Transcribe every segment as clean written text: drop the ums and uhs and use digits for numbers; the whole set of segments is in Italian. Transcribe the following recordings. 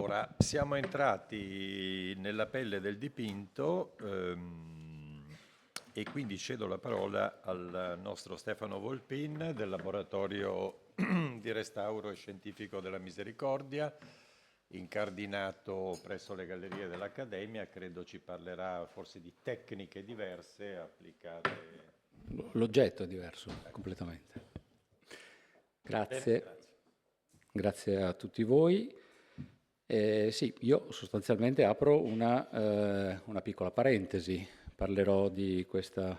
Allora, siamo entrati nella pelle del dipinto e quindi cedo la parola al nostro Stefano Volpin del Laboratorio di Restauro Scientifico della Misericordia, incardinato presso le gallerie dell'Accademia. Credo ci parlerà forse di tecniche diverse applicate. L'oggetto è diverso completamente. Bene, Grazie, grazie. grazie a tutti voi. Sì, io sostanzialmente apro una piccola parentesi, parlerò di questa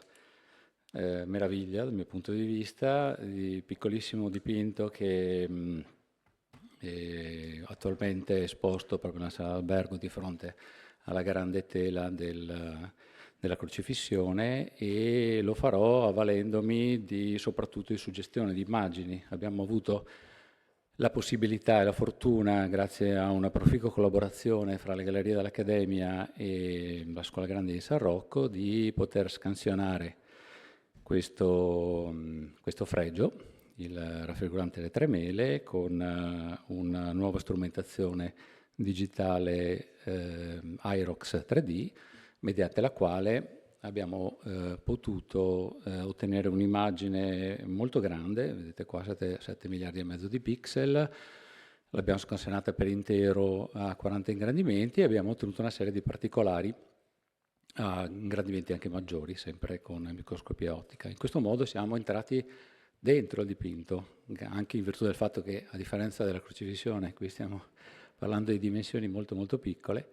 meraviglia dal mio punto di vista, di piccolissimo dipinto che è attualmente esposto proprio nella sala d'albergo di fronte alla grande tela della crocifissione, e lo farò avvalendomi soprattutto di suggestione di immagini. Abbiamo avuto la possibilità e la fortuna, grazie a una proficua collaborazione fra le gallerie dell'Accademia e la Scuola Grande di San Rocco, di poter scansionare questo fregio, il raffigurante le tre mele, con una nuova strumentazione digitale Aerox 3D, mediante la quale abbiamo potuto ottenere un'immagine molto grande. Vedete qua 7 miliardi e mezzo di pixel, l'abbiamo scansionata per intero a 40 ingrandimenti e abbiamo ottenuto una serie di particolari a ingrandimenti anche maggiori, sempre con microscopia ottica. In questo modo siamo entrati dentro il dipinto, anche in virtù del fatto che, a differenza della crocifissione, qui stiamo parlando di dimensioni molto molto piccole.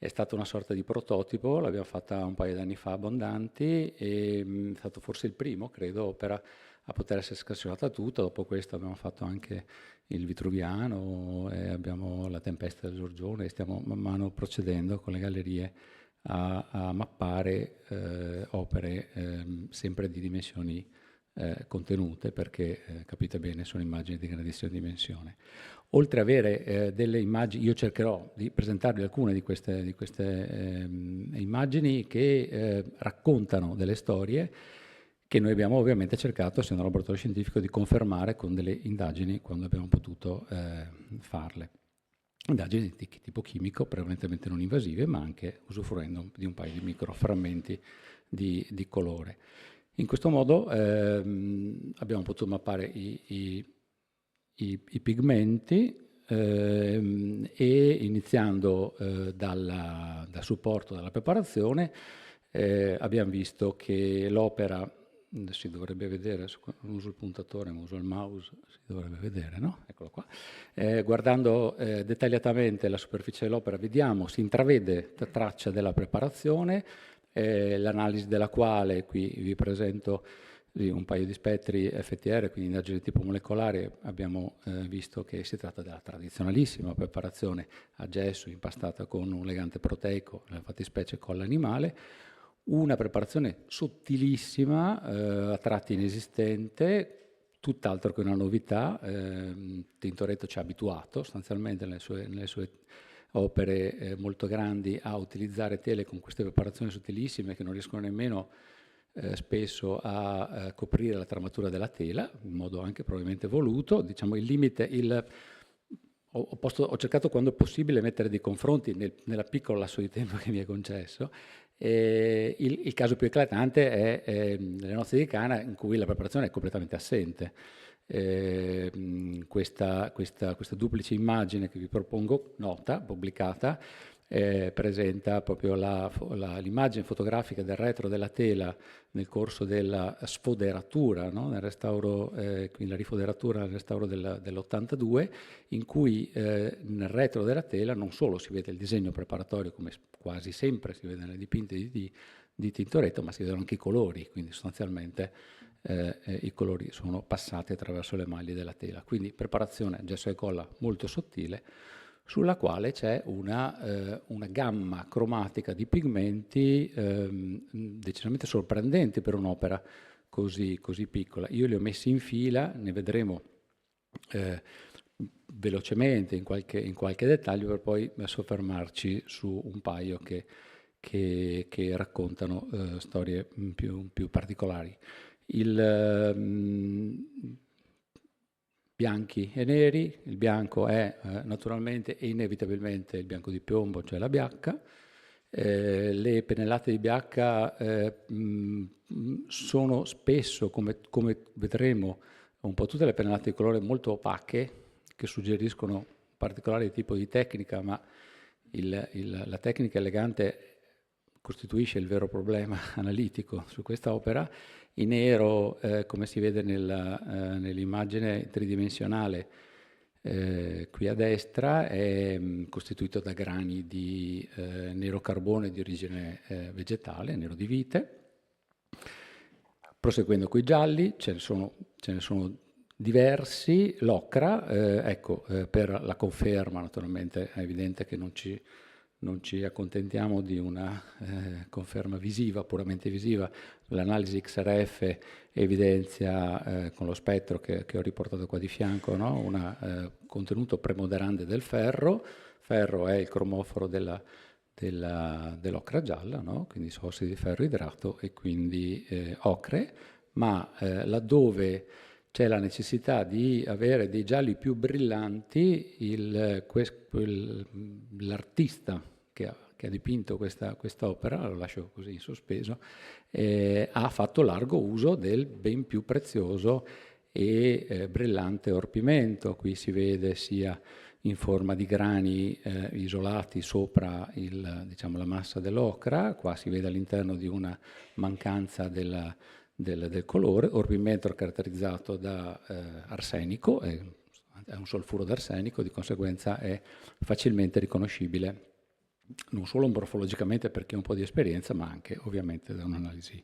È stata una sorta di prototipo, l'abbiamo fatta un paio di anni fa, abbondanti, e è stato forse il primo, credo, opera a poter essere scansionata tutta. Dopo questo abbiamo fatto anche il Vitruviano, e abbiamo la Tempesta del Giorgione, e stiamo man mano procedendo con le gallerie a mappare opere sempre di dimensioni contenute, perché capite bene, sono immagini di grandissima dimensione. Oltre ad avere delle immagini, io cercherò di presentarvi alcune di queste immagini che raccontano delle storie che noi abbiamo ovviamente cercato, essendo un laboratorio scientifico, di confermare con delle indagini quando abbiamo potuto farle. Indagini di tipo chimico, prevalentemente non invasive, ma anche usufruendo di un paio di microframmenti di colore. In questo modo abbiamo potuto mappare i pigmenti, e iniziando dal supporto, dalla preparazione, abbiamo visto che l'opera, si dovrebbe vedere, non uso il puntatore ma uso il mouse, si dovrebbe vedere, no? Eccolo qua. Guardando dettagliatamente la superficie dell'opera, vediamo, si intravede traccia della preparazione, l'analisi della quale, qui vi presento un paio di spettri FTR, quindi indagini di tipo molecolare. Abbiamo visto che si tratta della tradizionalissima preparazione a gesso impastata con un legante proteico, nella fattispecie colla animale, una preparazione sottilissima, a tratti inesistente, tutt'altro che una novità. Tintoretto ci ha abituato sostanzialmente nelle sue opere molto grandi a utilizzare tele con queste preparazioni sottilissime che non riescono nemmeno spesso a coprire la tramatura della tela, in modo anche probabilmente voluto. Diciamo il limite, ho cercato quando possibile mettere dei confronti nella piccola lasso di tempo che mi è concesso. Il caso più eclatante è le nozze di Cana, in cui la preparazione è completamente assente. Questa duplice immagine che vi propongo, nota, pubblicata, presenta proprio l'immagine fotografica del retro della tela nel corso della sfoderatura, no? Nel restauro, quindi la rifoderatura nel restauro dell'82, in cui nel retro della tela non solo si vede il disegno preparatorio, come quasi sempre si vede nelle dipinte di Tintoretto, ma si vedono anche i colori, quindi sostanzialmente i colori sono passati attraverso le maglie della tela. Quindi preparazione gesso e colla molto sottile, sulla quale c'è una gamma cromatica di pigmenti decisamente sorprendenti per un'opera così piccola. Io li ho messi in fila, ne vedremo velocemente in qualche dettaglio, per poi soffermarci su un paio che raccontano storie più particolari. bianchi e neri. Il bianco è naturalmente e inevitabilmente il bianco di piombo, cioè la biacca. Le pennellate di biacca sono spesso, come vedremo, un po' tutte le pennellate di colore molto opache, che suggeriscono un particolare tipo di tecnica, ma la tecnica elegante costituisce il vero problema analitico su questa opera. In nero, come si vede nell'immagine tridimensionale qui a destra, è costituito da grani di nero carbone di origine vegetale, nero di vite. Proseguendo coi gialli, ce ne sono diversi. L'ocra, per la conferma, naturalmente è evidente che non ci accontentiamo di una conferma visiva, puramente visiva. L'analisi XRF evidenzia con lo spettro che ho riportato qua di fianco, no? Un contenuto preponderante del ferro. Ferro è il cromoforo dell'ocra gialla, no? Quindi ossidi di ferro idrato e quindi ocre, ma laddove c'è la necessità di avere dei gialli più brillanti, l'artista che ha dipinto questa opera, lo lascio così in sospeso, ha fatto largo uso del ben più prezioso e brillante orpimento. Qui si vede sia in forma di grani isolati sopra la massa dell'ocra, qua si vede all'interno di una mancanza del colore, orpimento caratterizzato da arsenico, è un solfuro d'arsenico, di conseguenza è facilmente riconoscibile, non solo morfologicamente per chi ha un po' di esperienza, ma anche ovviamente da un'analisi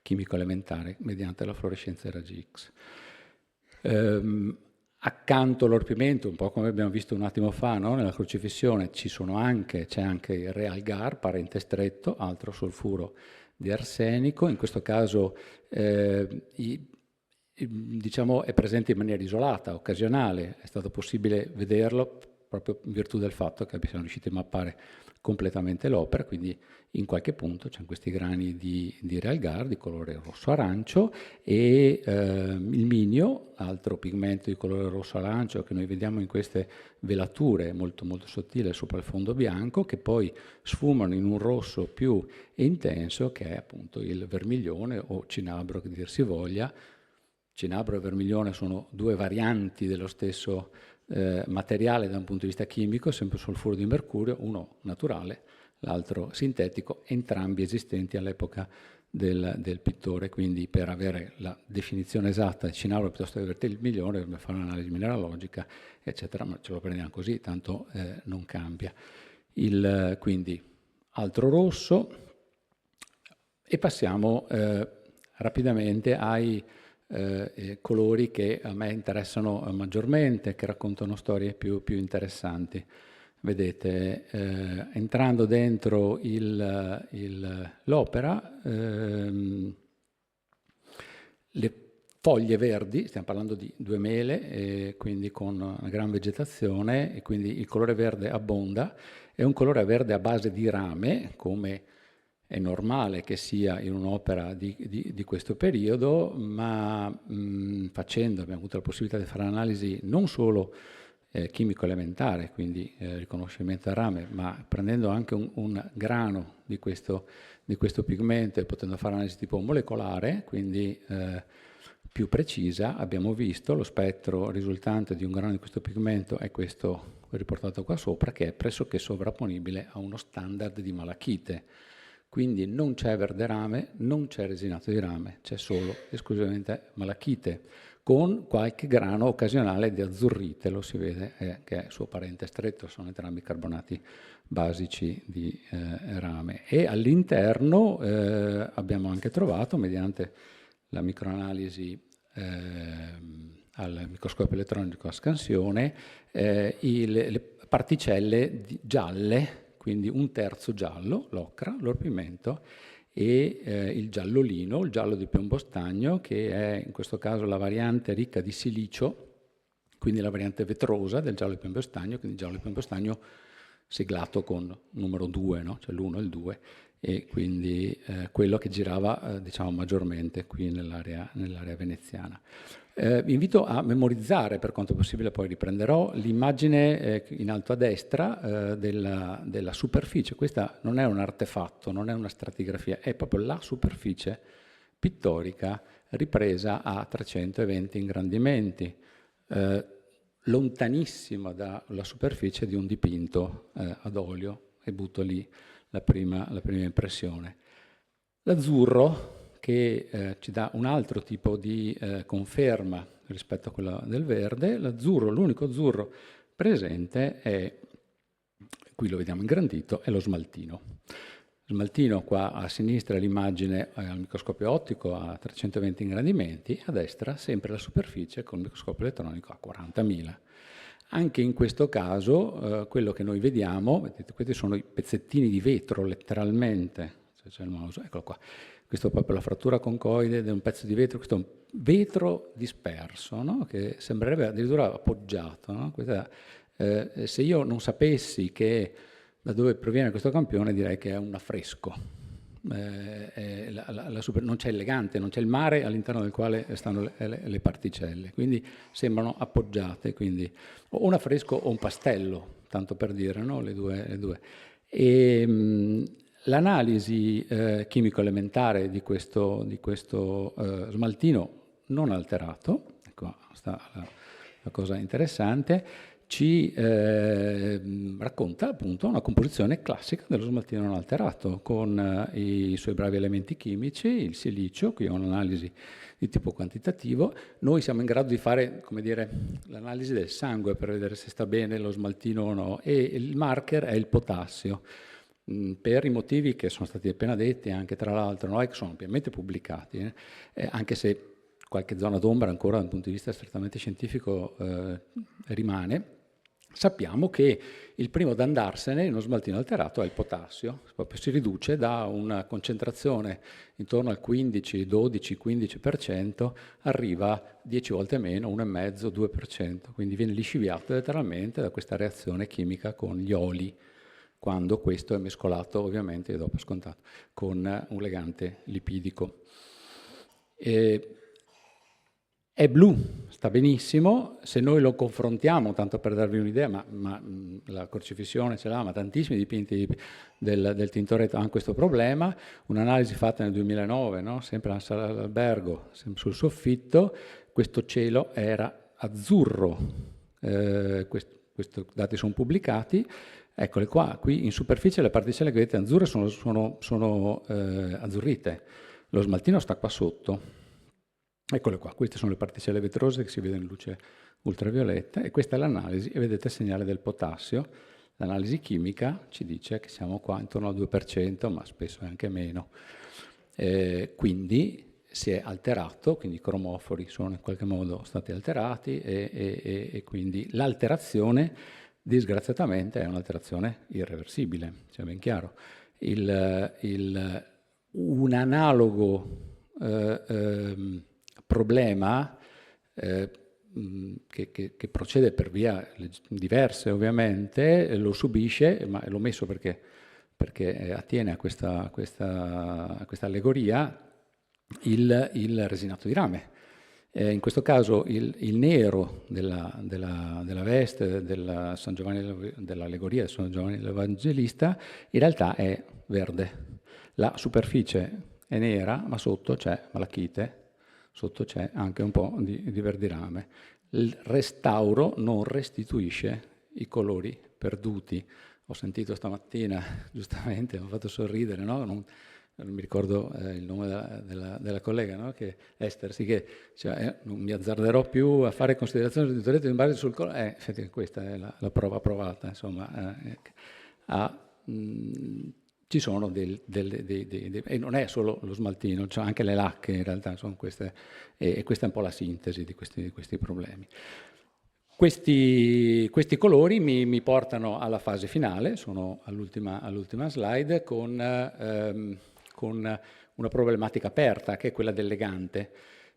chimico-elementare mediante la fluorescenza ai raggi X. Accanto all'orpimento, un po' come abbiamo visto un attimo fa, no? Nella crocifissione c'è anche il realgar, parente stretto, altro solfuro di arsenico. In questo caso diciamo è presente in maniera isolata, occasionale. È stato possibile vederlo proprio in virtù del fatto che siamo riusciti a mappare completamente l'opera, quindi in qualche punto c'è questi grani di realgar di colore rosso-arancio e il minio, altro pigmento di colore rosso-arancio che noi vediamo in queste velature molto molto sottili sopra il fondo bianco, che poi sfumano in un rosso più intenso che è appunto il vermiglione o cinabro, che dir si voglia. Cinabro e vermiglione sono due varianti dello stesso materiale da un punto di vista chimico, sempre solfuro di mercurio, uno naturale, l'altro sintetico, entrambi esistenti all'epoca del pittore. Quindi per avere la definizione esatta di cinabro piuttosto che vermiglione dobbiamo fare un'analisi mineralogica, eccetera, ma ce lo prendiamo così, tanto non cambia. Quindi altro rosso, e passiamo rapidamente ai colori che a me interessano maggiormente, che raccontano storie più interessanti. Vedete, entrando dentro l'opera, le foglie verdi, stiamo parlando di 2 mele, quindi con una gran vegetazione, e quindi il colore verde abbonda. È un colore verde a base di rame, come è normale che sia in un'opera di questo periodo, ma abbiamo avuto la possibilità di fare analisi non solo chimico-elementare, quindi riconoscimento del rame, ma prendendo anche un grano di questo pigmento e potendo fare analisi tipo molecolare, quindi più precisa. Abbiamo visto lo spettro risultante di un grano di questo pigmento è questo riportato qua sopra, che è pressoché sovrapponibile a uno standard di malachite. Quindi non c'è verde rame, non c'è resinato di rame, c'è solo esclusivamente malachite, con qualche grano occasionale di azzurrite, lo si vede che è suo parente stretto, sono entrambi carbonati basici di rame. E all'interno abbiamo anche trovato, mediante la microanalisi al microscopio elettronico a scansione, le particelle gialle, quindi un terzo giallo, l'ocra, l'orpimento, e il giallolino, il giallo di piombo stagno, che è in questo caso la variante ricca di silicio, quindi la variante vetrosa del giallo di piombo stagno, quindi giallo di piombo stagno siglato con numero 2, no? Cioè l'1 e il 2, e quindi quello che girava diciamo maggiormente qui nell'area veneziana. Vi invito a memorizzare, per quanto possibile poi riprenderò, l'immagine in alto a destra della superficie. Questa non è un artefatto, non è una stratigrafia, è proprio la superficie pittorica ripresa a 320 ingrandimenti, lontanissima dalla superficie di un dipinto ad olio, e butto lì la prima impressione. L'azzurro, che ci dà un altro tipo di conferma rispetto a quella del verde, l'unico azzurro presente è, qui lo vediamo ingrandito, è lo smaltino. Lo smaltino qua a sinistra l'immagine al microscopio ottico a 320 ingrandimenti, a destra sempre la superficie con il microscopio elettronico a 40.000. Anche in questo caso quello che noi vediamo, vedete, questi sono i pezzettini di vetro letteralmente, se c'è il mouse, eccolo qua. Questo è proprio la frattura concoide di un pezzo di vetro, questo è un vetro disperso, no? Che sembrerebbe addirittura appoggiato. No? Se io non sapessi da dove proviene questo campione, direi che è un affresco. Non c'è elegante, non c'è il mare all'interno del quale stanno le particelle, quindi sembrano appoggiate, quindi o un affresco o un pastello, tanto per dire, no? Le due. L'analisi chimico-elementare di questo smaltino non alterato, ecco, sta la cosa interessante, ci racconta appunto una composizione classica dello smaltino non alterato, con i suoi bravi elementi chimici, il silicio, qui è un'analisi di tipo quantitativo. Noi siamo in grado di fare, come dire, l'analisi del sangue per vedere se sta bene lo smaltino o no, e il marker è il potassio, per i motivi che sono stati appena detti, anche tra l'altro, no? E che sono ampiamente pubblicati, anche se qualche zona d'ombra ancora dal punto di vista strettamente scientifico rimane. Sappiamo che il primo ad andarsene in uno smaltino alterato è il potassio, proprio si riduce da una concentrazione intorno al 15, 12, 15%, arriva a 10 volte meno, 1,5, 2%, quindi viene lisciviato letteralmente da questa reazione chimica con gli oli, quando questo è mescolato, ovviamente, dopo scontato, con un legante lipidico. È blu, sta benissimo. Se noi lo confrontiamo, tanto per darvi un'idea, ma la crocifissione ce l'ha, ma tantissimi dipinti del Tintoretto hanno questo problema. Un'analisi fatta nel 2009, no? Sempre alla sala d'albergo, sempre sul soffitto, questo cielo era azzurro. Questi dati sono pubblicati. Eccole qua, qui in superficie le particelle che vedete azzurre sono azzurrite, lo smaltino sta qua sotto. Eccole qua, queste sono le particelle vetrose che si vedono in luce ultravioletta, e questa è l'analisi, e vedete il segnale del potassio. L'analisi chimica ci dice che siamo qua intorno al 2%, ma spesso è anche meno. Quindi si è alterato, quindi i cromofori sono in qualche modo stati alterati, e quindi l'alterazione, disgraziatamente, è un'alterazione irreversibile, sia ben chiaro. Un analogo problema che procede per via diverse, ovviamente, lo subisce, ma l'ho messo perché attiene a questa allegoria, il resinato di rame. In questo caso il nero della veste dell'allegoria di San Giovanni l'Evangelista in realtà è verde. La superficie è nera, ma sotto c'è malachite, sotto c'è anche un po' di verdirame. Il restauro non restituisce i colori perduti. Ho sentito stamattina, giustamente, mi ha fatto sorridere, no? Non mi ricordo il nome della collega, no? Che Esther, sì, che non mi azzarderò più a fare considerazioni sul Tintoretto in base sul colore. Effettivamente questa è la prova provata, insomma. Ci sono e non è solo lo smaltino, c'è anche le lacche, in realtà, sono queste, e questa è un po' la sintesi di questi problemi. Questi colori mi portano alla fase finale, sono all'ultima slide, con una problematica aperta, che è quella del legante.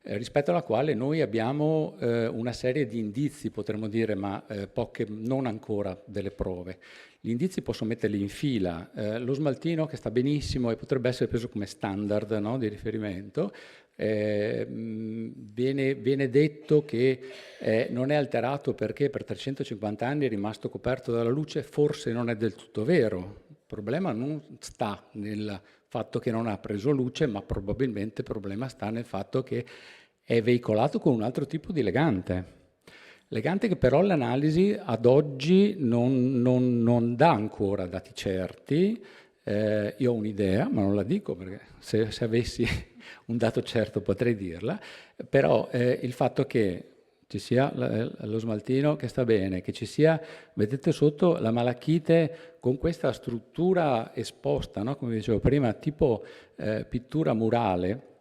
rispetto alla quale noi abbiamo una serie di indizi, potremmo dire, ma poche, non ancora delle prove. Gli indizi posso metterli in fila. Lo smaltino, che sta benissimo e potrebbe essere preso come standard, no, di riferimento, viene detto che non è alterato perché per 350 anni è rimasto coperto dalla luce. Forse non è del tutto vero. Il problema non sta nel fatto che non ha preso luce, ma probabilmente il problema sta nel fatto che è veicolato con un altro tipo di legante. Legante che però l'analisi ad oggi non dà ancora dati certi. Io ho un'idea, ma non la dico perché se avessi un dato certo potrei dirla, però il fatto che ci sia lo smaltino che sta bene, che ci sia, vedete sotto, la malachite con questa struttura esposta, no? Come dicevo prima, tipo pittura murale,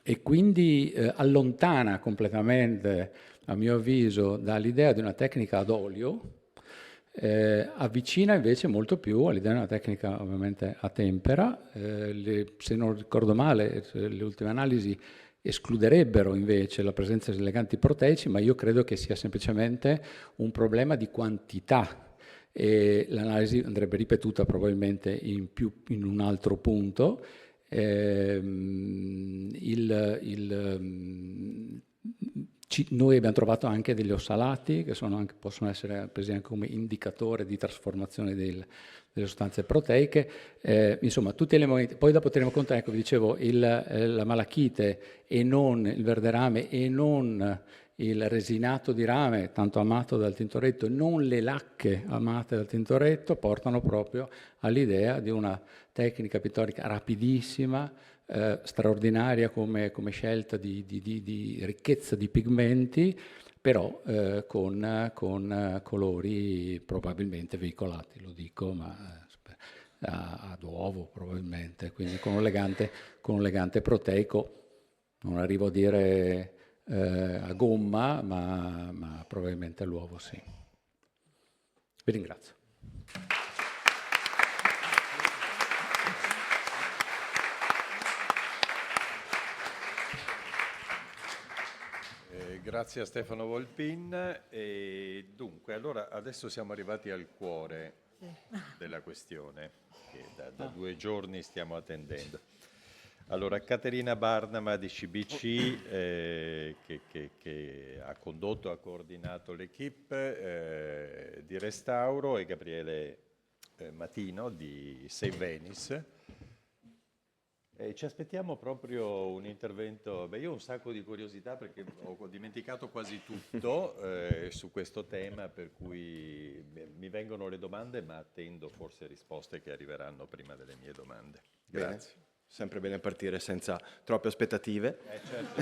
e quindi allontana completamente, a mio avviso, dall'idea di una tecnica ad olio, avvicina invece molto più all'idea di una tecnica ovviamente a tempera. Se non ricordo male, le ultime analisi escluderebbero invece la presenza di leganti proteici, ma io credo che sia semplicemente un problema di quantità, e l'analisi andrebbe ripetuta probabilmente in un altro punto. Noi abbiamo trovato anche degli ossalati che possono essere presi anche come indicatore di trasformazione delle sostanze proteiche. Insomma, tutti gli elementi. Poi dopo teniamo conto, ecco, vi dicevo, la malachite e non il verde rame e non il resinato di rame, tanto amato dal Tintoretto, non le lacche amate dal Tintoretto, portano proprio all'idea di una tecnica pittorica rapidissima, straordinaria come scelta di ricchezza di pigmenti, però con colori probabilmente veicolati, lo dico, ma ad uovo probabilmente, quindi con un legante proteico, non arrivo a dire a gomma, ma probabilmente all'uovo sì. Vi ringrazio. Grazie a Stefano Volpin. E dunque, allora adesso siamo arrivati al cuore della questione che da 2 giorni stiamo attendendo. Allora, Caterina Barnama di CBC, che ha condotto, ha coordinato l'equipe di restauro, e Gabriele Matino di Save Venice. Ci aspettiamo proprio un intervento. Beh, io ho un sacco di curiosità perché ho dimenticato quasi tutto su questo tema, per cui mi vengono le domande, ma attendo forse risposte che arriveranno prima delle mie domande. Grazie. Bene. Sempre bene partire senza troppe aspettative. Certo.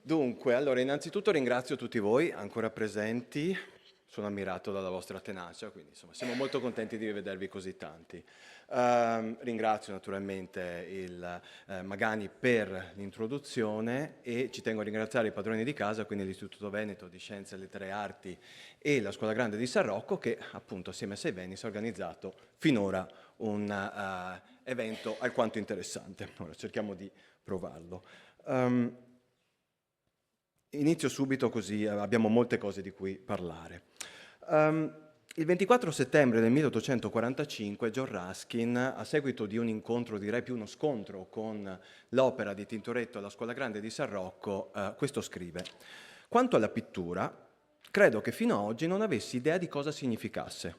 Dunque, allora, innanzitutto ringrazio tutti voi ancora presenti. Sono ammirato dalla vostra tenacia, quindi insomma siamo molto contenti di vedervi così tanti. Ringrazio naturalmente il Magani per l'introduzione, e ci tengo a ringraziare i padroni di casa, quindi l'Istituto Veneto di Scienze, Lettere e Arti e la Scuola Grande di San Rocco, che appunto assieme a Save Venice ha organizzato finora un evento alquanto interessante. Ora cerchiamo di provarlo. Inizio subito, così abbiamo molte cose di cui parlare. Il 24 settembre del 1845 John Ruskin, a seguito di un incontro, direi più uno scontro, con l'opera di Tintoretto alla Scuola Grande di San Rocco, questo scrive: «Quanto alla pittura, credo che fino ad oggi non avessi idea di cosa significasse.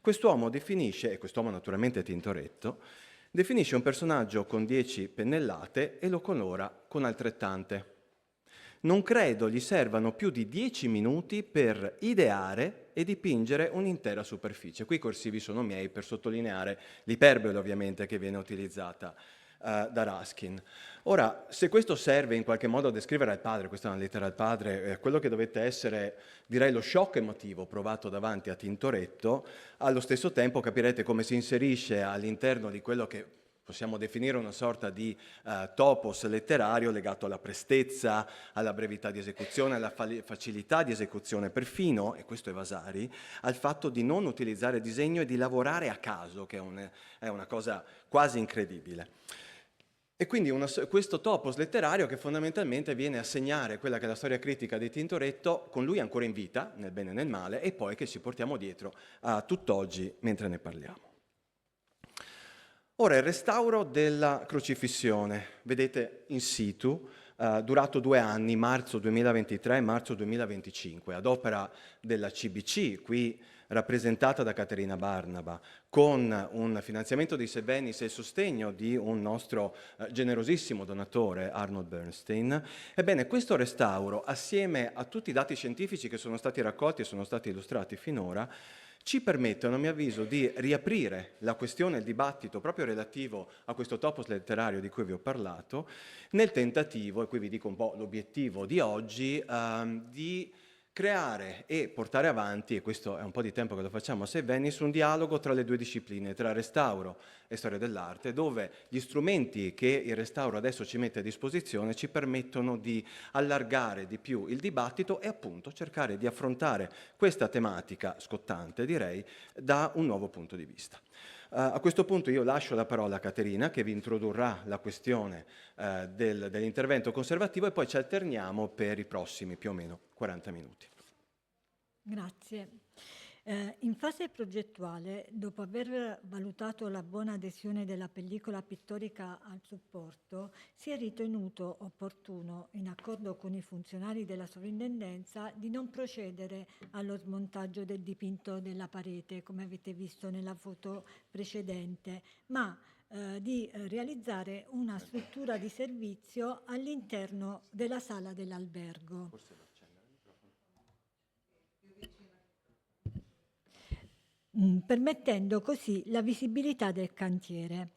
Quest'uomo definisce, e quest'uomo naturalmente è Tintoretto, definisce un personaggio con 10 pennellate e lo colora con altrettante. Non credo gli servano più di 10 minuti per ideare e dipingere un'intera superficie». Qui i corsivi sono miei per sottolineare l'iperbole ovviamente che viene utilizzata da Ruskin. Ora, se questo serve in qualche modo a descrivere al padre, questa è una lettera al padre, quello che dovette essere, direi, lo shock emotivo provato davanti a Tintoretto, allo stesso tempo capirete come si inserisce all'interno di quello che possiamo definire una sorta di topos letterario legato alla prestezza, alla brevità di esecuzione, alla facilità di esecuzione, perfino, e questo è Vasari, al fatto di non utilizzare disegno e di lavorare a caso, che è una cosa quasi incredibile. E quindi questo topos letterario che fondamentalmente viene a segnare quella che è la storia critica di Tintoretto, con lui ancora in vita, nel bene e nel male, e poi che ci portiamo dietro a tutt'oggi mentre ne parliamo. Ora, il restauro della crocifissione, vedete in situ, durato 2 anni, marzo 2023 e marzo 2025, ad opera della CBC, qui rappresentata da Caterina Barnaba, con un finanziamento di Sebbenis e il sostegno di un nostro generosissimo donatore, Arnold Bernstein. Ebbene, questo restauro, assieme a tutti i dati scientifici che sono stati raccolti e sono stati illustrati finora, ci permettono, a mio avviso, di riaprire la questione, il dibattito proprio relativo a questo topos letterario di cui vi ho parlato, nel tentativo, e qui vi dico un po' l'obiettivo di oggi, di creare e portare avanti, e questo è un po' di tempo che lo facciamo a Sebbenis, un dialogo tra le due discipline, tra restauro e storia dell'arte, dove gli strumenti che il restauro adesso ci mette a disposizione ci permettono di allargare di più il dibattito e appunto cercare di affrontare questa tematica scottante, direi, da un nuovo punto di vista. A questo punto io lascio la parola a Caterina che vi introdurrà la questione dell'intervento conservativo e poi ci alterniamo per i prossimi più o meno 40 minuti. Grazie. In fase progettuale, dopo aver valutato la buona adesione della pellicola pittorica al supporto, si è ritenuto opportuno, in accordo con i funzionari della sovrintendenza, di non procedere allo smontaggio del dipinto della parete, come avete visto nella foto precedente, ma di realizzare una struttura di servizio all'interno della sala dell'albergo. Permettendo così la visibilità del cantiere.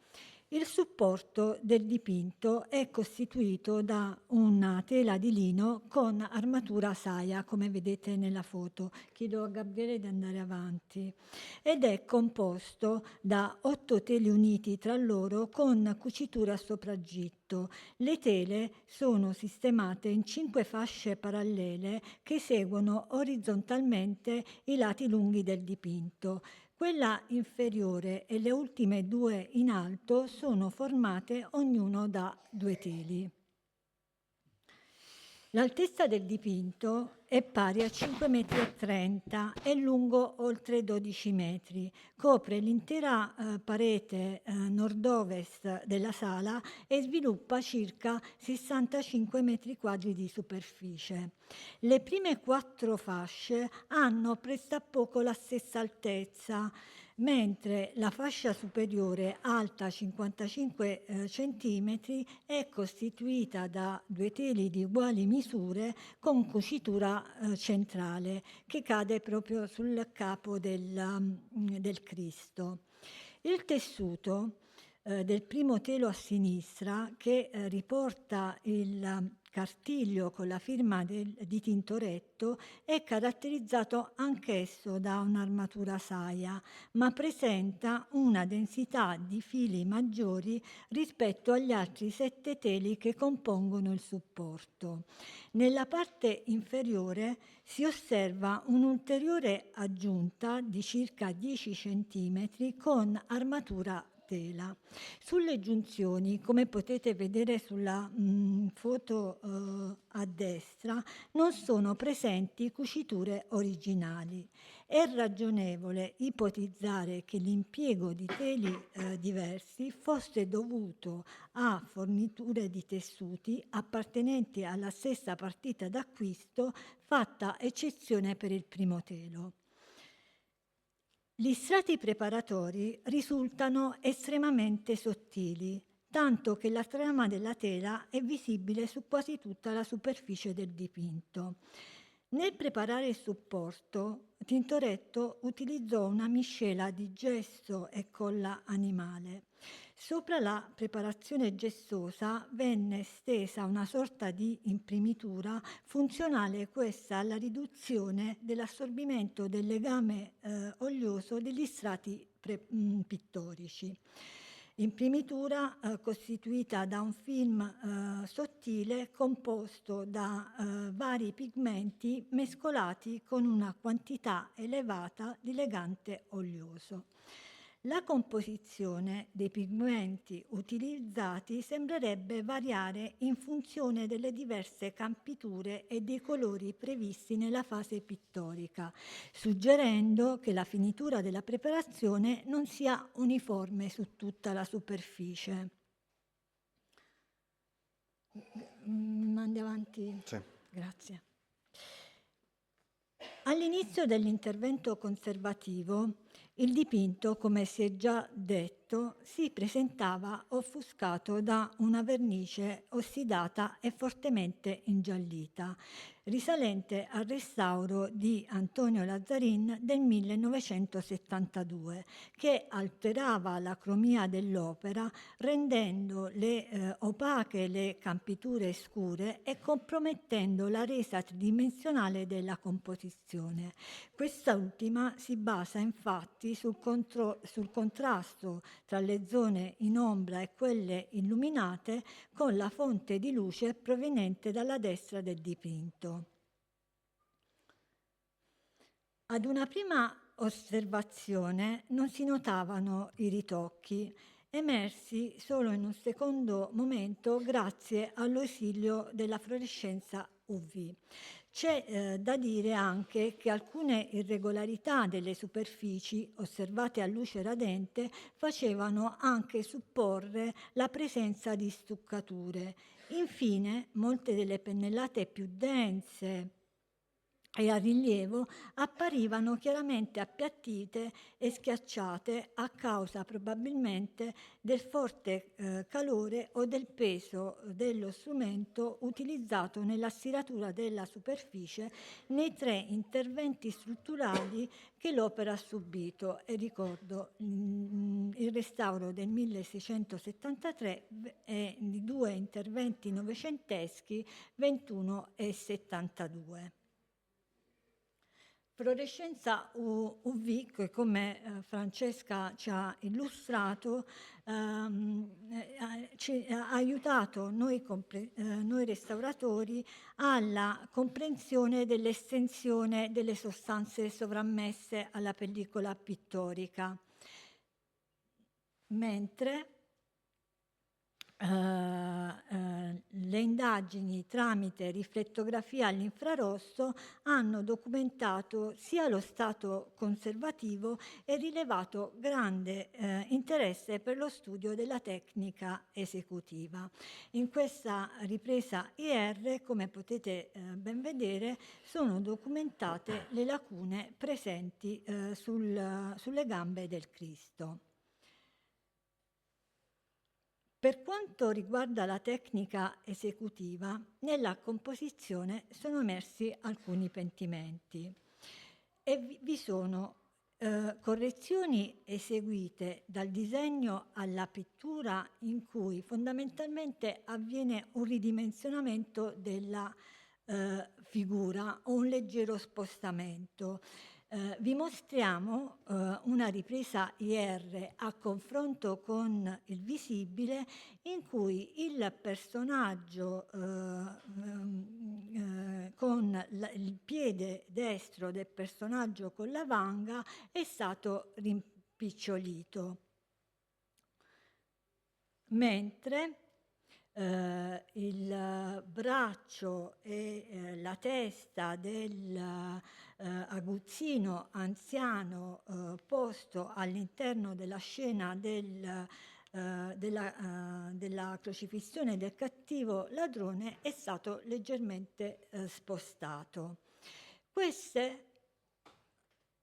Il supporto del dipinto è costituito da una tela di lino con armatura saia, come vedete nella foto. Chiedo a Gabriele di andare avanti. Ed è composto da 8 tele uniti tra loro con cucitura a sopragitto. Le tele sono sistemate in 5 fasce parallele che seguono orizzontalmente i lati lunghi del dipinto. Quella inferiore e le ultime 2 in alto sono formate ognuno da 2 teli. L'altezza del dipinto è pari a 5,30 m e lungo oltre 12 metri. Copre l'intera parete nord-ovest della sala e sviluppa circa 65 metri quadri di superficie. Le prime 4 fasce hanno pressappoco la stessa altezza, mentre la fascia superiore, alta 55 cm, è costituita da 2 teli di uguali misure con cucitura centrale che cade proprio sul capo del Cristo. Il tessuto del primo telo a sinistra, che riporta il cartiglio con la firma di Tintoretto, è caratterizzato anch'esso da un'armatura saia, ma presenta una densità di fili maggiori rispetto agli altri 7 teli che compongono il supporto. Nella parte inferiore si osserva un'ulteriore aggiunta di circa 10 cm con armatura tela. Sulle giunzioni, come potete vedere sulla foto a destra, non sono presenti cuciture originali. È ragionevole ipotizzare che l'impiego di teli diversi fosse dovuto a forniture di tessuti appartenenti alla stessa partita d'acquisto, fatta eccezione per il primo telo. Gli strati preparatori risultano estremamente sottili, tanto che la trama della tela è visibile su quasi tutta la superficie del dipinto. Nel preparare il supporto, Tintoretto utilizzò una miscela di gesso e colla animale. Sopra la preparazione gessosa venne stesa una sorta di imprimitura funzionale questa alla riduzione dell'assorbimento del legame olioso degli strati pittorici. Imprimitura costituita da un film sottile composto da vari pigmenti mescolati con una quantità elevata di legante olioso. La composizione dei pigmenti utilizzati sembrerebbe variare in funzione delle diverse campiture e dei colori previsti nella fase pittorica, suggerendo che la finitura della preparazione non sia uniforme su tutta la superficie. Mandi avanti. Sì. Grazie. All'inizio dell'intervento conservativo, il dipinto, come si è già detto, si presentava offuscato da una vernice ossidata e fortemente ingiallita, risalente al restauro di Antonio Lazzarin del 1972, che alterava la cromia dell'opera, rendendo opache le campiture scure e compromettendo la resa tridimensionale della composizione. Quest'ultima si basa infatti sul contrasto tra le zone in ombra e quelle illuminate con la fonte di luce proveniente dalla destra del dipinto. Ad una prima osservazione non si notavano i ritocchi, emersi solo in un secondo momento grazie all'ausilio della fluorescenza UV. C'è da dire anche che alcune irregolarità delle superfici osservate a luce radente facevano anche supporre la presenza di stuccature. Infine, molte delle pennellate più dense e a rilievo apparivano chiaramente appiattite e schiacciate a causa probabilmente del forte calore o del peso dello strumento utilizzato nella stiratura della superficie nei 3 interventi strutturali che l'opera ha subito. E ricordo il restauro del 1673 e di 2 interventi novecenteschi 21 e 72. Fluorescenza UV, che come Francesca ci ha illustrato, ci ha aiutato noi restauratori alla comprensione dell'estensione delle sostanze sovrammesse alla pellicola pittorica, mentre le indagini tramite riflettografia all'infrarosso hanno documentato sia lo stato conservativo e rilevato grande interesse per lo studio della tecnica esecutiva. In questa ripresa IR, come potete ben vedere, sono documentate le lacune presenti sulle gambe del Cristo. Per quanto riguarda la tecnica esecutiva, nella composizione sono emersi alcuni pentimenti e vi sono correzioni eseguite dal disegno alla pittura in cui fondamentalmente avviene un ridimensionamento della figura o un leggero spostamento. Vi mostriamo una ripresa IR a confronto con il visibile in cui il personaggio con il piede destro del personaggio con la vanga è stato rimpicciolito, mentre il braccio e la testa del aguzzino anziano posto all'interno della scena della crocifissione del cattivo ladrone è stato leggermente spostato. Queste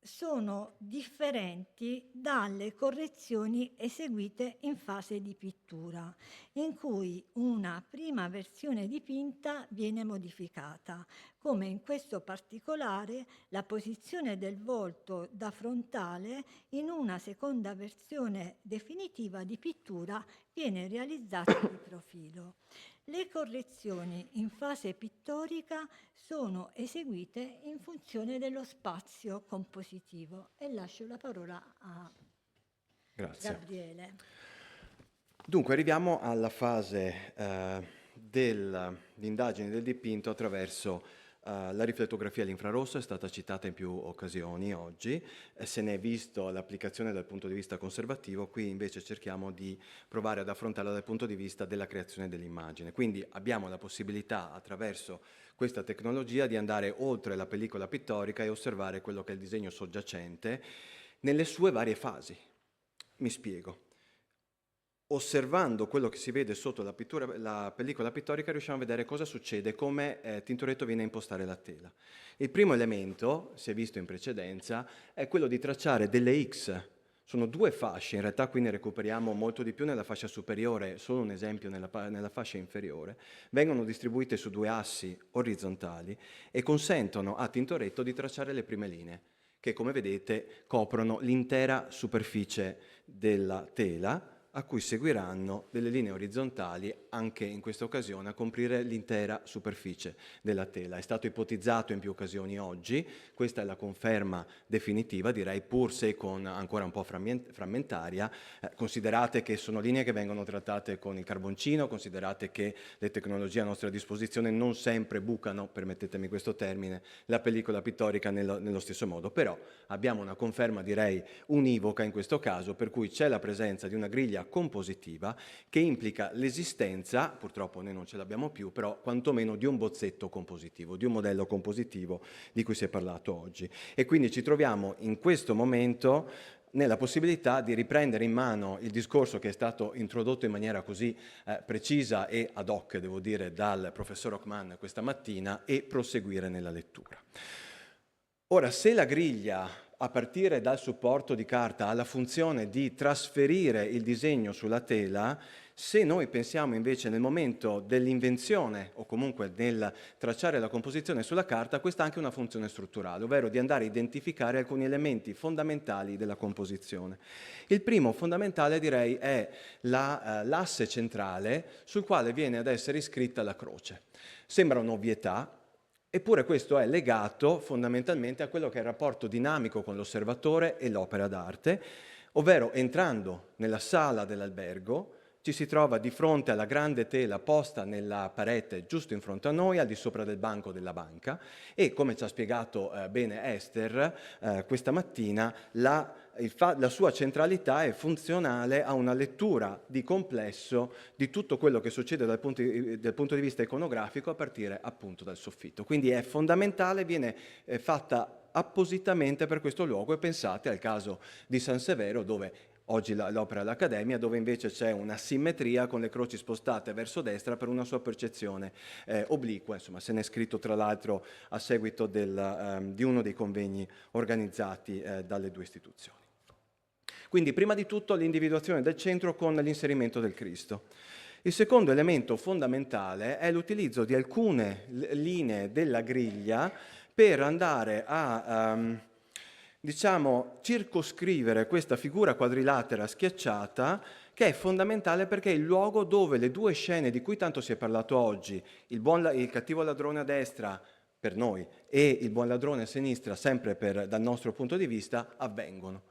sono differenti dalle correzioni eseguite in fase di pittura, in cui una prima versione dipinta viene modificata, come in questo particolare la posizione del volto da frontale in una seconda versione definitiva di pittura viene realizzata di profilo. Le correzioni in fase pittorica sono eseguite in funzione dello spazio compositivo e lascio la parola a Gabriele. Dunque arriviamo alla fase dell'indagine del dipinto attraverso La riflettografia all'infrarosso è stata citata in più occasioni oggi, se ne è visto l'applicazione dal punto di vista conservativo, qui invece cerchiamo di provare ad affrontarla dal punto di vista della creazione dell'immagine. Quindi abbiamo la possibilità attraverso questa tecnologia di andare oltre la pellicola pittorica e osservare quello che è il disegno soggiacente nelle sue varie fasi. Mi spiego. Osservando quello che si vede sotto la pellicola pittorica riusciamo a vedere cosa succede, come Tintoretto viene a impostare la tela. Il primo elemento, si è visto in precedenza, è quello di tracciare delle X. Sono 2 fasce, in realtà qui ne recuperiamo molto di più nella fascia superiore, solo un esempio nella fascia inferiore. Vengono distribuite su 2 assi orizzontali e consentono a Tintoretto di tracciare le prime linee, che come vedete coprono l'intera superficie della tela, a cui seguiranno delle linee orizzontali anche in questa occasione a coprire l'intera superficie della tela. È stato ipotizzato in più occasioni oggi, questa è la conferma definitiva, direi pur se con ancora un po' frammentaria. Considerate che sono linee che vengono trattate con il carboncino, considerate che le tecnologie a nostra disposizione non sempre bucano, permettetemi questo termine, la pellicola pittorica nello stesso modo, però abbiamo una conferma direi univoca in questo caso, per cui c'è la presenza di una griglia compositiva che implica l'esistenza, purtroppo noi non ce l'abbiamo più, però quantomeno di un bozzetto compositivo, di un modello compositivo di cui si è parlato oggi. E quindi ci troviamo in questo momento nella possibilità di riprendere in mano il discorso che è stato introdotto in maniera così precisa e ad hoc, devo dire, dal professor Ockman questa mattina e proseguire nella lettura. Ora, se la griglia a partire dal supporto di carta ha la funzione di trasferire il disegno sulla tela, se noi pensiamo invece nel momento dell'invenzione o comunque nel tracciare la composizione sulla carta, questa ha anche una funzione strutturale, ovvero di andare a identificare alcuni elementi fondamentali della composizione. Il primo fondamentale direi è l'asse centrale sul quale viene ad essere iscritta la croce. Sembra un'ovvietà, eppure questo è legato fondamentalmente a quello che è il rapporto dinamico con l'osservatore e l'opera d'arte, ovvero entrando nella sala dell'albergo ci si trova di fronte alla grande tela posta nella parete giusto in fronte a noi, al di sopra del banco della banca e, come ci ha spiegato bene Esther questa mattina, la sua centralità è funzionale a una lettura di complesso di tutto quello che succede dal punto di vista iconografico a partire appunto dal soffitto. Quindi è fondamentale, viene fatta appositamente per questo luogo e pensate al caso di San Severo dove oggi l'opera all'Accademia, dove invece c'è una simmetria con le croci spostate verso destra per una sua percezione obliqua. Insomma, se n'è scritto tra l'altro a seguito di uno dei convegni organizzati dalle 2 istituzioni. Quindi prima di tutto l'individuazione del centro con l'inserimento del Cristo. Il secondo elemento fondamentale è l'utilizzo di alcune linee della griglia per andare a circoscrivere questa figura quadrilatera schiacciata, che è fondamentale perché è il luogo dove le 2 scene di cui tanto si è parlato oggi, il cattivo ladrone a destra per noi e il buon ladrone a sinistra, sempre dal nostro punto di vista, avvengono.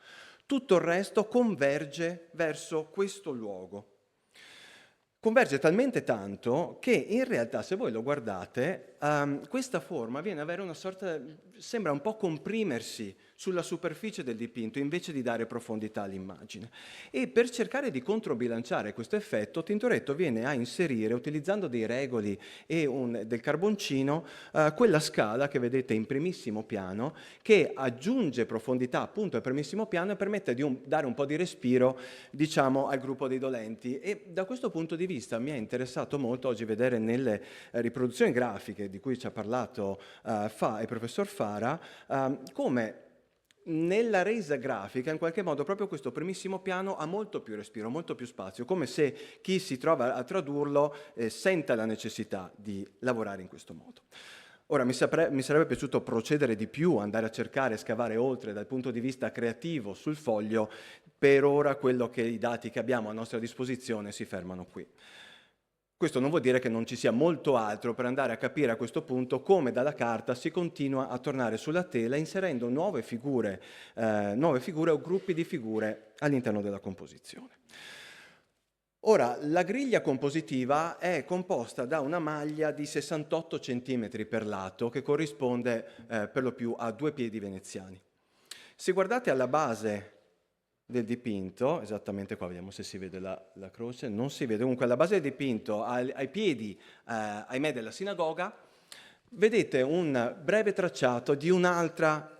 Tutto il resto converge verso questo luogo. Converge talmente tanto che in realtà, se voi lo guardate, questa forma viene ad avere una sorta, sembra un po' comprimersi sulla superficie del dipinto invece di dare profondità all'immagine. E per cercare di controbilanciare questo effetto, Tintoretto viene a inserire, utilizzando dei regoli e del carboncino, quella scala che vedete in primissimo piano, che aggiunge profondità appunto al primissimo piano e permette di dare un po' di respiro, diciamo, al gruppo dei dolenti. E da questo punto di vista mi è interessato molto oggi vedere nelle riproduzioni grafiche di cui ci ha parlato il professor Fara, come nella resa grafica in qualche modo proprio questo primissimo piano ha molto più respiro, molto più spazio, come se chi si trova a tradurlo senta la necessità di lavorare in questo modo. Ora, mi sarebbe piaciuto procedere di più, andare a cercare, scavare oltre dal punto di vista creativo sul foglio. Per ora i dati che abbiamo a nostra disposizione si fermano qui. Questo non vuol dire che non ci sia molto altro per andare a capire a questo punto come dalla carta si continua a tornare sulla tela inserendo nuove figure o gruppi di figure all'interno della composizione. Ora, la griglia compositiva è composta da una maglia di 68 cm per lato, che corrisponde per lo più a 2 piedi veneziani. Se guardate alla base del dipinto, esattamente qua, vediamo se si vede la croce, non si vede, comunque alla base del dipinto, ai piedi, ahimè, della sinagoga, vedete un breve tracciato di un'altra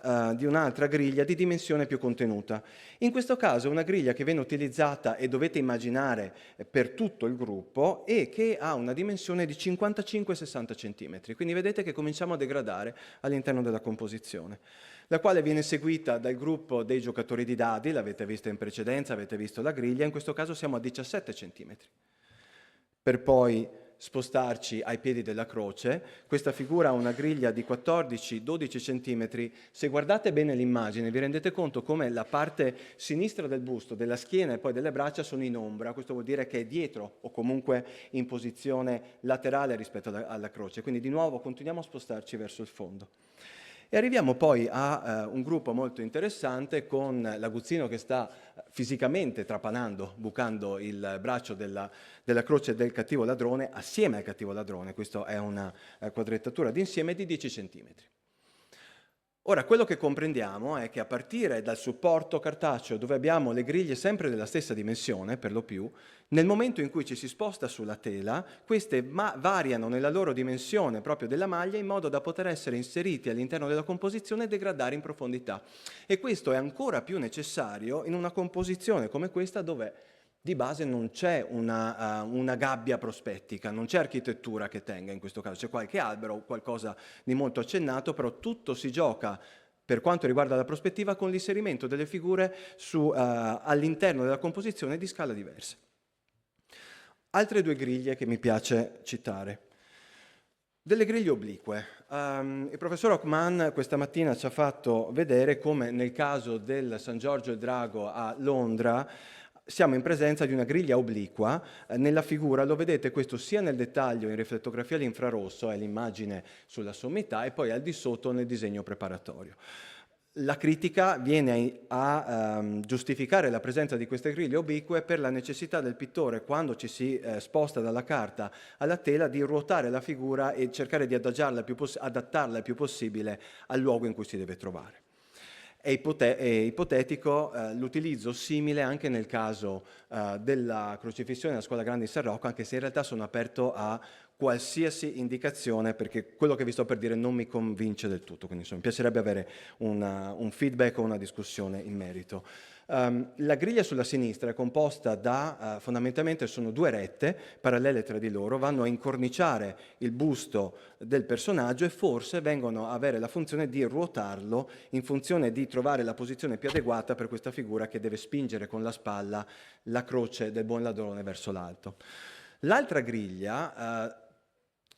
griglia di dimensione più contenuta. In questo caso è una griglia che viene utilizzata, e dovete immaginare, per tutto il gruppo, e che ha una dimensione di 55-60 cm. Quindi vedete che cominciamo a degradare all'interno della composizione, la quale viene seguita dal gruppo dei giocatori di dadi, l'avete vista in precedenza, avete visto la griglia, in questo caso siamo a 17 cm. Per poi spostarci ai piedi della croce. Questa figura ha una griglia di 14-12 cm. Se guardate bene l'immagine vi rendete conto come la parte sinistra del busto, della schiena e poi delle braccia sono in ombra. Questo vuol dire che è dietro o comunque in posizione laterale rispetto alla croce. Quindi di nuovo continuiamo a spostarci verso il fondo. E arriviamo poi a un gruppo molto interessante con l'aguzzino che sta fisicamente trapanando, bucando il braccio della croce del cattivo ladrone assieme al cattivo ladrone. Questa è una quadrettatura d'insieme di 10 cm. Ora, quello che comprendiamo è che a partire dal supporto cartaceo, dove abbiamo le griglie sempre della stessa dimensione, per lo più, nel momento in cui ci si sposta sulla tela, queste variano nella loro dimensione proprio della maglia in modo da poter essere inseriti all'interno della composizione e degradare in profondità. E questo è ancora più necessario in una composizione come questa, dove di base non c'è una gabbia prospettica, non c'è architettura che tenga in questo caso, c'è qualche albero, qualcosa di molto accennato, però tutto si gioca, per quanto riguarda la prospettiva, con l'inserimento delle figure all'interno della composizione di scala diverse. Altre due griglie che mi piace citare. Delle griglie oblique. Il professor Ockman questa mattina ci ha fatto vedere come nel caso del San Giorgio il Drago a Londra siamo in presenza di una griglia obliqua. Nella figura lo vedete questo sia nel dettaglio in riflettografia all'infrarosso, è l'immagine sulla sommità, e poi al di sotto nel disegno preparatorio. La critica viene a giustificare la presenza di queste griglie oblique per la necessità del pittore, quando ci si sposta dalla carta alla tela, di ruotare la figura e cercare di adattarla il più possibile al luogo in cui si deve trovare. È ipotetico l'utilizzo simile anche nel caso della crocifissione della Scuola Grande di San Rocco, anche se in realtà sono aperto a qualsiasi indicazione, perché quello che vi sto per dire non mi convince del tutto, quindi insomma, mi piacerebbe avere un feedback o una discussione in merito. La griglia sulla sinistra è composta da, fondamentalmente sono due rette parallele tra di loro, vanno a incorniciare il busto del personaggio e forse vengono a avere la funzione di ruotarlo in funzione di trovare la posizione più adeguata per questa figura che deve spingere con la spalla la croce del buon ladrone verso l'alto. L'altra griglia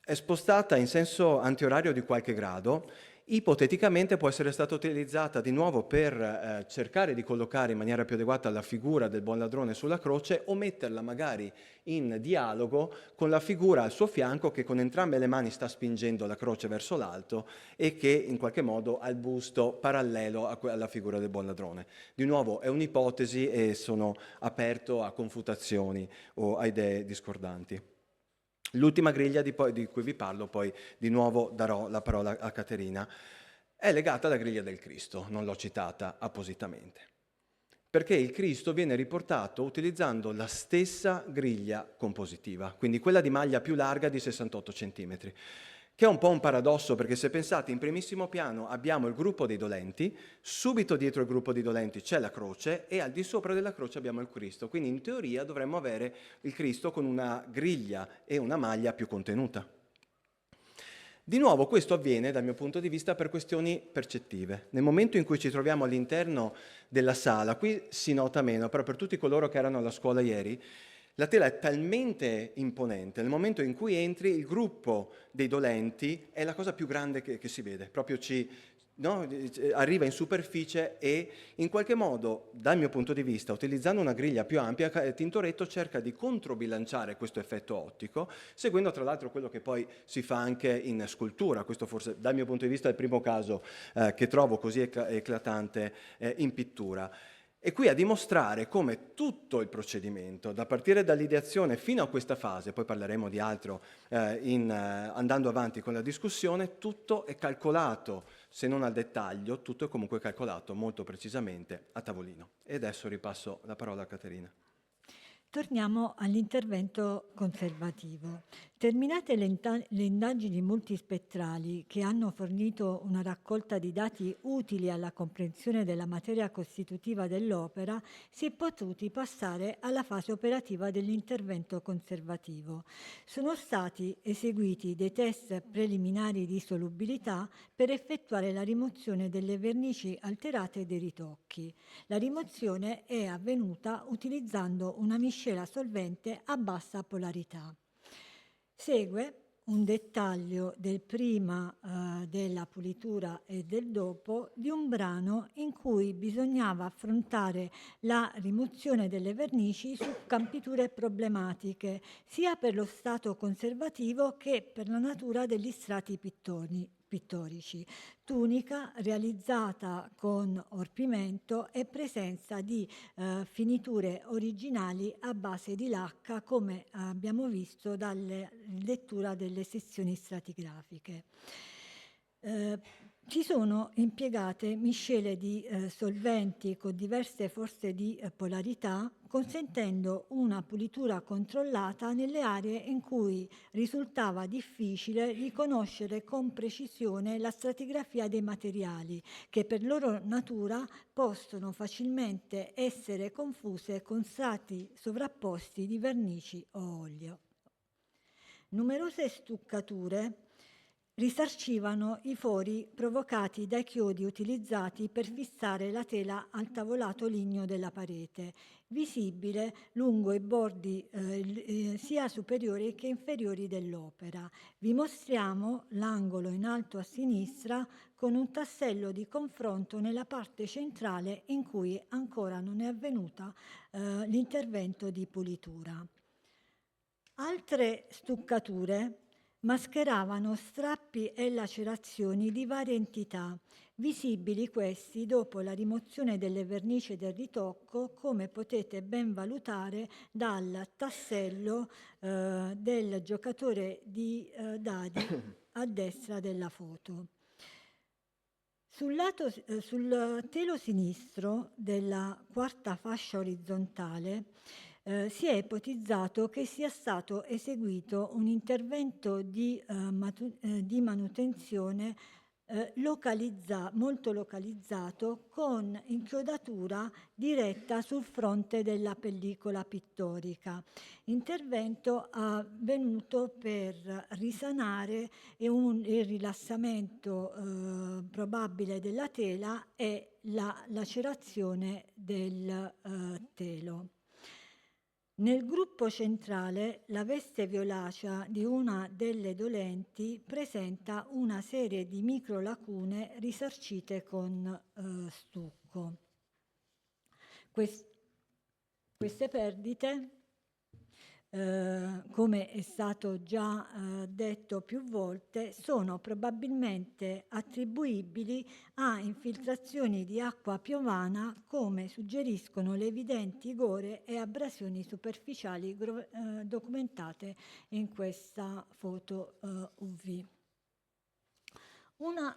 è spostata in senso antiorario di qualche grado. Ipoteticamente può essere stata utilizzata di nuovo per cercare di collocare in maniera più adeguata la figura del buon ladrone sulla croce, o metterla magari in dialogo con la figura al suo fianco che con entrambe le mani sta spingendo la croce verso l'alto e che in qualche modo ha il busto parallelo alla figura del buon ladrone. Di nuovo è un'ipotesi e sono aperto a confutazioni o a idee discordanti. L'ultima griglia di cui vi parlo, poi di nuovo darò la parola a Caterina, è legata alla griglia del Cristo, non l'ho citata appositamente, perché il Cristo viene riportato utilizzando la stessa griglia compositiva, quindi quella di maglia più larga di 68 cm, che è un po' un paradosso, perché se pensate, in primissimo piano abbiamo il gruppo dei dolenti, subito dietro il gruppo dei dolenti c'è la croce e al di sopra della croce abbiamo il Cristo, quindi in teoria dovremmo avere il Cristo con una griglia e una maglia più contenuta. Di nuovo questo avviene dal mio punto di vista per questioni percettive. Nel momento in cui ci troviamo all'interno della sala, qui si nota meno, però per tutti coloro che erano alla scuola ieri, la tela è talmente imponente, nel momento in cui entri il gruppo dei dolenti è la cosa più grande che si vede, proprio arriva in superficie e in qualche modo, dal mio punto di vista, utilizzando una griglia più ampia, Tintoretto cerca di controbilanciare questo effetto ottico, seguendo tra l'altro quello che poi si fa anche in scultura. Questo forse dal mio punto di vista è il primo caso che trovo così eclatante in pittura. E qui a dimostrare come tutto il procedimento, da partire dall'ideazione fino a questa fase, poi parleremo di altro andando avanti con la discussione, tutto è calcolato, se non al dettaglio, tutto è comunque calcolato molto precisamente a tavolino. E adesso ripasso la parola a Caterina. Torniamo all'intervento conservativo. Terminate le indagini multispettrali che hanno fornito una raccolta di dati utili alla comprensione della materia costitutiva dell'opera, si è potuti passare alla fase operativa dell'intervento conservativo. Sono stati eseguiti dei test preliminari di solubilità per effettuare la rimozione delle vernici alterate e dei ritocchi. La rimozione è avvenuta utilizzando una miscela solvente a bassa polarità. Segue un dettaglio del prima della pulitura e del dopo di un brano in cui bisognava affrontare la rimozione delle vernici su campiture problematiche, sia per lo stato conservativo che per la natura degli strati pittorici. Tunica realizzata con orpimento e presenza di finiture originali a base di lacca, come abbiamo visto dalla lettura delle sezioni stratigrafiche. Ci sono impiegate miscele di solventi con diverse forze di polarità, consentendo una pulitura controllata nelle aree in cui risultava difficile riconoscere con precisione la stratigrafia dei materiali, che per loro natura possono facilmente essere confuse con strati sovrapposti di vernici o olio. Numerose stuccature risarcivano i fori provocati dai chiodi utilizzati per fissare la tela al tavolato ligneo della parete, visibile lungo i bordi sia superiori che inferiori dell'opera. Vi mostriamo l'angolo in alto a sinistra con un tassello di confronto nella parte centrale in cui ancora non è avvenuta l'intervento di pulitura. Altre stuccature mascheravano strappi e lacerazioni di varie entità, visibili questi dopo la rimozione delle vernici del ritocco, come potete ben valutare dal tassello del giocatore di dadi a destra della foto. Sul telo sinistro della quarta fascia orizzontale si è ipotizzato che sia stato eseguito un intervento di manutenzione molto localizzato, con inchiodatura diretta sul fronte della pellicola pittorica. Intervento avvenuto per risanare il rilassamento probabile della tela e la lacerazione del telo. Nel gruppo centrale la veste violacea di una delle dolenti presenta una serie di microlacune risarcite con stucco. Queste perdite, come è stato già detto più volte, sono probabilmente attribuibili a infiltrazioni di acqua piovana, come suggeriscono le evidenti gore e abrasioni superficiali documentate in questa foto UV. Una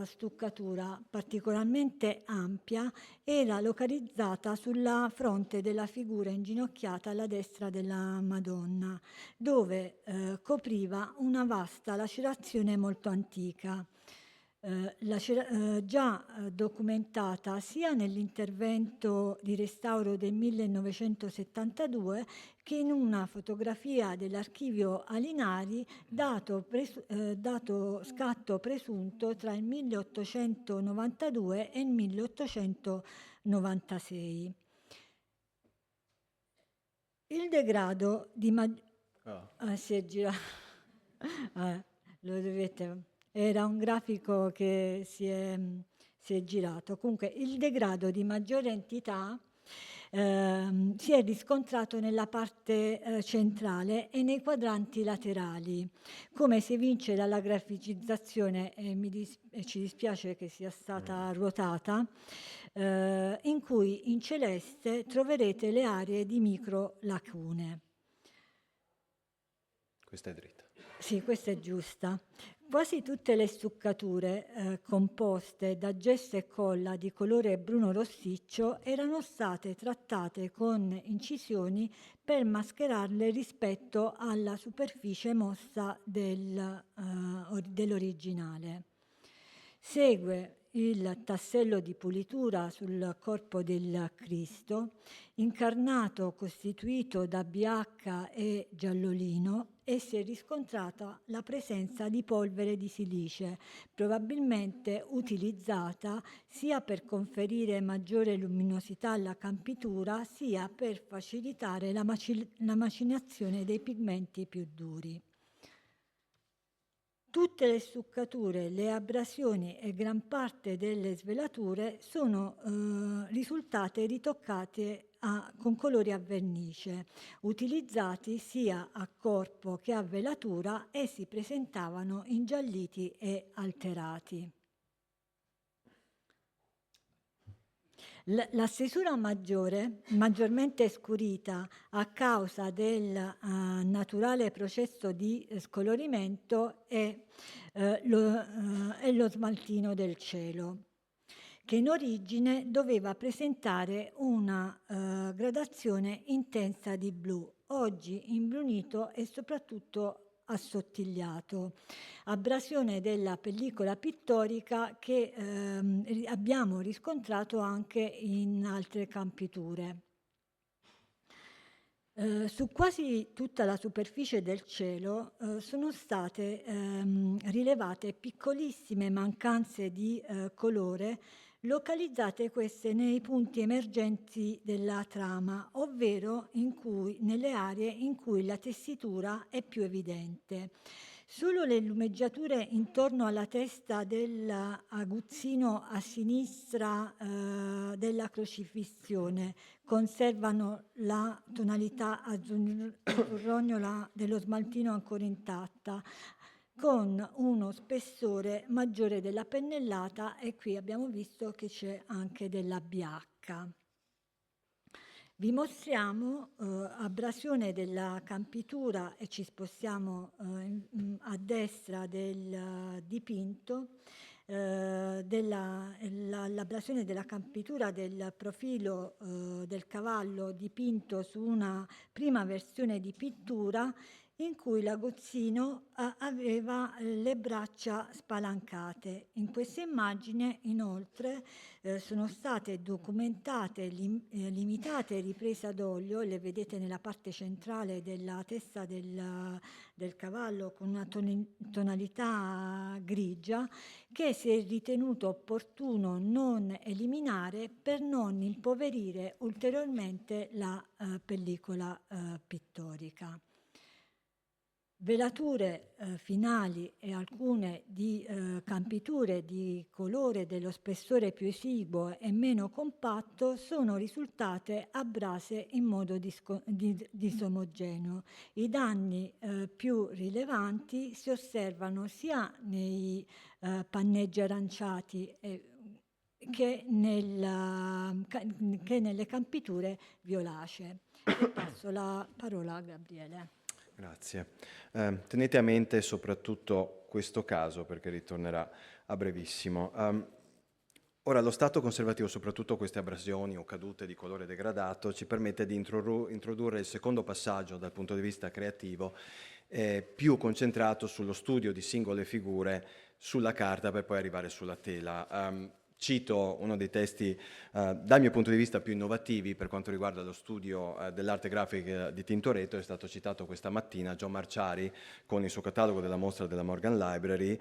stuccatura particolarmente ampia era localizzata sulla fronte della figura inginocchiata alla destra della Madonna, dove copriva una vasta lacerazione molto antica, già documentata sia nell'intervento di restauro del 1972 che in una fotografia dell'archivio Alinari dato scatto presunto tra il 1892 e il 1896. Il degrado di si è girato. Lo dovete. Era un grafico che si è girato. Comunque, il degrado di maggiore entità si è riscontrato nella parte centrale e nei quadranti laterali. Come si evince dalla graficizzazione, ci dispiace che sia stata ruotata, in cui in celeste troverete le aree di micro lacune. Questa è dritta. Sì, questa è giusta. Quasi tutte le stuccature composte da gesso e colla di colore bruno rossiccio erano state trattate con incisioni per mascherarle rispetto alla superficie mossa dell'originale. Segue il tassello di pulitura sul corpo del Cristo, incarnato costituito da BH e giallolino, e si è riscontrata la presenza di polvere di silice, probabilmente utilizzata sia per conferire maggiore luminosità alla campitura, sia per facilitare la macinazione dei pigmenti più duri. Tutte le stuccature, le abrasioni e gran parte delle svelature sono risultate ritoccate con colori a vernice, utilizzati sia a corpo che a velatura, e si presentavano ingialliti e alterati. La stesura maggiormente scurita a causa del naturale processo di scolorimento è lo smaltino del cielo, che in origine doveva presentare una gradazione intensa di blu, oggi imbrunito e soprattutto assottigliato. Abrasione della pellicola pittorica che abbiamo riscontrato anche in altre campiture. Su quasi tutta la superficie del cielo sono state rilevate piccolissime mancanze di colore, localizzate queste nei punti emergenti della trama, ovvero nelle aree in cui la tessitura è più evidente. Solo le lumeggiature intorno alla testa dell'aguzzino a sinistra della crocifissione conservano la tonalità azzurrognola dello smaltino ancora intatta, con uno spessore maggiore della pennellata, e qui abbiamo visto che c'è anche della BH. Vi mostriamo abrasione della campitura, e ci spostiamo a destra del dipinto, l'abrasione della campitura del profilo del cavallo dipinto su una prima versione di pittura in cui l'aguzzino aveva le braccia spalancate. In questa immagine, inoltre, sono state documentate limitate riprese ad olio, le vedete nella parte centrale della testa del cavallo con una tonalità grigia, che si è ritenuto opportuno non eliminare per non impoverire ulteriormente la pellicola pittorica. Velature finali e alcune di campiture di colore dello spessore più esiguo e meno compatto sono risultate abrase in modo disomogeneo. I danni più rilevanti si osservano sia nei panneggi aranciati che nelle campiture violacee. E passo la parola a Gabriele. Grazie. Tenete a mente soprattutto questo caso, perché ritornerà a brevissimo. Ora, lo stato conservativo, soprattutto queste abrasioni o cadute di colore degradato, ci permette di introdurre il secondo passaggio dal punto di vista creativo, più concentrato sullo studio di singole figure sulla carta per poi arrivare sulla tela. Cito uno dei testi dal mio punto di vista più innovativi per quanto riguarda lo studio dell'arte grafica di Tintoretto. È stato citato questa mattina John Marciari con il suo catalogo della mostra della Morgan Library,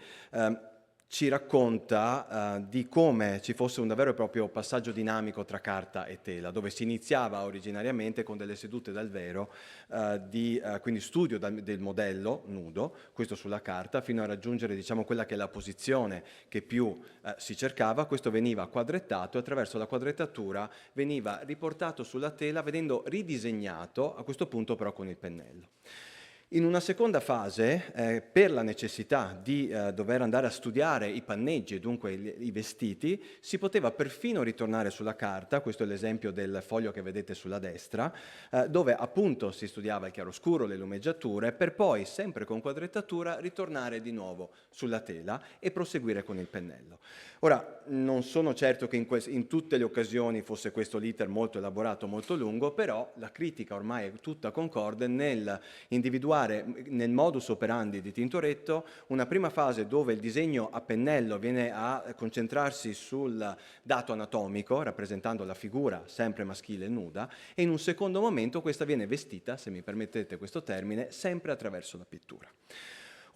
ci racconta di come ci fosse un vero e proprio passaggio dinamico tra carta e tela, dove si iniziava originariamente con delle sedute dal vero, quindi studio del modello nudo, questo sulla carta, fino a raggiungere diciamo, quella che è la posizione che più si cercava. Questo veniva quadrettato e attraverso la quadrettatura veniva riportato sulla tela, venendo ridisegnato, a questo punto però con il pennello. In una seconda fase, per la necessità di dover andare a studiare i panneggi e dunque i vestiti, si poteva perfino ritornare sulla carta, questo è l'esempio del foglio che vedete sulla destra, dove appunto si studiava il chiaroscuro, le lumeggiature, per poi, sempre con quadrettatura, ritornare di nuovo sulla tela e proseguire con il pennello. Ora, non sono certo che in tutte le occasioni fosse questo l'iter molto elaborato, molto lungo, però la critica ormai è tutta concorde nel individuare nel modus operandi di Tintoretto una prima fase dove il disegno a pennello viene a concentrarsi sul dato anatomico, rappresentando la figura sempre maschile e nuda, e in un secondo momento questa viene vestita, se mi permettete questo termine, sempre attraverso la pittura.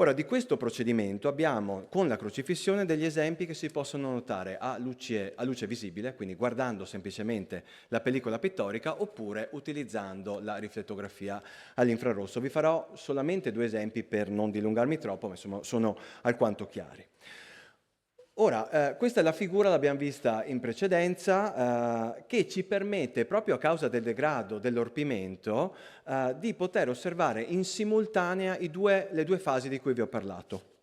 Ora, di questo procedimento abbiamo con la crocifissione degli esempi che si possono notare a luce visibile, quindi guardando semplicemente la pellicola pittorica, oppure utilizzando la riflettografia all'infrarosso. Vi farò solamente 2 esempi per non dilungarmi troppo, ma insomma sono alquanto chiari. Ora, questa è la figura, l'abbiamo vista in precedenza, che ci permette, proprio a causa del degrado dell'orpimento, di poter osservare in simultanea le due fasi di cui vi ho parlato.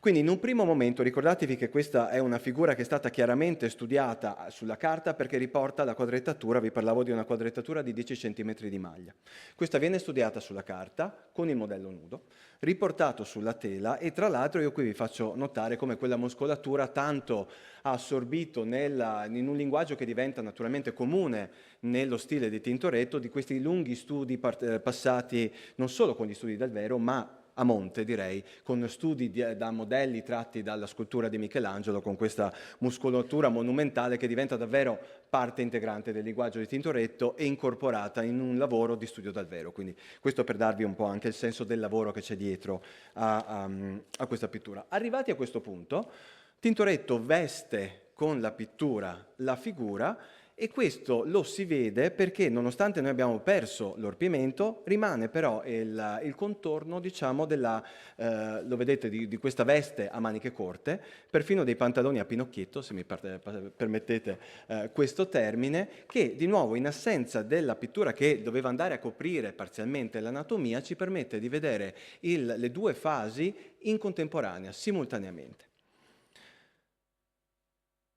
Quindi in un primo momento ricordatevi che questa è una figura che è stata chiaramente studiata sulla carta perché riporta la quadrettatura, vi parlavo di una quadrettatura di 10 cm di maglia. Questa viene studiata sulla carta con il modello nudo, riportato sulla tela e tra l'altro io qui vi faccio notare come quella muscolatura tanto ha assorbito in un linguaggio che diventa naturalmente comune nello stile di Tintoretto, di questi lunghi studi passati non solo con gli studi del vero, ma a monte direi, con studi da modelli tratti dalla scultura di Michelangelo, con questa muscolatura monumentale che diventa davvero parte integrante del linguaggio di Tintoretto e incorporata in un lavoro di studio dal vero. Quindi questo per darvi un po' anche il senso del lavoro che c'è dietro a questa pittura. Arrivati a questo punto, Tintoretto veste con la pittura la figura e questo lo si vede perché nonostante noi abbiamo perso l'orpimento, rimane però il contorno, diciamo, lo vedete, di questa veste a maniche corte, perfino dei pantaloni a pinocchietto, se mi permettete questo termine, che di nuovo in assenza della pittura che doveva andare a coprire parzialmente l'anatomia, ci permette di vedere le due fasi in contemporanea, simultaneamente.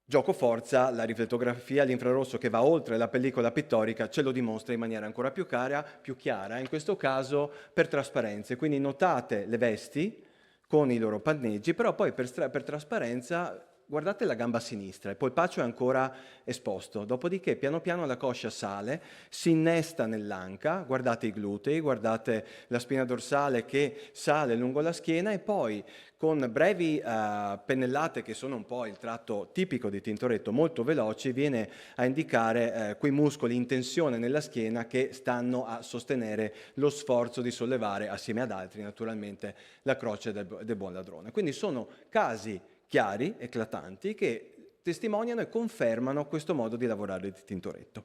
Gioco forza, la riflettografia all'infrarosso che va oltre la pellicola pittorica ce lo dimostra in maniera ancora più chiara, in questo caso per trasparenze. Quindi notate le vesti con i loro panneggi, però poi per trasparenza guardate la gamba sinistra, il polpaccio è ancora esposto, dopodiché piano piano la coscia sale, si innesta nell'anca, guardate i glutei, guardate la spina dorsale che sale lungo la schiena e poi con brevi pennellate che sono un po' il tratto tipico di Tintoretto, molto veloci, viene a indicare quei muscoli in tensione nella schiena che stanno a sostenere lo sforzo di sollevare, assieme ad altri naturalmente, la croce del buon ladrone. Quindi sono casi chiari, eclatanti, che testimoniano e confermano questo modo di lavorare di Tintoretto.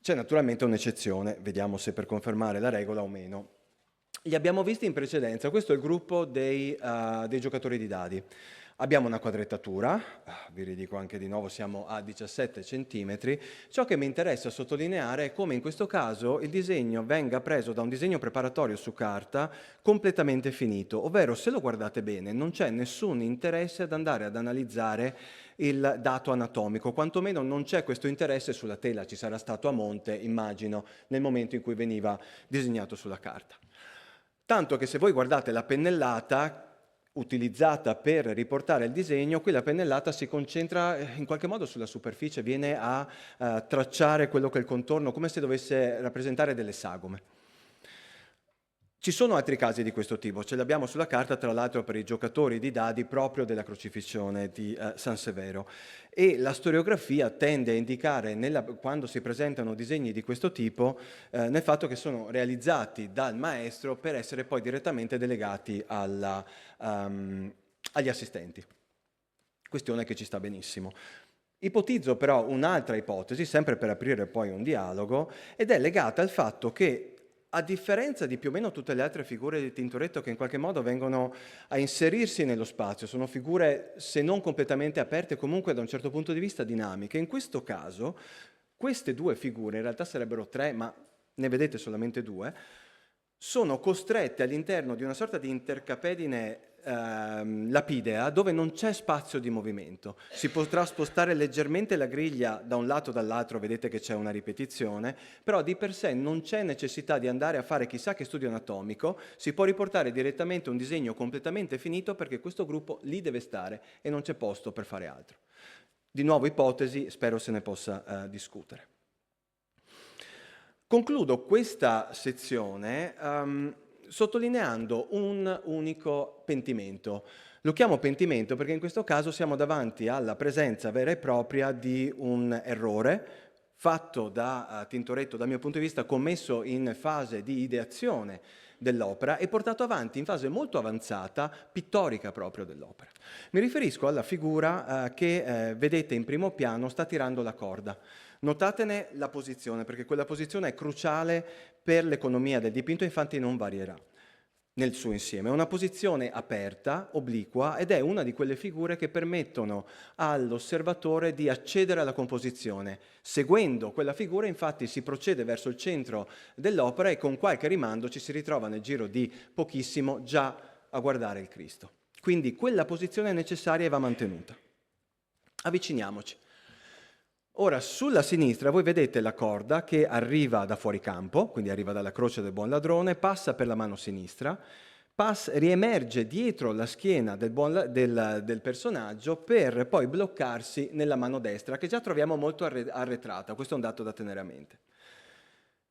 C'è naturalmente un'eccezione, vediamo se per confermare la regola o meno. Li abbiamo visti in precedenza, questo è il gruppo dei giocatori di dadi. Abbiamo una quadrettatura, vi ridico anche di nuovo, siamo a 17 cm. Ciò che mi interessa sottolineare è come in questo caso il disegno venga preso da un disegno preparatorio su carta completamente finito, ovvero se lo guardate bene non c'è nessun interesse ad andare ad analizzare il dato anatomico, quantomeno non c'è questo interesse sulla tela, ci sarà stato a monte, immagino, nel momento in cui veniva disegnato sulla carta. Tanto che se voi guardate la pennellata utilizzata per riportare il disegno, qui la pennellata si concentra in qualche modo sulla superficie, viene a tracciare quello che è il contorno, come se dovesse rappresentare delle sagome. Ci sono altri casi di questo tipo, ce li abbiamo sulla carta tra l'altro per i giocatori di dadi proprio della crocifissione di San Severo e la storiografia tende a indicare quando si presentano disegni di questo tipo nel fatto che sono realizzati dal maestro per essere poi direttamente delegati agli assistenti. Questione che ci sta benissimo. Ipotizzo però un'altra ipotesi, sempre per aprire poi un dialogo, ed è legata al fatto che, a differenza di più o meno tutte le altre figure di Tintoretto che in qualche modo vengono a inserirsi nello spazio, sono figure se non completamente aperte, comunque da un certo punto di vista dinamiche. In questo caso, queste due figure, in realtà sarebbero tre, ma ne vedete solamente due, sono costrette all'interno di una sorta di intercapedine lapidea dove non c'è spazio di movimento. Si potrà spostare leggermente la griglia da un lato o dall'altro, vedete che c'è una ripetizione, però di per sé non c'è necessità di andare a fare chissà che studio anatomico, si può riportare direttamente un disegno completamente finito perché questo gruppo lì deve stare e non c'è posto per fare altro. Di nuovo ipotesi, spero se ne possa discutere. Concludo questa sezione sottolineando un unico pentimento. Lo chiamo pentimento perché in questo caso siamo davanti alla presenza vera e propria di un errore fatto da Tintoretto, dal mio punto di vista, commesso in fase di ideazione dell'opera e portato avanti in fase molto avanzata, pittorica proprio dell'opera. Mi riferisco alla figura che vedete in primo piano, sta tirando la corda. Notatene la posizione, perché quella posizione è cruciale per l'economia del dipinto, infatti non varierà nel suo insieme. È una posizione aperta, obliqua, ed è una di quelle figure che permettono all'osservatore di accedere alla composizione. Seguendo quella figura, infatti, si procede verso il centro dell'opera e con qualche rimando ci si ritrova nel giro di pochissimo già a guardare il Cristo. Quindi quella posizione è necessaria e va mantenuta. Avviciniamoci. Ora, sulla sinistra voi vedete la corda che arriva da fuori campo, quindi arriva dalla croce del buon ladrone, passa per la mano sinistra, riemerge dietro la schiena del personaggio per poi bloccarsi nella mano destra, che già troviamo molto arretrata. Questo è un dato da tenere a mente.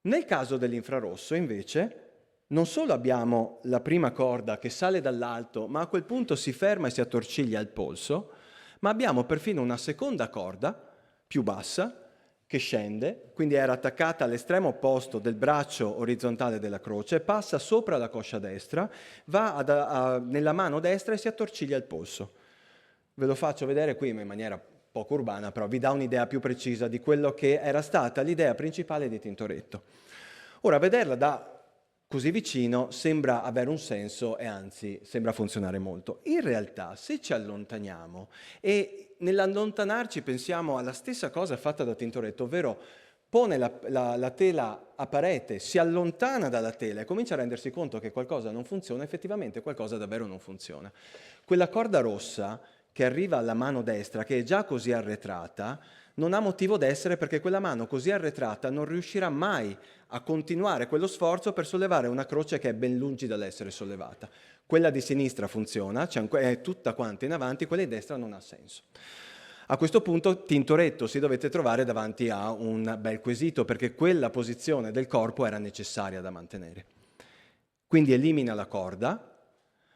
Nel caso dell'infrarosso, invece, non solo abbiamo la prima corda che sale dall'alto, ma a quel punto si ferma e si attorciglia al polso, ma abbiamo perfino una seconda corda più bassa, che scende, quindi era attaccata all'estremo opposto del braccio orizzontale della croce, passa sopra la coscia destra, va nella mano destra e si attorciglia il polso. Ve lo faccio vedere qui in maniera poco urbana, però vi dà un'idea più precisa di quello che era stata l'idea principale di Tintoretto. Ora, vederla da così vicino sembra avere un senso e anzi sembra funzionare molto. In realtà, se ci allontaniamo e nell'allontanarci pensiamo alla stessa cosa fatta da Tintoretto, ovvero pone la tela a parete, si allontana dalla tela e comincia a rendersi conto che qualcosa non funziona, effettivamente qualcosa davvero non funziona. Quella corda rossa che arriva alla mano destra, che è già così arretrata, non ha motivo d'essere perché quella mano così arretrata non riuscirà mai a continuare quello sforzo per sollevare una croce che è ben lungi dall'essere sollevata. Quella di sinistra funziona, è tutta quanta in avanti, quella di destra non ha senso. A questo punto Tintoretto si dovette trovare davanti a un bel quesito perché quella posizione del corpo era necessaria da mantenere. Quindi elimina la corda,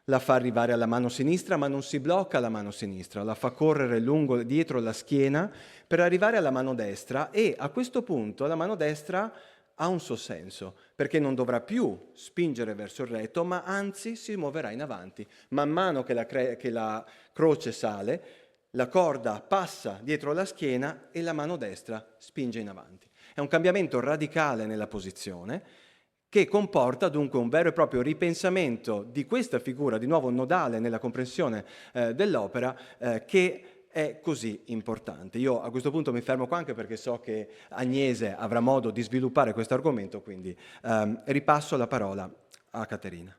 la fa arrivare alla mano sinistra, ma non si blocca alla mano sinistra, la fa correre dietro la schiena per arrivare alla mano destra e a questo punto la mano destra ha un suo senso, perché non dovrà più spingere verso il retto, ma anzi si muoverà in avanti. Man mano che la croce sale, la corda passa dietro la schiena e la mano destra spinge in avanti. È un cambiamento radicale nella posizione, che comporta dunque un vero e proprio ripensamento di questa figura, di nuovo nodale nella comprensione dell'opera, che è così importante. Io a questo punto mi fermo qua anche perché so che Agnese avrà modo di sviluppare questo argomento, quindi ripasso la parola a Caterina.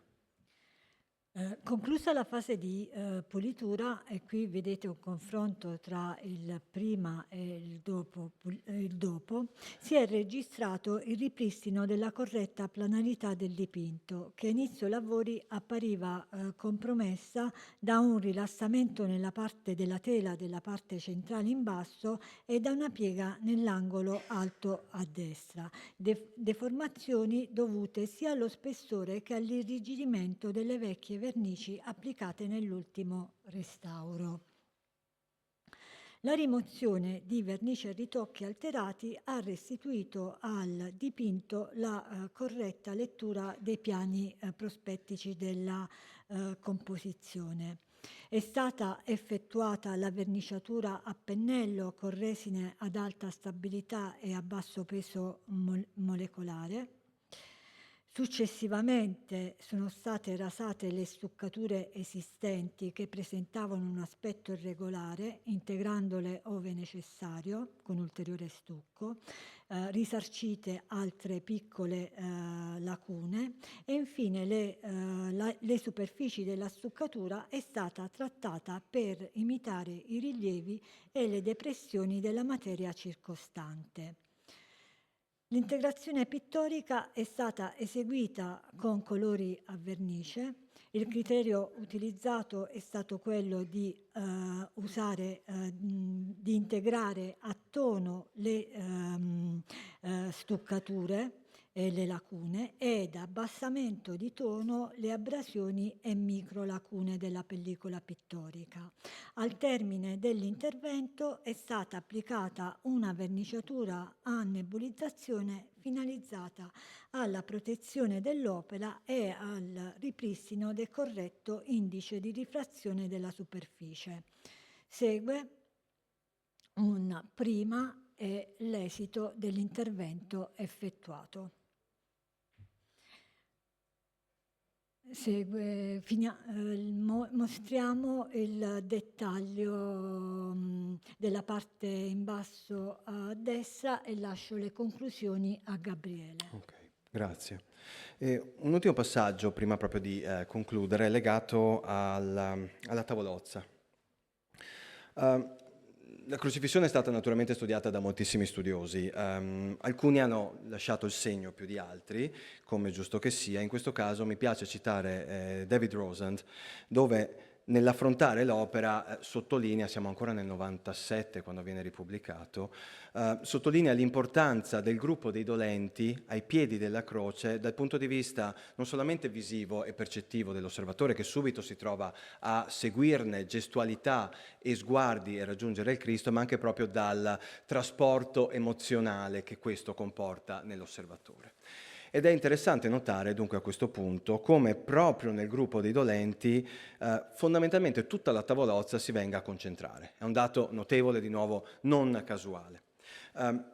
Conclusa la fase di pulitura, e qui vedete un confronto tra il prima e il dopo, si è registrato il ripristino della corretta planarità del dipinto, che a inizio lavori appariva compromessa da un rilassamento nella parte della tela della parte centrale in basso e da una piega nell'angolo alto a destra, deformazioni dovute sia allo spessore che all'irrigidimento delle vecchie vernici applicate nell'ultimo restauro. La rimozione di vernici e ritocchi alterati ha restituito al dipinto la corretta lettura dei piani prospettici della composizione. È stata effettuata la verniciatura a pennello con resine ad alta stabilità e a basso peso molecolare. Successivamente sono state rasate le stuccature esistenti che presentavano un aspetto irregolare, integrandole ove necessario con ulteriore stucco, risarcite altre piccole lacune e infine le superfici della stuccatura è stata trattata per imitare i rilievi e le depressioni della materia circostante. L'integrazione pittorica è stata eseguita con colori a vernice. Il criterio utilizzato è stato quello di di integrare a tono le stuccature e le lacune ed abbassamento di tono le abrasioni e micro lacune della pellicola pittorica. Al termine dell'intervento è stata applicata una verniciatura a nebulizzazione finalizzata alla protezione dell'opera e al ripristino del corretto indice di rifrazione della superficie. Segue un prima e l'esito dell'intervento effettuato. Mostriamo il dettaglio della parte in basso a destra e lascio le conclusioni a Gabriele. Ok, grazie. Un ultimo passaggio, prima proprio di concludere, è legato alla tavolozza. La crocifissione è stata naturalmente studiata da moltissimi studiosi, alcuni hanno lasciato il segno più di altri, come giusto che sia. In questo caso mi piace citare David Rosand, dove nell'affrontare l'opera sottolinea, siamo ancora nel 97 quando viene ripubblicato, sottolinea l'importanza del gruppo dei dolenti ai piedi della croce dal punto di vista non solamente visivo e percettivo dell'osservatore che subito si trova a seguirne gestualità e sguardi e raggiungere il Cristo, ma anche proprio dal trasporto emozionale che questo comporta nell'osservatore. Ed è interessante notare dunque a questo punto come proprio nel gruppo dei dolenti fondamentalmente tutta la tavolozza si venga a concentrare. È un dato notevole, di nuovo non casuale.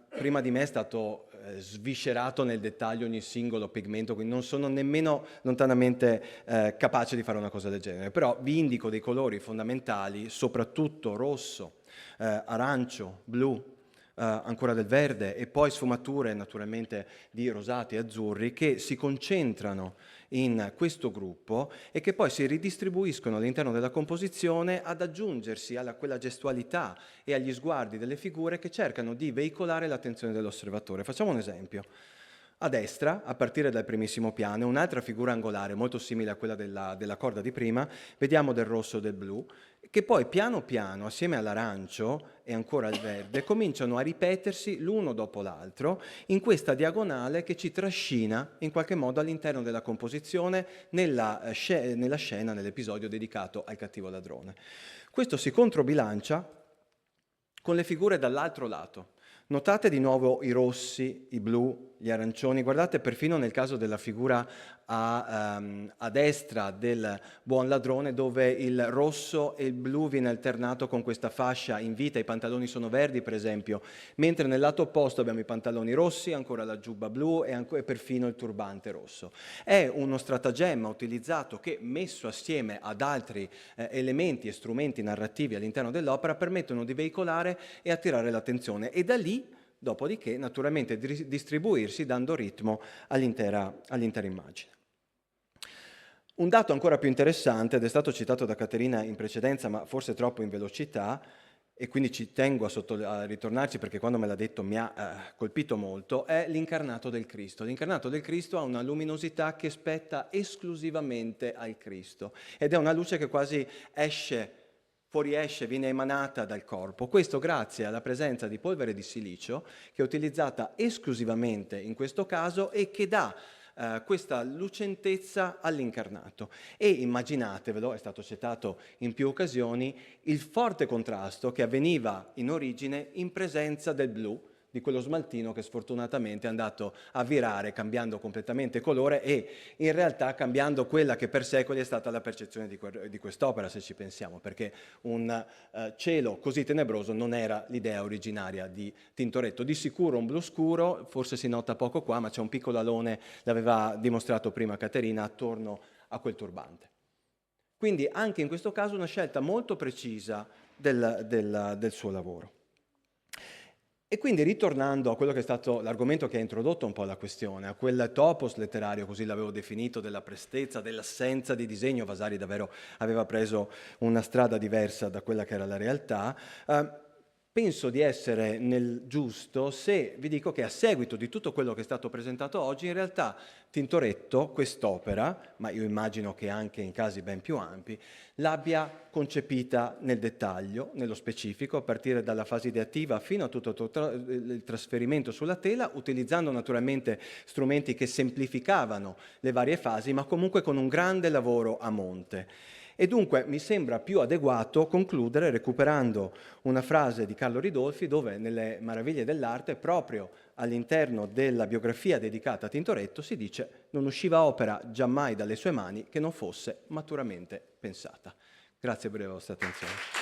Prima di me è stato sviscerato nel dettaglio ogni singolo pigmento, quindi non sono nemmeno lontanamente capace di fare una cosa del genere, però vi indico dei colori fondamentali, soprattutto rosso, arancio, blu, ancora del verde e poi sfumature naturalmente di rosati e azzurri che si concentrano in questo gruppo e che poi si ridistribuiscono all'interno della composizione ad aggiungersi a quella gestualità e agli sguardi delle figure che cercano di veicolare l'attenzione dell'osservatore. Facciamo un esempio. A destra, a partire dal primissimo piano, un'altra figura angolare molto simile a quella della corda di prima, vediamo del rosso e del blu, che poi piano piano, assieme all'arancio e ancora al verde, cominciano a ripetersi l'uno dopo l'altro in questa diagonale che ci trascina in qualche modo all'interno della composizione nella scena, nell'episodio dedicato al cattivo ladrone. Questo si controbilancia con le figure dall'altro lato. Notate di nuovo i rossi, i blu, gli arancioni, guardate perfino nel caso della figura a destra del buon ladrone dove il rosso e il blu viene alternato con questa fascia in vita, i pantaloni sono verdi per esempio, mentre nel lato opposto abbiamo i pantaloni rossi, ancora la giubba blu e perfino il turbante rosso. È uno stratagemma utilizzato che messo assieme ad altri elementi e strumenti narrativi all'interno dell'opera permettono di veicolare e attirare l'attenzione e da lì dopodiché naturalmente distribuirsi dando ritmo all'intera immagine. Un dato ancora più interessante, ed è stato citato da Caterina in precedenza, ma forse troppo in velocità, e quindi ci tengo a ritornarci perché quando me l'ha detto mi ha colpito molto, è l'incarnato del Cristo. L'incarnato del Cristo ha una luminosità che spetta esclusivamente al Cristo ed è una luce che quasi fuoriesce, viene emanata dal corpo. Questo grazie alla presenza di polvere di silicio che è utilizzata esclusivamente in questo caso e che dà questa lucentezza all'incarnato. E immaginatevelo, è stato citato in più occasioni, il forte contrasto che avveniva in origine in presenza del blu di quello smaltino che sfortunatamente è andato a virare cambiando completamente colore e in realtà cambiando quella che per secoli è stata la percezione di quest'opera, se ci pensiamo, perché un cielo così tenebroso non era l'idea originaria di Tintoretto. Di sicuro un blu scuro, forse si nota poco qua, ma c'è un piccolo alone, l'aveva dimostrato prima Caterina, attorno a quel turbante. Quindi anche in questo caso una scelta molto precisa del suo lavoro. E quindi ritornando a quello che è stato l'argomento che ha introdotto un po' la questione, a quel topos letterario, così l'avevo definito, della prestezza, dell'assenza di disegno, Vasari davvero aveva preso una strada diversa da quella che era la realtà, penso di essere nel giusto se vi dico che a seguito di tutto quello che è stato presentato oggi, in realtà Tintoretto, quest'opera, ma io immagino che anche in casi ben più ampi, l'abbia concepita nel dettaglio, nello specifico, a partire dalla fase ideativa fino a tutto il trasferimento sulla tela, utilizzando naturalmente strumenti che semplificavano le varie fasi, ma comunque con un grande lavoro a monte. E dunque mi sembra più adeguato concludere recuperando una frase di Carlo Ridolfi dove nelle Meraviglie dell'arte, proprio all'interno della biografia dedicata a Tintoretto, si dice «Non usciva opera giammai dalle sue mani che non fosse maturamente pensata». Grazie per la vostra attenzione.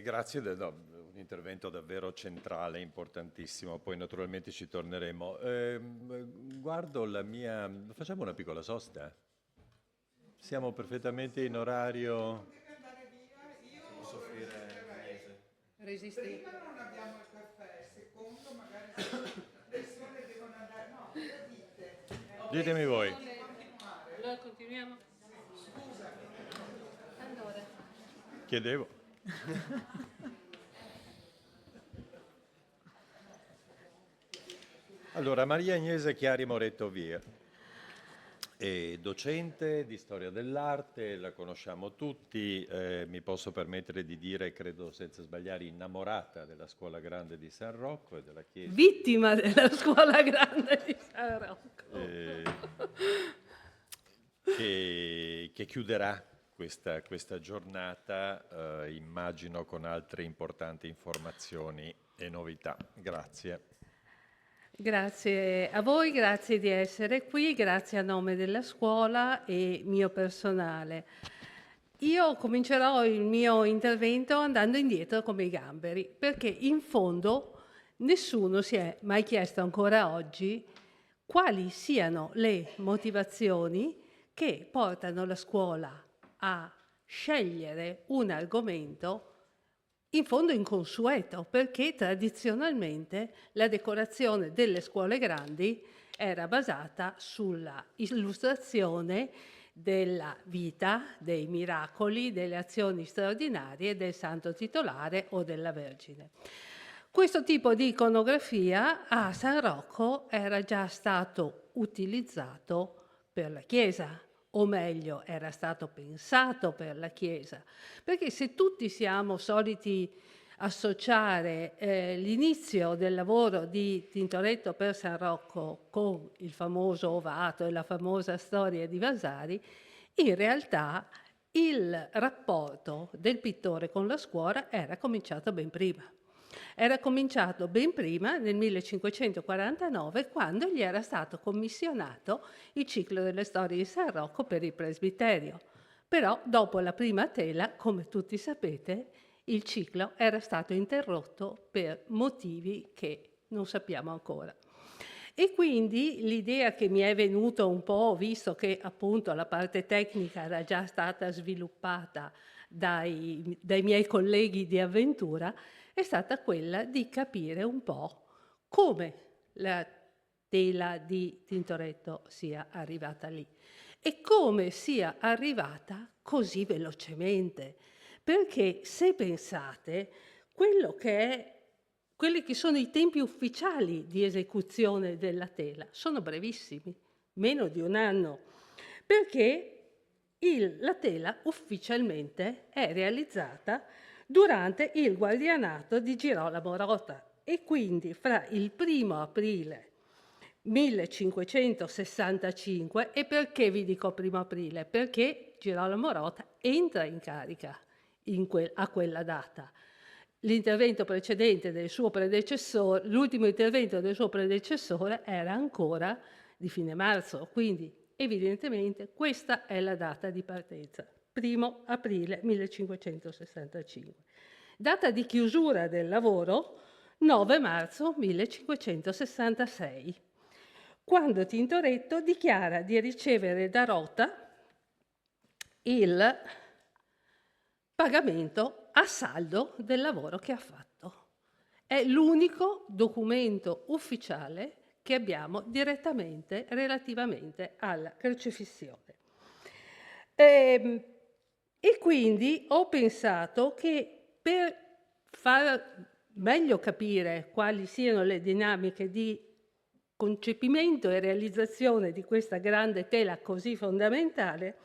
Grazie, un intervento davvero centrale, importantissimo, poi naturalmente ci torneremo. Guardo la mia... Facciamo una piccola sosta? Siamo perfettamente in orario... Posso offrire Resisti. Prima non abbiamo il caffè, secondo magari le persone devono andare... No, lo dite. Ditemi voi. Allora continuiamo? Scusami. Allora. Chiedevo. Allora, Maria Agnese Chiari Moretto Via è docente di storia dell'arte, la conosciamo tutti, mi posso permettere di dire, credo senza sbagliare, innamorata della Scuola Grande di San Rocco e della Chiesa. Vittima della Scuola Grande di San Rocco. Che chiuderà questa giornata, immagino, con altre importanti informazioni e novità. Grazie. Grazie a voi, grazie di essere qui, grazie a nome della scuola e mio personale. Io comincerò il mio intervento andando indietro come i gamberi, perché in fondo nessuno si è mai chiesto ancora oggi quali siano le motivazioni che portano la scuola a scegliere un argomento in fondo inconsueto, perché tradizionalmente la decorazione delle scuole grandi era basata sulla illustrazione della vita, dei miracoli, delle azioni straordinarie del santo titolare o della Vergine. Questo tipo di iconografia a San Rocco era già stato utilizzato per la Chiesa, o meglio, era stato pensato per la Chiesa, perché se tutti siamo soliti associare l'inizio del lavoro di Tintoretto per San Rocco con il famoso Ovato e la famosa storia di Vasari, in realtà il rapporto del pittore con la scuola era cominciato ben prima. Era cominciato ben prima, nel 1549, quando gli era stato commissionato il ciclo delle storie di San Rocco per il presbiterio. Però, dopo la prima tela, come tutti sapete, il ciclo era stato interrotto per motivi che non sappiamo ancora. E quindi l'idea che mi è venuta un po', visto che appunto la parte tecnica era già stata sviluppata dai miei colleghi di avventura, è stata quella di capire un po' come la tela di Tintoretto sia arrivata lì e come sia arrivata così velocemente. Perché se pensate, quelli che sono i tempi ufficiali di esecuzione della tela sono brevissimi, meno di un anno, perché la tela ufficialmente è realizzata durante il guardianato di Girolamo Rota, e quindi fra il 1° aprile 1565, e perché vi dico 1° aprile? Perché Girolamo Rota entra in carica a quella data. L'intervento precedente del suo predecessore, l'ultimo intervento del suo predecessore era ancora di fine marzo, quindi evidentemente questa è la data di partenza, 1° aprile 1565. Data di chiusura del lavoro, 9 marzo 1566, quando Tintoretto dichiara di ricevere da Rota il pagamento a saldo del lavoro che ha fatto. È l'unico documento ufficiale che abbiamo direttamente relativamente alla crocifissione. E quindi ho pensato che per far meglio capire quali siano le dinamiche di concepimento e realizzazione di questa grande tela così fondamentale,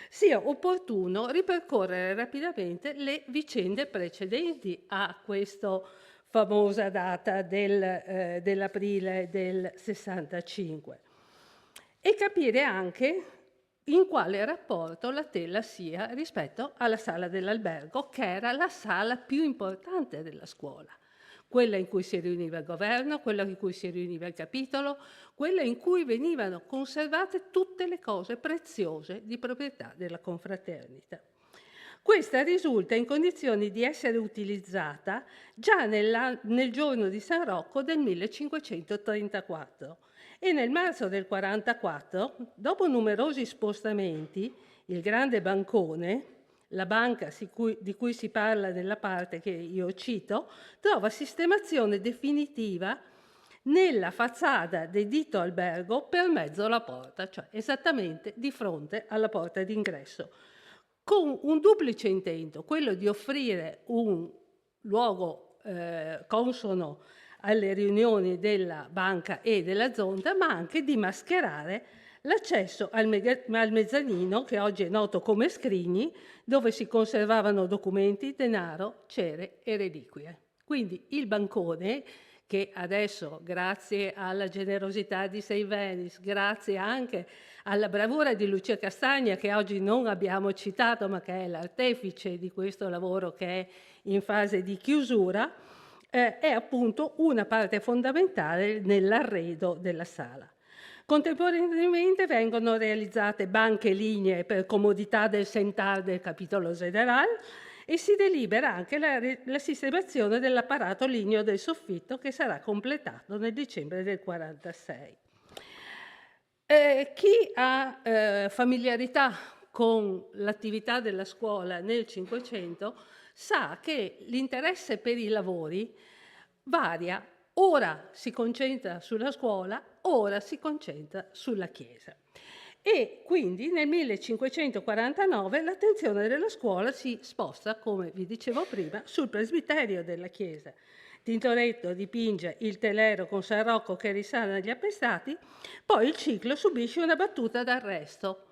sia opportuno ripercorrere rapidamente le vicende precedenti a questa famosa data dell'aprile del 65 e capire anche in quale rapporto la tela sia rispetto alla sala dell'albergo, che era la sala più importante della scuola, quella in cui si riuniva il governo, quella in cui si riuniva il capitolo, quella in cui venivano conservate tutte le cose preziose di proprietà della confraternita. Questa risulta in condizioni di essere utilizzata già nel giorno di San Rocco del 1534 e nel marzo del 44, dopo numerosi spostamenti, il grande bancone, la banca di cui si parla nella parte che io cito, trova sistemazione definitiva nella facciata del dito albergo per mezzo alla porta, cioè esattamente di fronte alla porta d'ingresso, con un duplice intento, quello di offrire un luogo consono alle riunioni della banca e della zonda, ma anche di mascherare l'accesso al mezzanino, che oggi è noto come scrigni, dove si conservavano documenti, denaro, cere e reliquie. Quindi il bancone, che adesso, grazie alla generosità di Sei Venice, grazie anche alla bravura di Lucia Castagna, che oggi non abbiamo citato, ma che è l'artefice di questo lavoro che è in fase di chiusura, è appunto una parte fondamentale nell'arredo della sala. Contemporaneamente vengono realizzate banche lignee per comodità del sentar del capitolo generale e si delibera anche la sistemazione dell'apparato ligneo del soffitto, che sarà completato nel dicembre del 46. Chi ha familiarità con l'attività della scuola nel Cinquecento sa che l'interesse per i lavori varia, ora si concentra sulla scuola, ora si concentra sulla Chiesa. E quindi nel 1549 l'attenzione della scuola si sposta, come vi dicevo prima, sul presbiterio della Chiesa. Tintoretto dipinge il telero con San Rocco che risana gli appestati, poi il ciclo subisce una battuta d'arresto.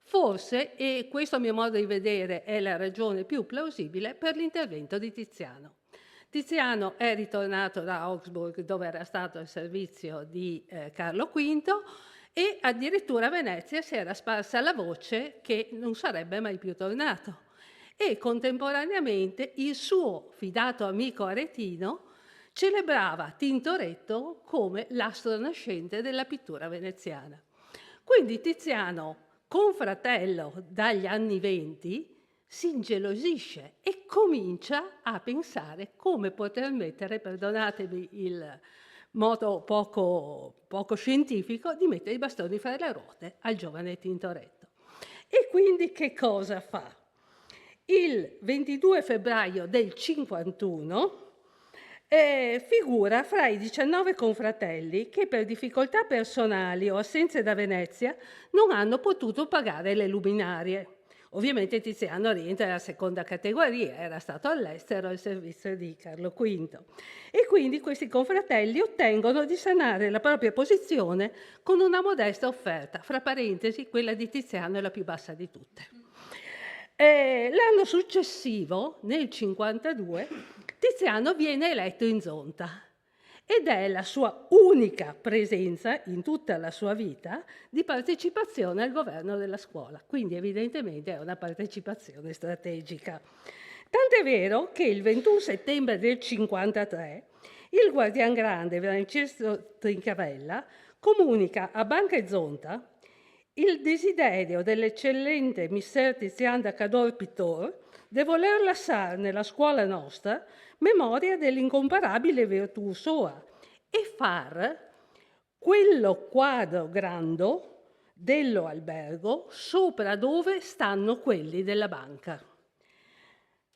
Forse, e questo a mio modo di vedere è la ragione più plausibile, per l'intervento di Tiziano. Tiziano è ritornato da Augsburg, dove era stato al servizio di Carlo V, e addirittura a Venezia si era sparsa la voce che non sarebbe mai più tornato. E contemporaneamente il suo fidato amico aretino celebrava Tintoretto come l'astro nascente della pittura veneziana. Quindi Tiziano, confratello dagli anni '20, si ingelosisce e comincia a pensare come poter mettere, perdonatemi il modo poco scientifico, di mettere i bastoni fra le ruote al giovane Tintoretto. E quindi che cosa fa? Il 22 febbraio del 51 figura fra i 19 confratelli che per difficoltà personali o assenze da Venezia non hanno potuto pagare le luminarie. Ovviamente Tiziano rientra nella seconda categoria, era stato all'estero al servizio di Carlo V. E quindi questi confratelli ottengono di sanare la propria posizione con una modesta offerta, fra parentesi, quella di Tiziano è la più bassa di tutte. L'anno successivo, nel 52, Tiziano viene eletto in zonta ed è la sua unica presenza in tutta la sua vita di partecipazione al governo della scuola. Quindi evidentemente è una partecipazione strategica. Tant'è vero che il 21 settembre del 1953 il guardian grande Francesco Trincavella comunica a Banca e Zonta il desiderio dell'eccellente Messer Tiziano da Cador Pittor di voler lasciare nella scuola nostra memoria dell'incomparabile virtù sua e far quello quadro grando dello albergo sopra dove stanno quelli della banca.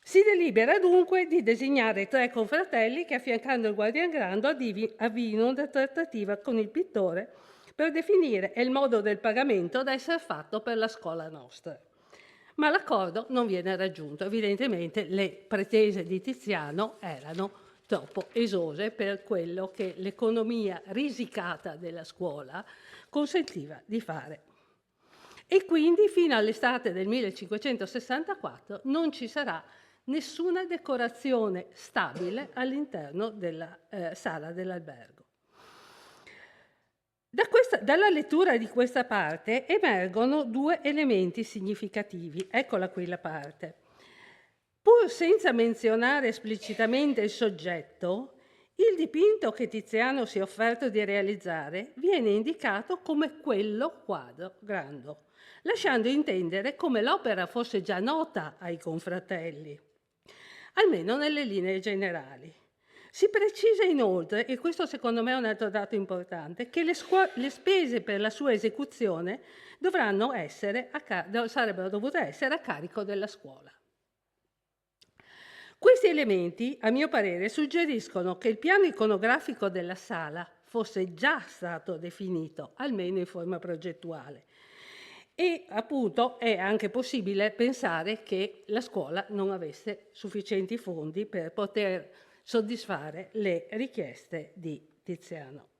Si delibera dunque di designare 3 confratelli che, affiancando il guardian grande, avviino una trattativa con il pittore per definire il modo del pagamento da essere fatto per la scuola nostra. Ma l'accordo non viene raggiunto. Evidentemente le pretese di Tiziano erano troppo esose per quello che l'economia risicata della scuola consentiva di fare. E quindi fino all'estate del 1564 non ci sarà nessuna decorazione stabile all'interno della sala dell'albergo. Dalla lettura di questa parte emergono 2 elementi significativi. Eccola qui la parte. Pur senza menzionare esplicitamente il soggetto, il dipinto che Tiziano si è offerto di realizzare viene indicato come quello quadro grande, lasciando intendere come l'opera fosse già nota ai confratelli, almeno nelle linee generali. Si precisa inoltre, e questo secondo me è un altro dato importante, che le spese per la sua esecuzione sarebbero dovute essere a carico della scuola. Questi elementi, a mio parere, suggeriscono che il piano iconografico della sala fosse già stato definito, almeno in forma progettuale. E appunto è anche possibile pensare che la scuola non avesse sufficienti fondi per poter soddisfare le richieste di Tiziano.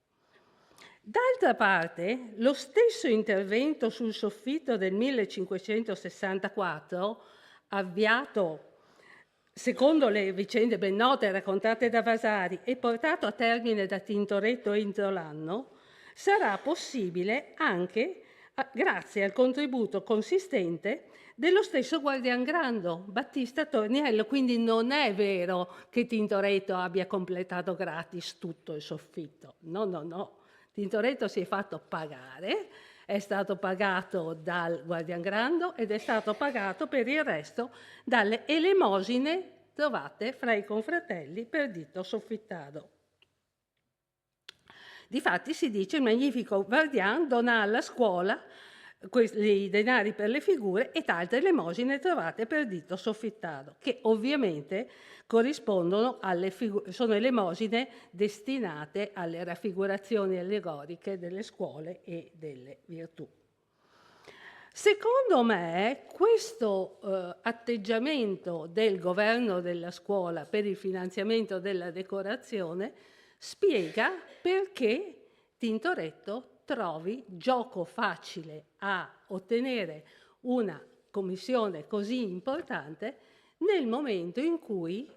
D'altra parte, lo stesso intervento sul soffitto del 1564, avviato secondo le vicende ben note raccontate da Vasari e portato a termine da Tintoretto entro l'anno, sarà possibile anche grazie al contributo consistente dello stesso guardian grande, Battista Torniello. Quindi non è vero che Tintoretto abbia completato gratis tutto il soffitto. No. Tintoretto si è fatto pagare, è stato pagato dal guardian grande ed è stato pagato per il resto dalle elemosine trovate fra i confratelli per dito soffittato. Difatti si dice il magnifico guardian dona alla scuola i denari per le figure e altre elemosine trovate per dito soffittato, che ovviamente corrispondono sono elemosine destinate alle raffigurazioni allegoriche delle scuole e delle virtù. Secondo me questo atteggiamento del governo della scuola per il finanziamento della decorazione spiega perché Tintoretto trovi gioco facile a ottenere una commissione così importante nel momento in cui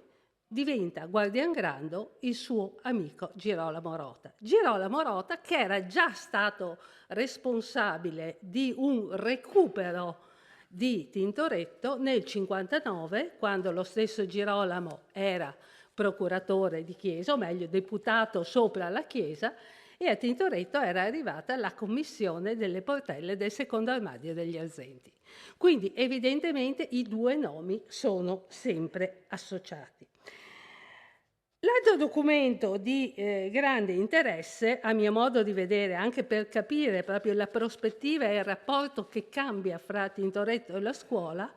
diventa guardian grande il suo amico Girolamo Rota. Girolamo Rota, che era già stato responsabile di un recupero di Tintoretto nel 59, quando lo stesso Girolamo era procuratore di Chiesa, o meglio deputato sopra la Chiesa, e a Tintoretto era arrivata la commissione delle portelle del secondo armadio degli Arzenti. Quindi evidentemente i 2 nomi sono sempre associati. L'altro documento di grande interesse, a mio modo di vedere, anche per capire proprio la prospettiva e il rapporto che cambia fra Tintoretto e la scuola,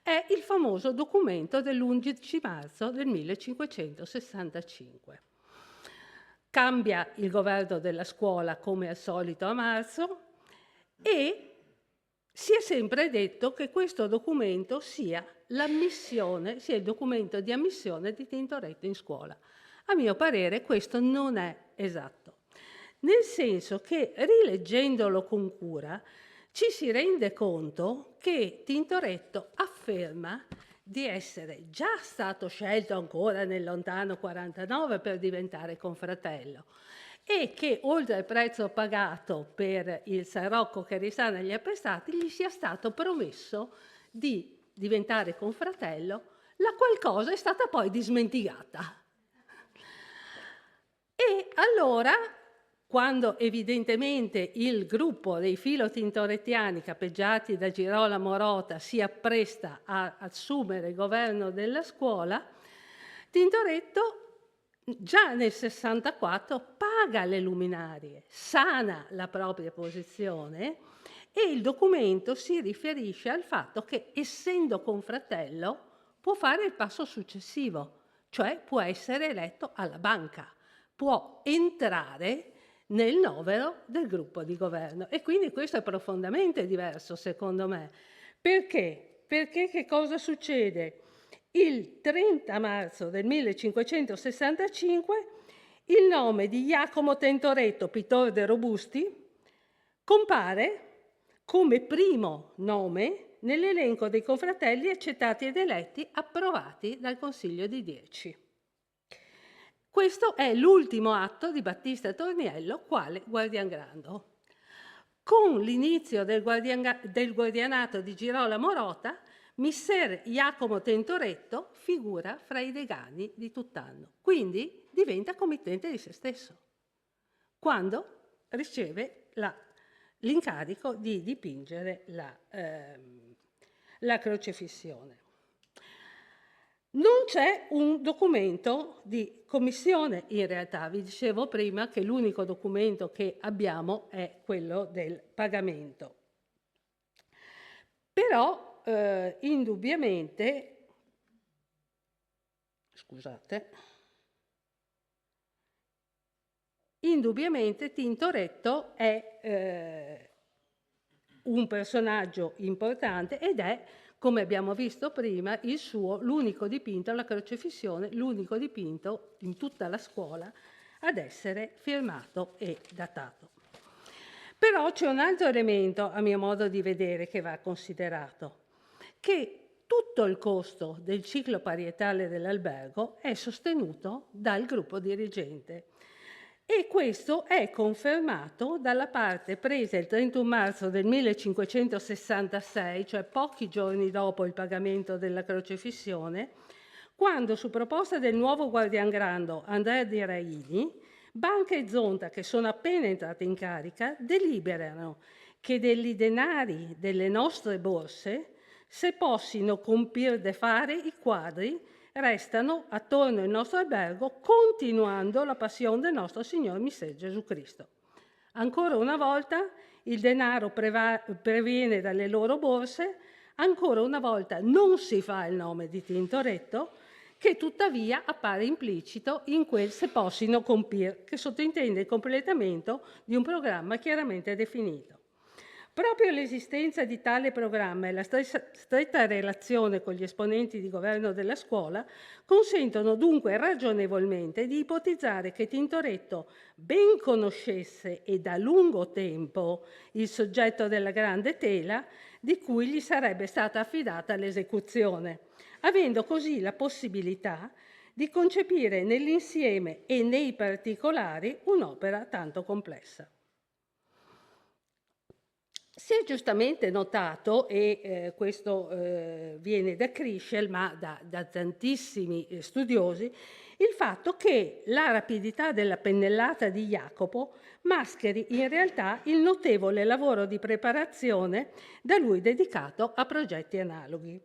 è il famoso documento dell'11 marzo del 1565. Cambia il governo della scuola come al solito a marzo e si è sempre detto che questo documento sia il documento di ammissione di Tintoretto in scuola. A mio parere questo non è esatto, nel senso che rileggendolo con cura ci si rende conto che Tintoretto afferma di essere già stato scelto ancora nel lontano 49 per diventare confratello e che oltre al prezzo pagato per il San Rocco che risana agli appestati gli sia stato promesso di diventare confratello, la qual cosa è stata poi dismentigata. E allora, quando evidentemente il gruppo dei filo-tintorettiani capeggiati da Girolamo Rota si appresta a assumere il governo della scuola, Tintoretto già nel 64 paga le luminarie, sana la propria posizione e il documento si riferisce al fatto che, essendo confratello, può fare il passo successivo, cioè può essere eletto alla banca, può entrare nel novero del gruppo di governo. E quindi questo è profondamente diverso, secondo me. Perché? Perché che cosa succede? Il 30 marzo del 1565 il nome di Jacomo Tintoretto, pittore de Robusti, compare come primo nome nell'elenco dei confratelli accettati ed eletti approvati dal Consiglio di 10. Questo è l'ultimo atto di Battista Torniello quale guardiangrando. Con l'inizio del guardianato di Girolamo Rota, Messer Jacomo Tintoretto figura fra i decani di tutt'anno, quindi diventa committente di se stesso, quando riceve l'incarico di dipingere la crocefissione. Non c'è un documento di commissione, in realtà. Vi dicevo prima che l'unico documento che abbiamo è quello del pagamento. Però, indubbiamente, Tintoretto è un personaggio importante ed è, come abbiamo visto prima, l'unico dipinto alla crocefissione, l'unico dipinto in tutta la scuola ad essere firmato e datato. Però c'è un altro elemento, a mio modo di vedere, che va considerato, che tutto il costo del ciclo parietale dell'albergo è sostenuto dal gruppo dirigente. E questo è confermato dalla parte presa il 31 marzo del 1566, cioè pochi giorni dopo il pagamento della crocefissione, quando su proposta del nuovo guardiangrando Andrea Di Raini, Banca e Zonta, che sono appena entrate in carica, deliberano che degli denari delle nostre borse, se possino compir de fare i quadri, restano attorno al nostro albergo, continuando la passione del nostro Signore Messer Gesù Cristo. Ancora una volta il denaro previene dalle loro borse, ancora una volta non si fa il nome di Tintoretto, che tuttavia appare implicito in quel se possino compir, che sottintende il completamento di un programma chiaramente definito. Proprio l'esistenza di tale programma e la stretta relazione con gli esponenti di governo della scuola consentono dunque ragionevolmente di ipotizzare che Tintoretto ben conoscesse e da lungo tempo il soggetto della grande tela di cui gli sarebbe stata affidata l'esecuzione, avendo così la possibilità di concepire nell'insieme e nei particolari un'opera tanto complessa. Si è giustamente notato, e questo viene da Krischel, ma da tantissimi studiosi, il fatto che la rapidità della pennellata di Jacopo mascheri in realtà il notevole lavoro di preparazione da lui dedicato a progetti analoghi.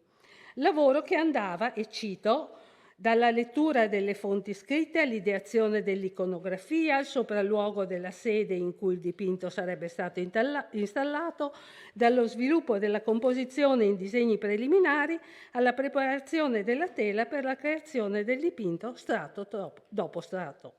Lavoro che andava, e cito, dalla lettura delle fonti scritte all'ideazione dell'iconografia, al sopralluogo della sede in cui il dipinto sarebbe stato installato, dallo sviluppo della composizione in disegni preliminari alla preparazione della tela per la creazione del dipinto strato dopo strato.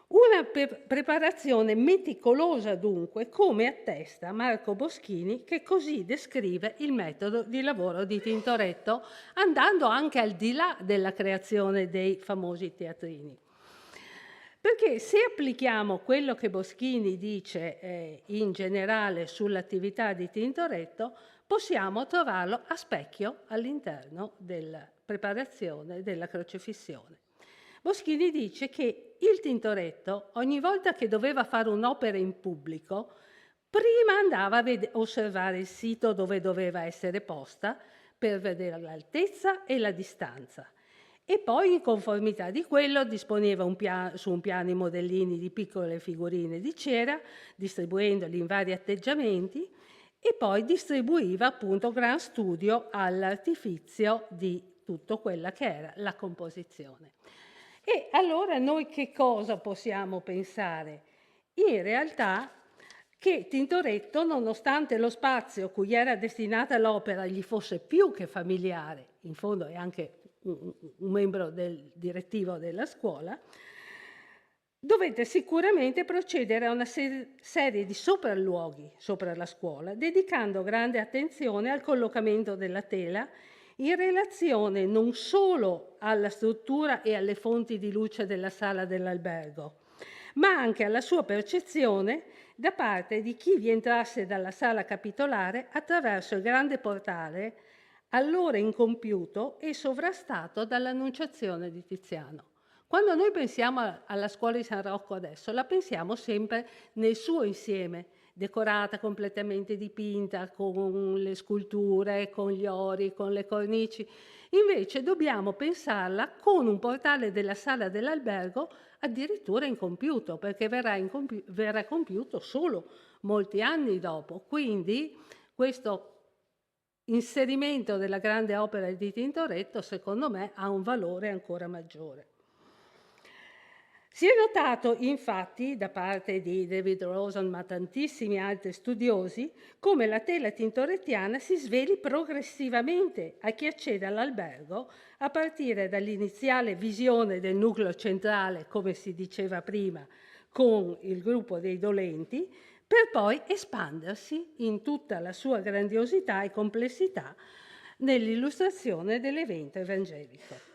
Una preparazione meticolosa dunque, come attesta Marco Boschini, che così descrive il metodo di lavoro di Tintoretto, andando anche al di là della creazione dei famosi teatrini. Perché se applichiamo quello che Boschini dice in generale sull'attività di Tintoretto, possiamo trovarlo a specchio all'interno della preparazione della crocefissione. Boschini dice che il Tintoretto, ogni volta che doveva fare un'opera in pubblico, prima andava a osservare il sito dove doveva essere posta per vedere l'altezza e la distanza. E poi, in conformità di quello, disponeva su un piano i modellini di piccole figurine di cera, distribuendoli in vari atteggiamenti, e poi distribuiva appunto gran studio all'artifizio di tutto quella che era la composizione. E allora noi che cosa possiamo pensare? In realtà che Tintoretto, nonostante lo spazio cui era destinata l'opera gli fosse più che familiare, in fondo è anche un membro del direttivo della scuola, dovette sicuramente procedere a una serie di sopralluoghi sopra la scuola, dedicando grande attenzione al collocamento della tela in relazione non solo alla struttura e alle fonti di luce della sala dell'albergo, ma anche alla sua percezione da parte di chi vi entrasse dalla sala capitolare attraverso il grande portale, allora incompiuto e sovrastato dall'Annunciazione di Tiziano. Quando noi pensiamo alla scuola di San Rocco adesso, la pensiamo sempre nel suo insieme, decorata, completamente dipinta, con le sculture, con gli ori, con le cornici. Invece dobbiamo pensarla con un portale della sala dell'albergo addirittura incompiuto, perché verrà compiuto solo molti anni dopo. Quindi questo inserimento della grande opera di Tintoretto, secondo me, ha un valore ancora maggiore. Si è notato, infatti, da parte di David Rosen, ma tantissimi altri studiosi, come la tela tintorettiana si sveli progressivamente a chi accede all'albergo, a partire dall'iniziale visione del nucleo centrale, come si diceva prima, con il gruppo dei dolenti, per poi espandersi in tutta la sua grandiosità e complessità nell'illustrazione dell'evento evangelico.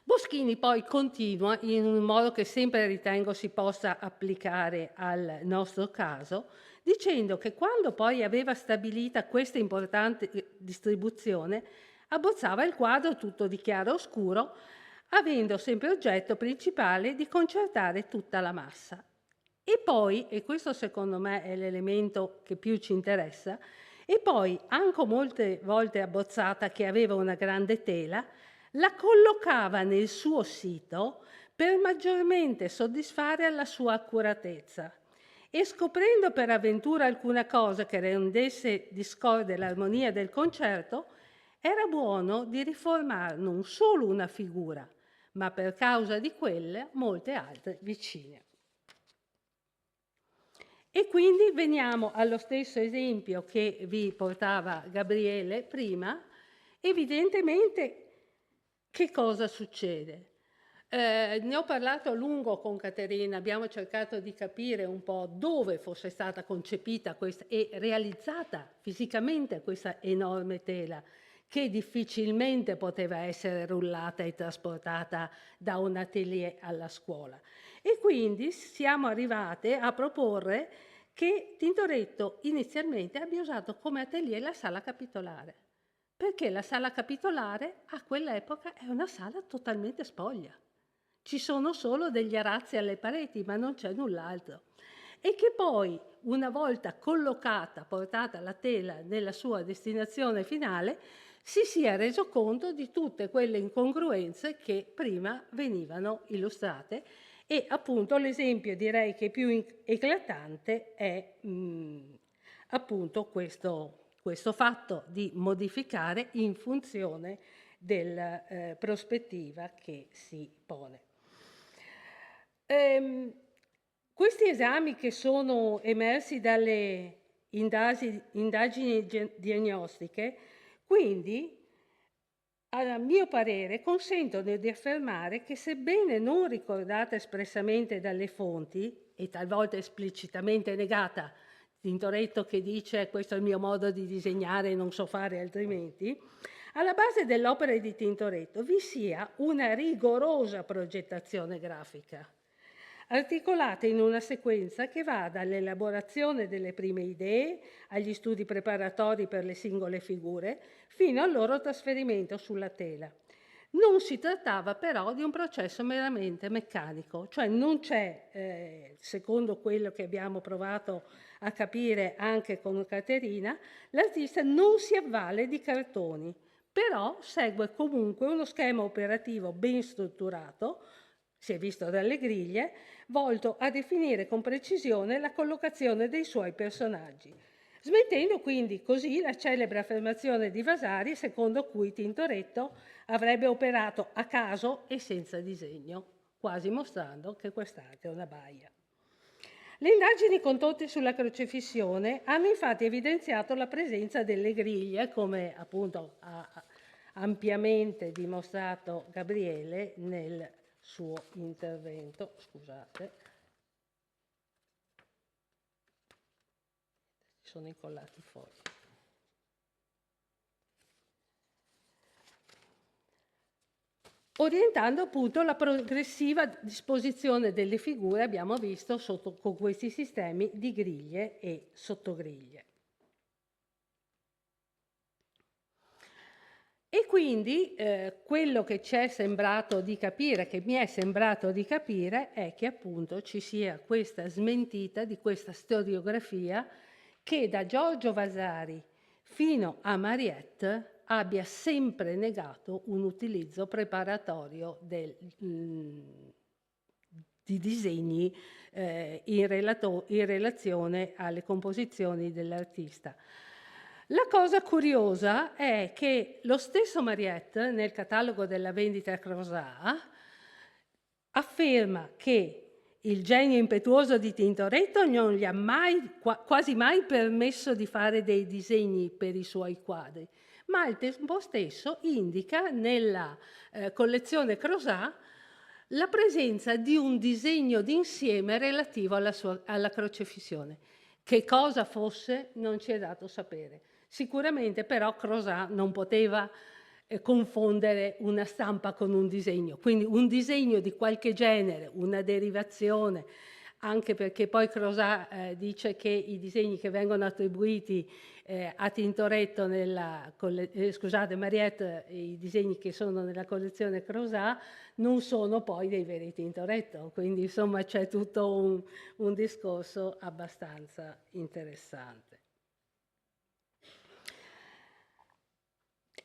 Boschini poi continua in un modo che sempre ritengo si possa applicare al nostro caso, dicendo che quando poi aveva stabilita questa importante distribuzione, abbozzava il quadro tutto di chiaro scuro, avendo sempre oggetto principale di concertare tutta la massa. E poi, e questo secondo me è l'elemento che più ci interessa, e poi, anche molte volte abbozzata che aveva una grande tela, la collocava nel suo sito per maggiormente soddisfare alla sua accuratezza e scoprendo per avventura alcuna cosa che rendesse discorde l'armonia del concerto, era buono di riformare non solo una figura, ma per causa di quelle molte altre vicine. E quindi veniamo allo stesso esempio che vi portava Gabriele prima. Evidentemente, che cosa succede? Ne ho parlato a lungo con Caterina, abbiamo cercato di capire un po' dove fosse stata concepita e realizzata fisicamente questa enorme tela, che difficilmente poteva essere rullata e trasportata da un atelier alla scuola. E quindi siamo arrivate a proporre che Tintoretto inizialmente abbia usato come atelier la sala capitolare, perché la sala capitolare a quell'epoca è una sala totalmente spoglia. Ci sono solo degli arazzi alle pareti, ma non c'è null'altro. E che poi, una volta collocata, portata la tela nella sua destinazione finale, si sia reso conto di tutte quelle incongruenze che prima venivano illustrate. E appunto l'esempio direi che più eclatante è appunto questo fatto di modificare in funzione della prospettiva che si pone. Questi esami che sono emersi dalle indagini diagnostiche, quindi, a mio parere, consentono di affermare che, sebbene non ricordata espressamente dalle fonti e talvolta esplicitamente negata, Tintoretto che dice questo è il mio modo di disegnare e non so fare altrimenti, alla base dell'opera di Tintoretto vi sia una rigorosa progettazione grafica, articolate in una sequenza che va dall'elaborazione delle prime idee agli studi preparatori per le singole figure, fino al loro trasferimento sulla tela. Non si trattava però di un processo meramente meccanico, cioè non c'è, secondo quello che abbiamo provato a capire anche con Caterina, l'artista non si avvale di cartoni, però segue comunque uno schema operativo ben strutturato, si è visto dalle griglie, volto a definire con precisione la collocazione dei suoi personaggi, smettendo quindi così la celebre affermazione di Vasari secondo cui Tintoretto avrebbe operato a caso e senza disegno, quasi mostrando che quest'arte è una baia. Le indagini condotte sulla crocefissione hanno infatti evidenziato la presenza delle griglie, come appunto ha ampiamente dimostrato Gabriele nel suo intervento. Scusate, sono incollati i fogli. Orientando appunto la progressiva disposizione delle figure, abbiamo visto, con questi sistemi di griglie e sottogriglie. E quindi quello che ci è sembrato di capire, che mi è sembrato di capire, è che appunto ci sia questa smentita di questa storiografia che da Giorgio Vasari fino a Mariette abbia sempre negato un utilizzo preparatorio di disegni in relazione alle composizioni dell'artista. La cosa curiosa è che lo stesso Mariette, nel catalogo della vendita Crosà, afferma che il genio impetuoso di Tintoretto non gli ha quasi mai permesso di fare dei disegni per i suoi quadri, ma al tempo stesso indica nella collezione Crosà la presenza di un disegno d'insieme relativo alla crocefissione. Che cosa fosse non ci è dato sapere. Sicuramente però Crosà non poteva confondere una stampa con un disegno, quindi un disegno di qualche genere, una derivazione, anche perché poi Crosà dice che i disegni che vengono attribuiti a Tintoretto scusate, Mariette, i disegni che sono nella collezione Crosà non sono poi dei veri Tintoretto, quindi insomma c'è tutto un discorso abbastanza interessante.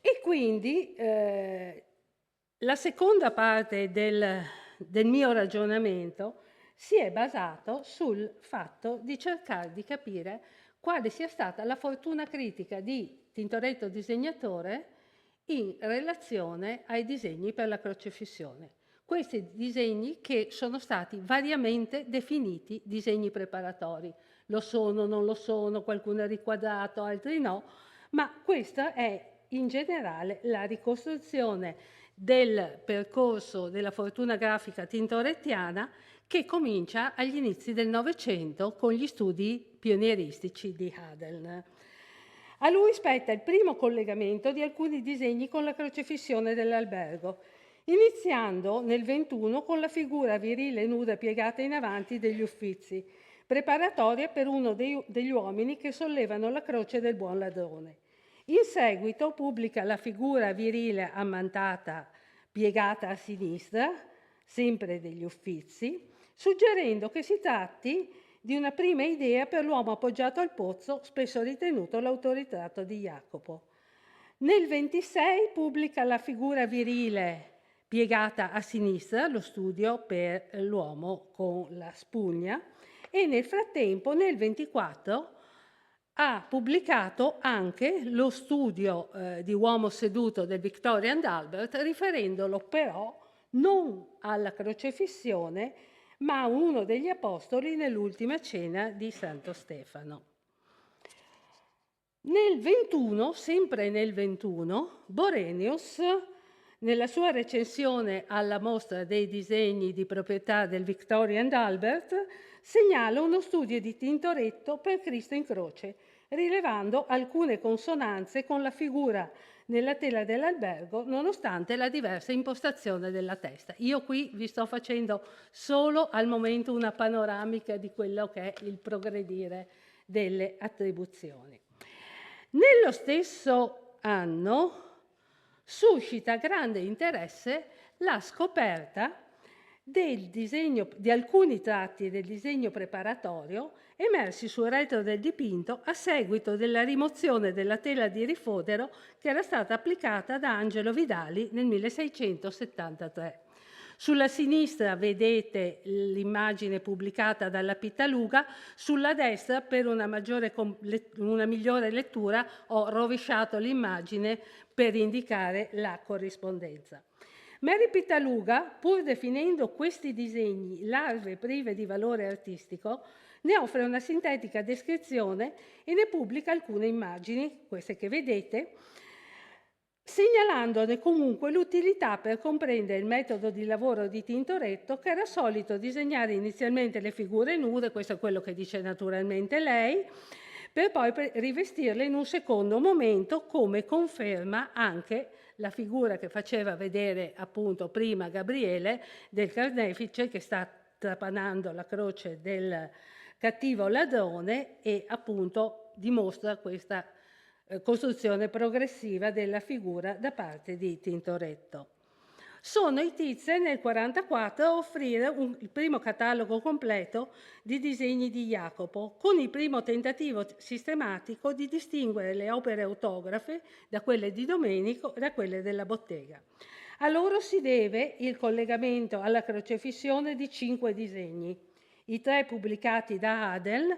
E quindi la seconda parte del mio ragionamento si è basato sul fatto di cercare di capire quale sia stata la fortuna critica di Tintoretto disegnatore in relazione ai disegni per la crocefissione. Questi disegni che sono stati variamente definiti disegni preparatori. Lo sono, non lo sono, qualcuno è riquadrato, altri no, ma questa è in generale la ricostruzione del percorso della fortuna grafica tintorettiana che comincia agli inizi del Novecento con gli studi pionieristici di Hadeln. A lui spetta il primo collegamento di alcuni disegni con la crocefissione dell'albergo, iniziando nel 21 con la figura virile nuda piegata in avanti degli Uffizi, preparatoria per uno degli uomini che sollevano la croce del buon ladrone. In seguito pubblica la figura virile ammantata piegata a sinistra, sempre degli Uffizi, suggerendo che si tratti di una prima idea per l'uomo appoggiato al pozzo, spesso ritenuto l'autoritratto di Jacopo. Nel 26 pubblica la figura virile piegata a sinistra, lo studio per l'uomo con la spugna, e nel frattempo, nel 24, ha pubblicato anche lo studio di Uomo seduto del Victoria and Albert, riferendolo però non alla crocefissione, ma a uno degli apostoli nell'ultima cena di Santo Stefano. Nel 21, sempre nel 21, Borenius, nella sua recensione alla mostra dei disegni di proprietà del Victoria and Albert, segnala uno studio di Tintoretto per Cristo in croce, rilevando alcune consonanze con la figura nella tela dell'albergo, nonostante la diversa impostazione della testa. Io qui vi sto facendo solo al momento una panoramica di quello che è il progredire delle attribuzioni. Nello stesso anno suscita grande interesse la scoperta di alcuni tratti del disegno preparatorio emersi sul retro del dipinto a seguito della rimozione della tela di rifodero che era stata applicata da Angelo Vidali nel 1673. Sulla sinistra vedete l'immagine pubblicata dalla Pittaluga, sulla destra per una migliore lettura ho rovesciato l'immagine per indicare la corrispondenza. Mary Pittaluga, pur definendo questi disegni larve prive di valore artistico, ne offre una sintetica descrizione e ne pubblica alcune immagini, queste che vedete, segnalandone comunque l'utilità per comprendere il metodo di lavoro di Tintoretto, che era solito disegnare inizialmente le figure nude, questo è quello che dice naturalmente lei, per poi rivestirle in un secondo momento, come conferma anche la figura che faceva vedere appunto prima Gabriele del carnefice che sta trapanando la croce del cattivo ladrone e appunto dimostra questa costruzione progressiva della figura da parte di Tintoretto. Sono i Thyssen nel 1944 a offrire il primo catalogo completo di disegni di Jacopo, con il primo tentativo sistematico di distinguere le opere autografe da quelle di Domenico e da quelle della bottega. A loro si deve il collegamento alla crocefissione di 5 disegni, i 3 pubblicati da Adel,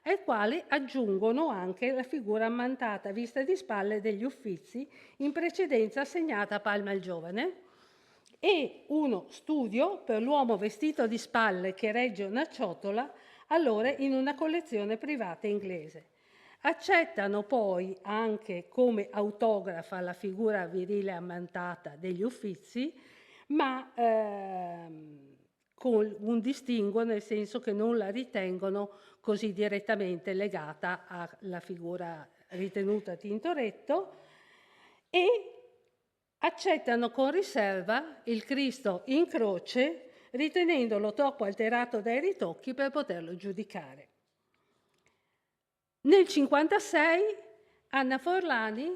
ai quali aggiungono anche la figura ammantata vista di spalle degli Uffizi, in precedenza assegnata a Palma il Giovane, e uno studio per l'uomo vestito di spalle che regge una ciotola, allora in una collezione privata inglese. Accettano poi anche come autografa la figura virile ammantata degli Uffizi, ma con un distinguo, nel senso che non la ritengono così direttamente legata alla figura ritenuta Tintoretto, e accettano con riserva il Cristo in croce, ritenendolo troppo alterato dai ritocchi per poterlo giudicare. Nel 1956 Anna Forlani,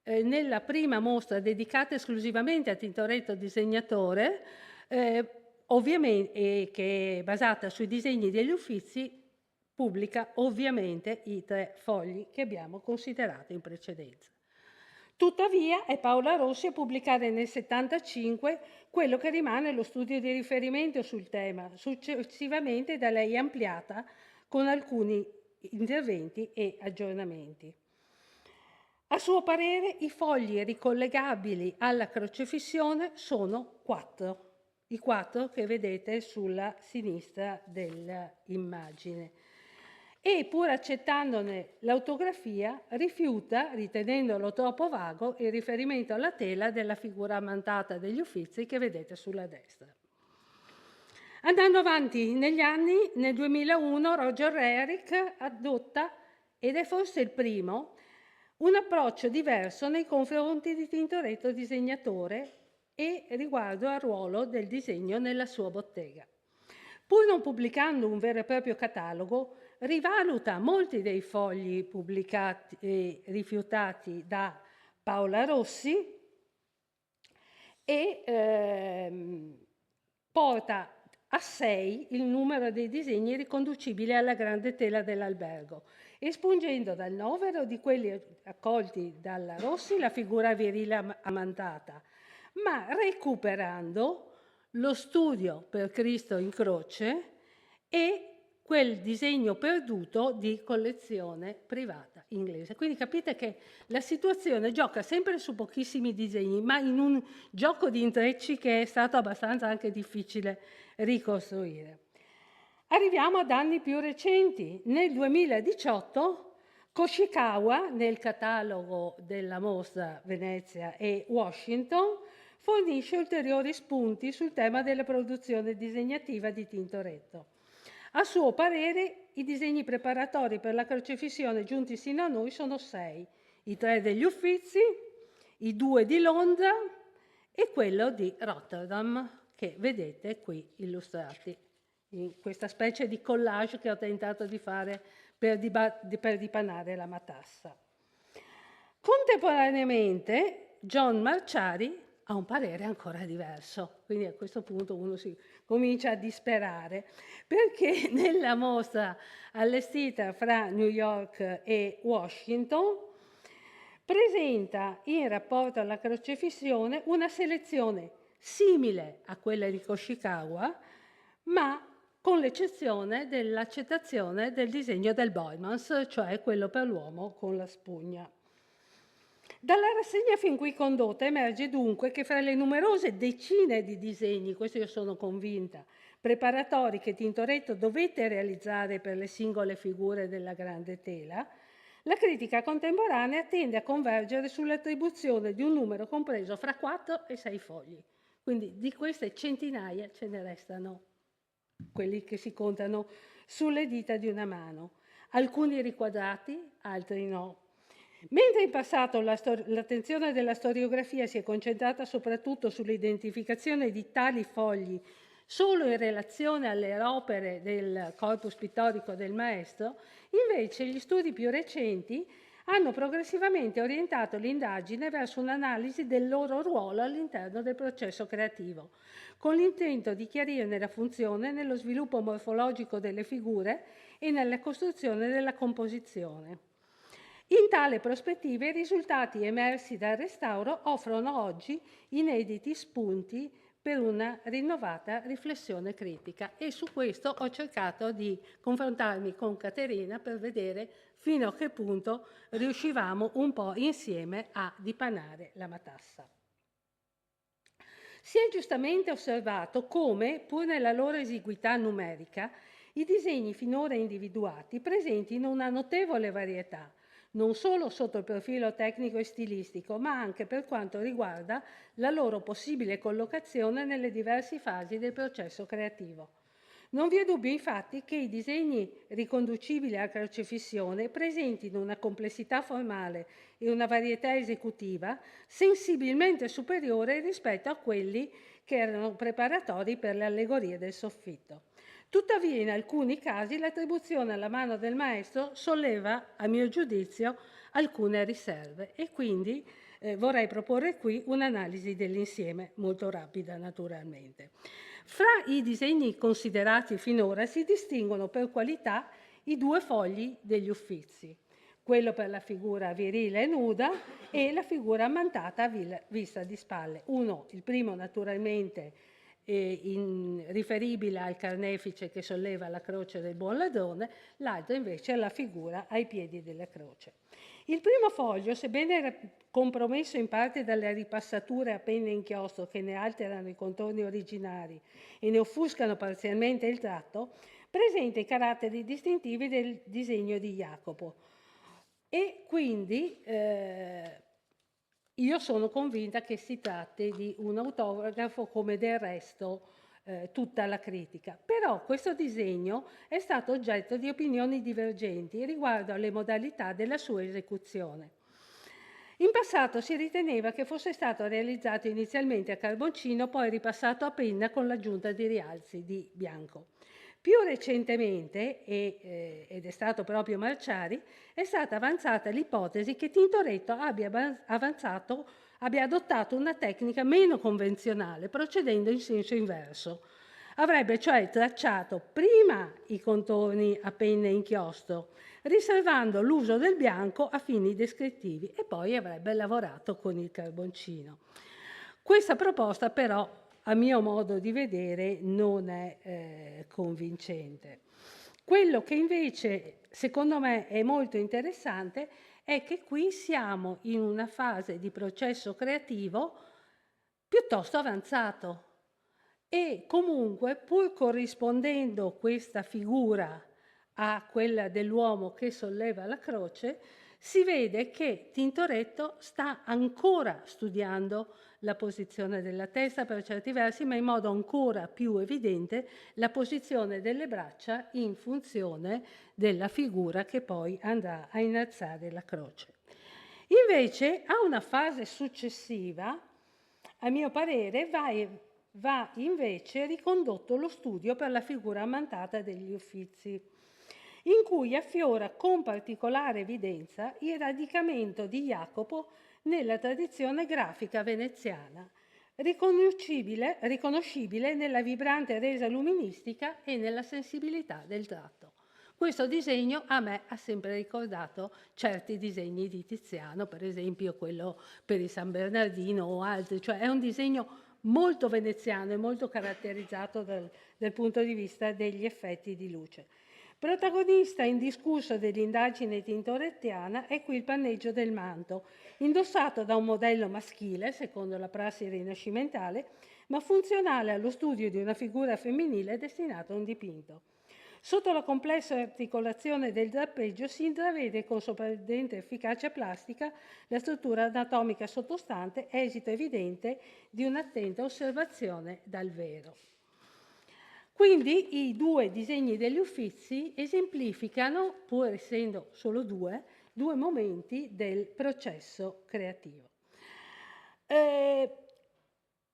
nella prima mostra dedicata esclusivamente a Tintoretto disegnatore, ovviamente, che è basata sui disegni degli Uffizi, pubblica ovviamente i 3 fogli che abbiamo considerato in precedenza. Tuttavia è Paola Rossi a pubblicare nel 1975 quello che rimane lo studio di riferimento sul tema, successivamente da lei ampliata con alcuni interventi e aggiornamenti. A suo parere i fogli ricollegabili alla crocefissione sono 4, i 4 che vedete sulla sinistra dell'immagine. E pur accettandone l'autografia, rifiuta, ritenendolo troppo vago, il riferimento alla tela della figura ammantata degli Uffizi che vedete sulla destra. Andando avanti negli anni, nel 2001 Roger Rearick adotta, ed è forse il primo, un approccio diverso nei confronti di Tintoretto disegnatore e riguardo al ruolo del disegno nella sua bottega. Pur non pubblicando un vero e proprio catalogo, rivaluta molti dei fogli pubblicati e rifiutati da Paola Rossi e porta a 6 il numero dei disegni riconducibili alla grande tela dell'albergo, espungendo dal novero di quelli accolti dalla Rossi la figura virile ammantata, ma recuperando lo studio per Cristo in croce e quel disegno perduto di collezione privata inglese. Quindi capite che la situazione gioca sempre su pochissimi disegni, ma in un gioco di intrecci che è stato abbastanza anche difficile ricostruire. Arriviamo ad anni più recenti. Nel 2018 Koshikawa, nel catalogo della mostra Venezia e Washington, fornisce ulteriori spunti sul tema della produzione disegnativa di Tintoretto. A suo parere, i disegni preparatori per la crocefissione giunti sino a noi sono 6, i 3 degli Uffizi, i due di Londra e quello di Rotterdam, che vedete qui illustrati in questa specie di collage che ho tentato di fare per dipanare la matassa. Contemporaneamente John Marciari ha un parere ancora diverso, quindi a questo punto uno si comincia a disperare, perché nella mostra allestita fra New York e Washington presenta in rapporto alla crocefissione una selezione simile a quella di Koshikawa, ma con l'eccezione dell'accettazione del disegno del Boymans, cioè quello per l'uomo con la spugna. Dalla rassegna fin qui condotta emerge dunque che fra le numerose decine di disegni, questo io sono convinta, preparatori che Tintoretto dovette realizzare per le singole figure della grande tela, la critica contemporanea tende a convergere sull'attribuzione di un numero compreso fra 4 e 6 fogli. Quindi di queste centinaia ce ne restano quelli che si contano sulle dita di una mano. Alcuni riquadrati, altri no. Mentre in passato l'attenzione della storiografia si è concentrata soprattutto sull'identificazione di tali fogli solo in relazione alle opere del corpus pittorico del maestro, invece gli studi più recenti hanno progressivamente orientato l'indagine verso un'analisi del loro ruolo all'interno del processo creativo, con l'intento di chiarirne la funzione nello sviluppo morfologico delle figure e nella costruzione della composizione. In tale prospettiva i risultati emersi dal restauro offrono oggi inediti spunti per una rinnovata riflessione critica e su questo ho cercato di confrontarmi con Caterina per vedere fino a che punto riuscivamo un po' insieme a dipanare la matassa. Si è giustamente osservato come, pur nella loro esiguità numerica, i disegni finora individuati presentino una notevole varietà, non solo sotto il profilo tecnico e stilistico, ma anche per quanto riguarda la loro possibile collocazione nelle diverse fasi del processo creativo. Non vi è dubbio infatti che i disegni riconducibili alla crocefissione presentino una complessità formale e una varietà esecutiva sensibilmente superiore rispetto a quelli che erano preparatori per le allegorie del soffitto. Tuttavia, in alcuni casi, l'attribuzione alla mano del maestro solleva, a mio giudizio, alcune riserve e quindi vorrei proporre qui un'analisi dell'insieme, molto rapida naturalmente. Fra i disegni considerati finora si distinguono per qualità i due fogli degli Uffizi, quello per la figura virile e nuda e la figura ammantata vista di spalle. Il primo naturalmente riferibile al carnefice che solleva la croce del buon ladrone, l'altro invece è la figura ai piedi della croce. Il primo foglio, sebbene era compromesso in parte dalle ripassature a penna e inchiostro che ne alterano i contorni originari e ne offuscano parzialmente il tratto, presenta i caratteri distintivi del disegno di Jacopo e quindi io sono convinta che si tratti di un autografo come del resto tutta la critica. Però questo disegno è stato oggetto di opinioni divergenti riguardo alle modalità della sua esecuzione. In passato si riteneva che fosse stato realizzato inizialmente a carboncino, poi ripassato a penna con l'aggiunta di rialzi di bianco. Più recentemente, ed è stato proprio Marciari, è stata avanzata l'ipotesi che Tintoretto abbia adottato una tecnica meno convenzionale, procedendo in senso inverso. Avrebbe cioè tracciato prima i contorni a penna e inchiostro, riservando l'uso del bianco a fini descrittivi e poi avrebbe lavorato con il carboncino. Questa proposta però, a mio modo di vedere, non è convincente. Quello che invece, secondo me, è molto interessante è che qui siamo in una fase di processo creativo piuttosto avanzato e comunque, pur corrispondendo questa figura a quella dell'uomo che solleva la croce, si vede che Tintoretto sta ancora studiando la posizione della testa per certi versi, ma in modo ancora più evidente la posizione delle braccia in funzione della figura che poi andrà a innalzare la croce. Invece, a una fase successiva, a mio parere, va invece ricondotto lo studio per la figura ammantata degli Uffizi, in cui affiora con particolare evidenza il radicamento di Jacopo nella tradizione grafica veneziana, riconoscibile nella vibrante resa luministica e nella sensibilità del tratto. Questo disegno a me ha sempre ricordato certi disegni di Tiziano, per esempio quello per il San Bernardino o altri, cioè è un disegno molto veneziano e molto caratterizzato dal punto di vista degli effetti di luce. Protagonista indiscusso dell'indagine tintorettiana è qui il panneggio del manto, indossato da un modello maschile, secondo la prassi rinascimentale, ma funzionale allo studio di una figura femminile destinata a un dipinto. Sotto la complessa articolazione del drappeggio si intravede con sorprendente efficacia plastica la struttura anatomica sottostante, esito evidente di un'attenta osservazione dal vero. Quindi i due disegni degli Uffizi esemplificano, pur essendo solo due momenti del processo creativo.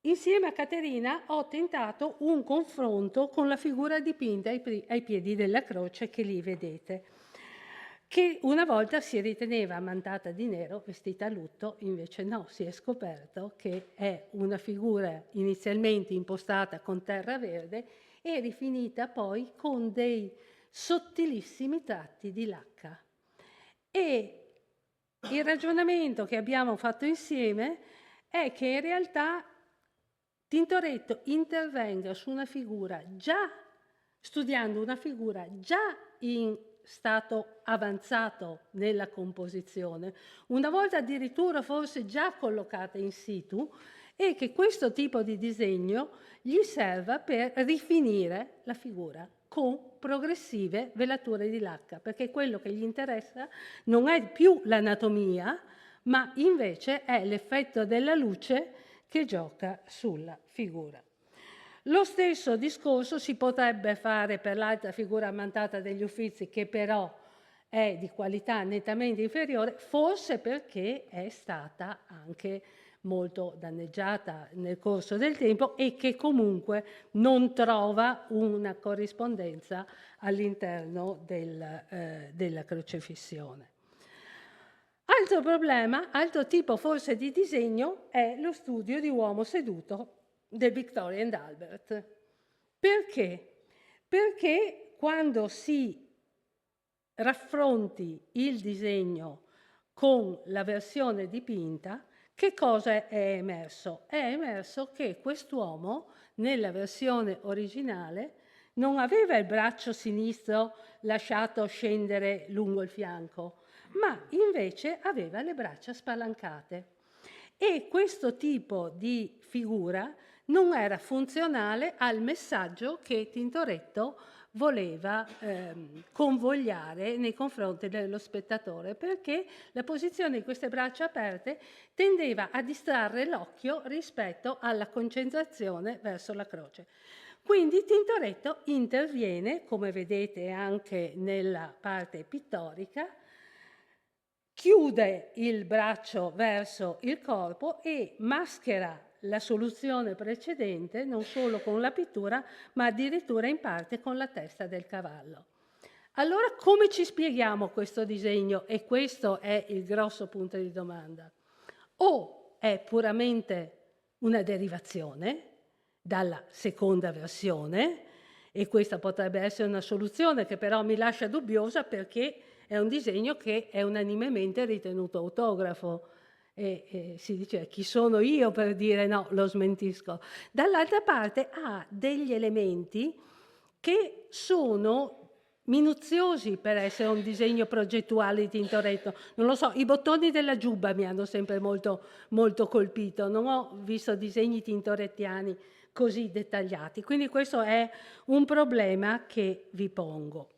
Insieme a Caterina ho tentato un confronto con la figura dipinta ai piedi della croce che lì vedete, che una volta si riteneva ammantata di nero, vestita a lutto, invece no, si è scoperto che è una figura inizialmente impostata con terra verde e rifinita poi con dei sottilissimi tratti di lacca. E il ragionamento che abbiamo fatto insieme è che in realtà Tintoretto intervenga su una figura studiando una figura già in stato avanzato nella composizione, una volta addirittura forse già collocata in situ, e che questo tipo di disegno gli serva per rifinire la figura con progressive velature di lacca, perché quello che gli interessa non è più l'anatomia, ma invece è l'effetto della luce che gioca sulla figura. Lo stesso discorso si potrebbe fare per l'altra figura ammantata degli Uffizi, che però è di qualità nettamente inferiore, forse perché è stata anche molto danneggiata nel corso del tempo e che comunque non trova una corrispondenza all'interno della crocefissione. Altro problema, altro tipo forse di disegno, è lo studio di uomo seduto del Victoria and Albert. Perché? Perché quando si raffronti il disegno con la versione dipinta, che cosa è emerso? È emerso che quest'uomo, nella versione originale, non aveva il braccio sinistro lasciato scendere lungo il fianco, ma invece aveva le braccia spalancate. E questo tipo di figura non era funzionale al messaggio che Tintoretto voleva convogliare nei confronti dello spettatore, perché la posizione di queste braccia aperte tendeva a distrarre l'occhio rispetto alla concentrazione verso la croce. Quindi Tintoretto interviene, come vedete anche nella parte pittorica, chiude il braccio verso il corpo e maschera la soluzione precedente non solo con la pittura, ma addirittura in parte con la testa del cavallo. Allora, come ci spieghiamo questo disegno? E questo è il grosso punto di domanda. O è puramente una derivazione dalla seconda versione, e questa potrebbe essere una soluzione che però mi lascia dubbiosa, perché è un disegno che è unanimemente ritenuto autografo. E si dice: chi sono io per dire no, lo smentisco. Dall'altra parte ha degli elementi che sono minuziosi per essere un disegno progettuale di Tintoretto. Non lo so, i bottoni della giubba mi hanno sempre molto, molto colpito. Non ho visto disegni tintorettiani così dettagliati. Quindi questo è un problema che vi pongo.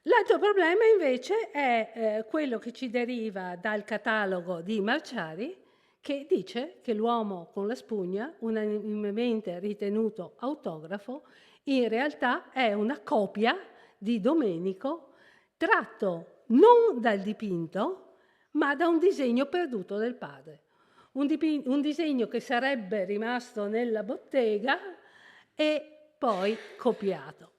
L'altro problema invece è quello che ci deriva dal catalogo di Marciari, che dice che l'uomo con la spugna, unanimemente ritenuto autografo, in realtà è una copia di Domenico, tratto non dal dipinto, ma da un disegno perduto del padre. Un disegno che sarebbe rimasto nella bottega e poi copiato.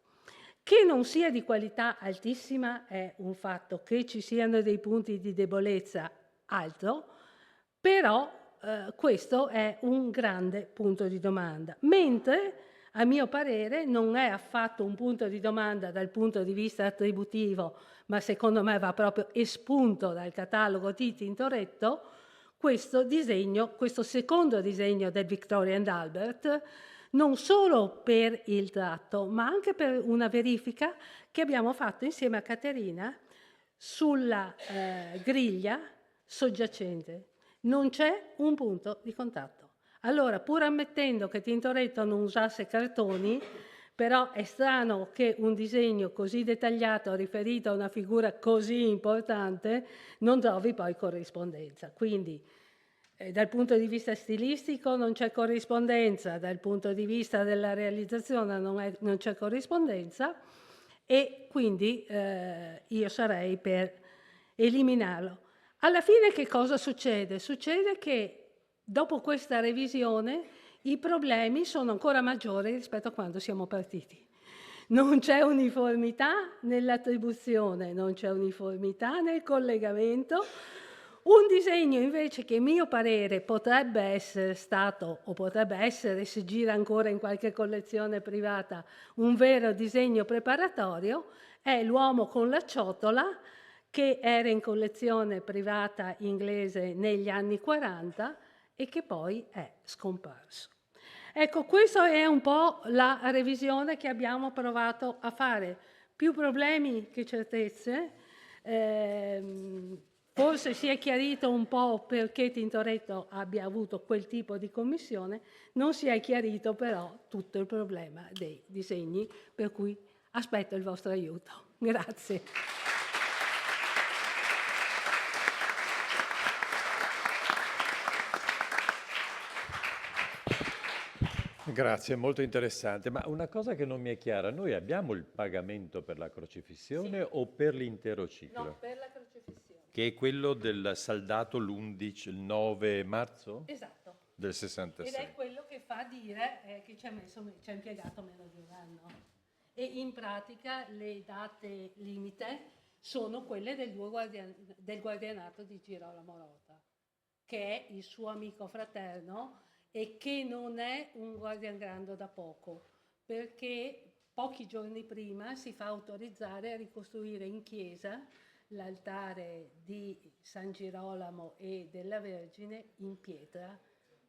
Che non sia di qualità altissima è un fatto, che ci siano dei punti di debolezza altro, però questo è un grande punto di domanda. Mentre, a mio parere, non è affatto un punto di domanda dal punto di vista attributivo, ma secondo me va proprio espunto dal catalogo di Tintoretto, questo disegno, questo secondo disegno del Victoria and Albert, non solo per il tratto, ma anche per una verifica che abbiamo fatto insieme a Caterina sulla griglia soggiacente. Non c'è un punto di contatto. Allora, pur ammettendo che Tintoretto non usasse cartoni, però è strano che un disegno così dettagliato riferito a una figura così importante non trovi poi corrispondenza. Quindi, dal punto di vista stilistico non c'è corrispondenza, dal punto di vista della realizzazione non c'è corrispondenza, e quindi io sarei per eliminarlo. Alla fine che cosa succede? Succede che dopo questa revisione i problemi sono ancora maggiori rispetto a quando siamo partiti. Non c'è uniformità nell'attribuzione, non c'è uniformità nel collegamento. Un disegno invece che, a mio parere, potrebbe essere stato, o potrebbe essere, se gira ancora in qualche collezione privata, un vero disegno preparatorio, è L'uomo con la ciotola, che era in collezione privata inglese negli anni 40 e che poi è scomparso. Ecco, questa è un po' la revisione che abbiamo provato a fare. Più problemi che certezze. Forse si è chiarito un po' perché Tintoretto abbia avuto quel tipo di commissione, non si è chiarito però tutto il problema dei disegni, per cui aspetto il vostro aiuto. Grazie. Grazie, molto interessante. Ma una cosa che non mi è chiara, noi abbiamo il pagamento per la crocifissione o per l'intero ciclo? No, per la crocifissione. Che è quello del saldato il 9 marzo Esatto. del 66. Ed è quello che fa dire che ci ha impiegato meno di un anno. E in pratica le date limite sono quelle del guardianato di Girolamo Rota, che è il suo amico fraterno e che non è un guardiangrando da poco, perché pochi giorni prima si fa autorizzare a ricostruire in chiesa l'altare di San Girolamo e della Vergine in pietra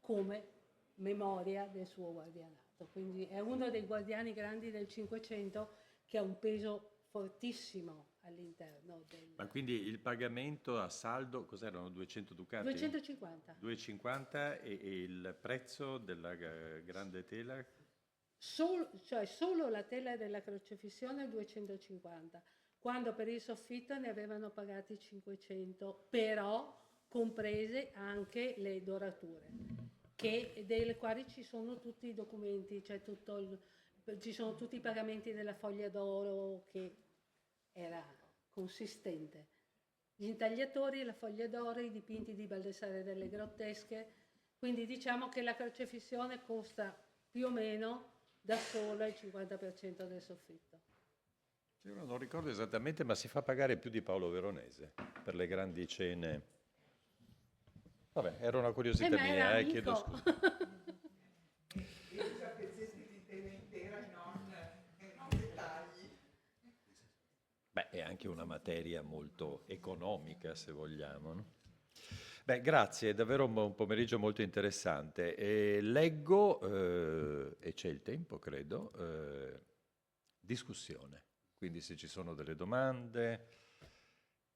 come memoria del suo guardianato. Quindi è uno dei guardiani grandi del Cinquecento che ha un peso fortissimo all'interno del... Ma quindi il pagamento a saldo, cos'erano, 200 ducati? 250. 250 e il prezzo della grande tela? Solo la tela della crocifissione 250, quando per il soffitto ne avevano pagati 500, però comprese anche le dorature, delle quali ci sono tutti i documenti, ci sono tutti i pagamenti della foglia d'oro che era consistente. Gli intagliatori, la foglia d'oro, i dipinti di Baldassare delle Grottesche, quindi diciamo che la crocefissione costa più o meno da sola il 50% del soffitto. Io non ricordo esattamente, ma si fa pagare più di Paolo Veronese per le grandi cene. Vabbè, era una curiosità mia, chiedo scusa. Usa pezzetti di tela intera e non dettagli. Beh, è anche una materia molto economica, se vogliamo, no? Beh, grazie, è davvero un pomeriggio molto interessante. E leggo, e c'è il tempo, credo, discussione. Quindi se ci sono delle domande,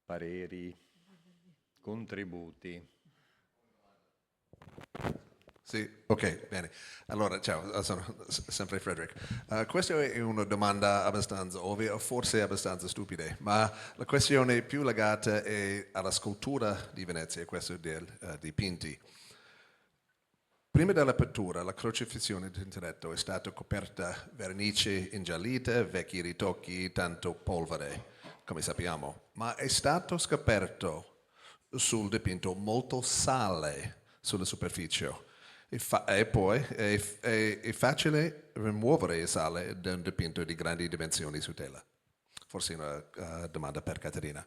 pareri, contributi. Sì, ok, bene. Allora, ciao, sono sempre Frederick. Questa è una domanda abbastanza ovvia, forse abbastanza stupida, ma la questione più legata è alla scultura di Venezia, questo dei dipinti. Prima dell'apertura, la crocifissione di Tintoretto è stata coperta vernice ingiallita, vecchi ritocchi, tanto polvere, come sappiamo, ma è stato scoperto sul dipinto molto sale sulla superficie e poi è facile rimuovere il sale da un dipinto di grandi dimensioni su tela. Forse una domanda per Caterina.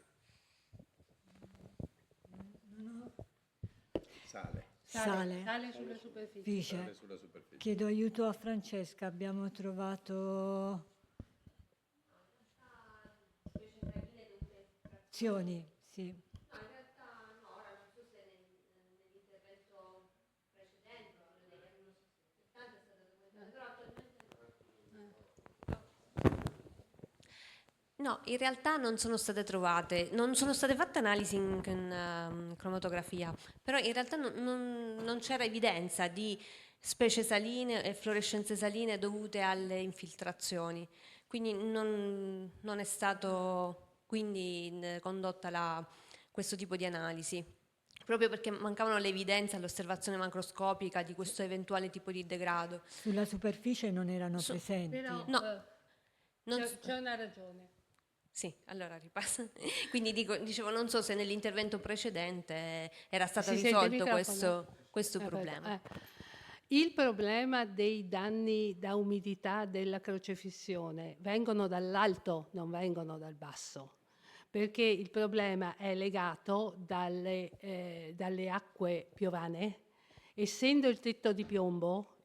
Sale. Sale sulla superficie. Dice, Sulla superficie. chiedo aiuto a Francesca, abbiamo trovato azioni, sì. No, in realtà non sono state trovate, non sono state fatte analisi in cromatografia, però in realtà non c'era evidenza di specie saline e fluorescenze saline dovute alle infiltrazioni, quindi non è stato quindi condotta questo tipo di analisi, proprio perché mancavano le evidenze all'osservazione macroscopica di questo eventuale tipo di degrado. Sulla superficie non erano presenti. Però No, non c'è una ragione. Sì, allora ripasso. Quindi dicevo, non so se nell'intervento precedente era stato Si sente il risolto microfono? questo Perfetto. problema. Il problema dei danni da umidità della crocefissione vengono dall'alto, non vengono dal basso, perché il problema è legato dalle acque piovane. Essendo il tetto di piombo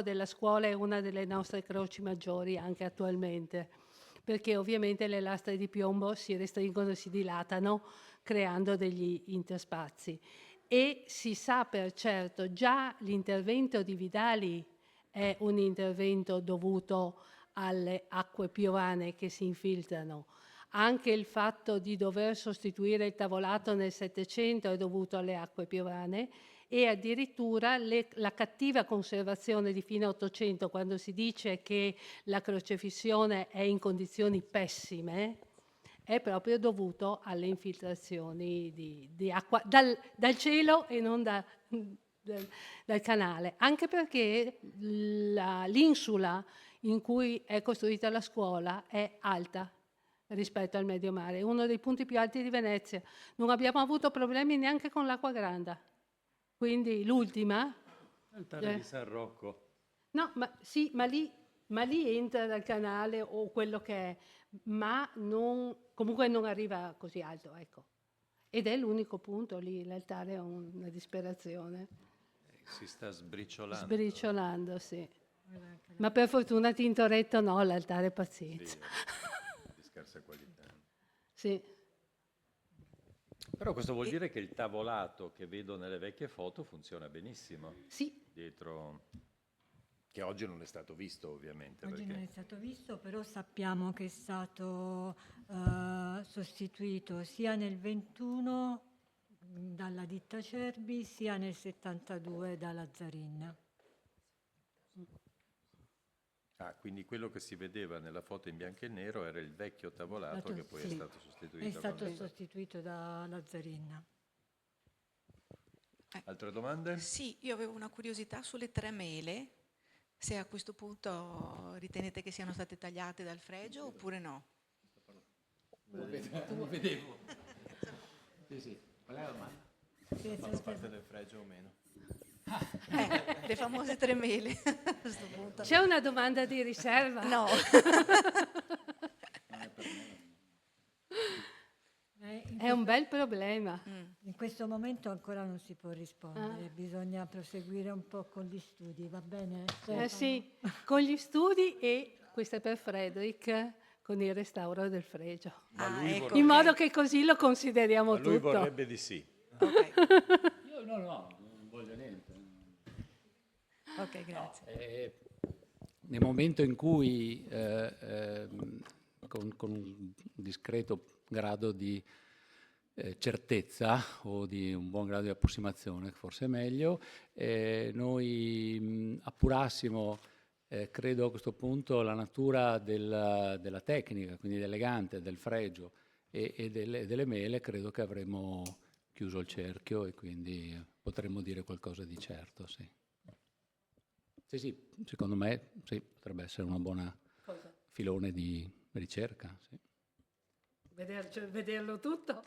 della scuola è una delle nostre croci maggiori anche attualmente, perché ovviamente le lastre di piombo si restringono e si dilatano creando degli interspazi. E si sa per certo, già l'intervento di Vidali è un intervento dovuto alle acque piovane che si infiltrano. Anche il fatto di dover sostituire il tavolato nel Settecento è dovuto alle acque piovane e addirittura la cattiva conservazione di fine Ottocento, quando si dice che la crocefissione è in condizioni pessime, è proprio dovuto alle infiltrazioni di acqua dal cielo e non dal canale, anche perché l'insula in cui è costruita la scuola è alta rispetto al medio mare, è uno dei punti più alti di Venezia. Non abbiamo avuto problemi neanche con l'acqua granda. Quindi l'ultima... L'altare di San Rocco. No, sì, ma lì entra dal canale o quello che è, ma comunque non arriva così alto, ecco. Ed è l'unico punto lì, l'altare è una disperazione. Si sta sbriciolando. Sbriciolando, sì. Ma per fortuna Tintoretto no, l'altare pazienza. Di scarsa qualità. Sì. Però questo vuol dire che il tavolato che vedo nelle vecchie foto funziona benissimo. Sì. Dietro, che oggi non è stato visto ovviamente. Oggi perché... non è stato visto, però sappiamo che è stato sostituito sia nel 21 dalla ditta Cerbi, sia nel 72 dalla Zarin. Ah, quindi quello che si vedeva nella foto in bianco e nero era il vecchio tavolato che poi è Sì, stato sostituito. è stato con- sostituito dalla Zarin. Altre domande? Sì, io avevo una curiosità sulle 3 mele, se a questo punto ritenete che siano state tagliate dal fregio oppure no. Lo vedevo. Sì, sì. Qual è la domanda? Fanno parte del fregio o meno? Le famose 3 mele a questo punto. C'è una domanda di riserva? No. È un bel problema. In questo momento ancora non si può rispondere, bisogna proseguire un po' con gli studi, va bene? Stefano? Sì, con gli studi e, questa è per Frederick, con il restauro del fregio. Ecco, In ok. modo che così lo consideriamo Ma lui tutto. vorrebbe di sì. Ok, Io no, non voglio niente. ok, grazie. Nel momento in cui, con un discreto grado di certezza o di un buon grado di approssimazione, forse è meglio, noi appurassimo, credo a questo punto, la natura della tecnica, quindi dell'elegante, del fregio e delle mele, credo che avremmo chiuso il cerchio e quindi potremmo dire qualcosa di certo, sì. Sì, secondo me sì, potrebbe essere una buona filone di ricerca. Sì. vederlo tutto?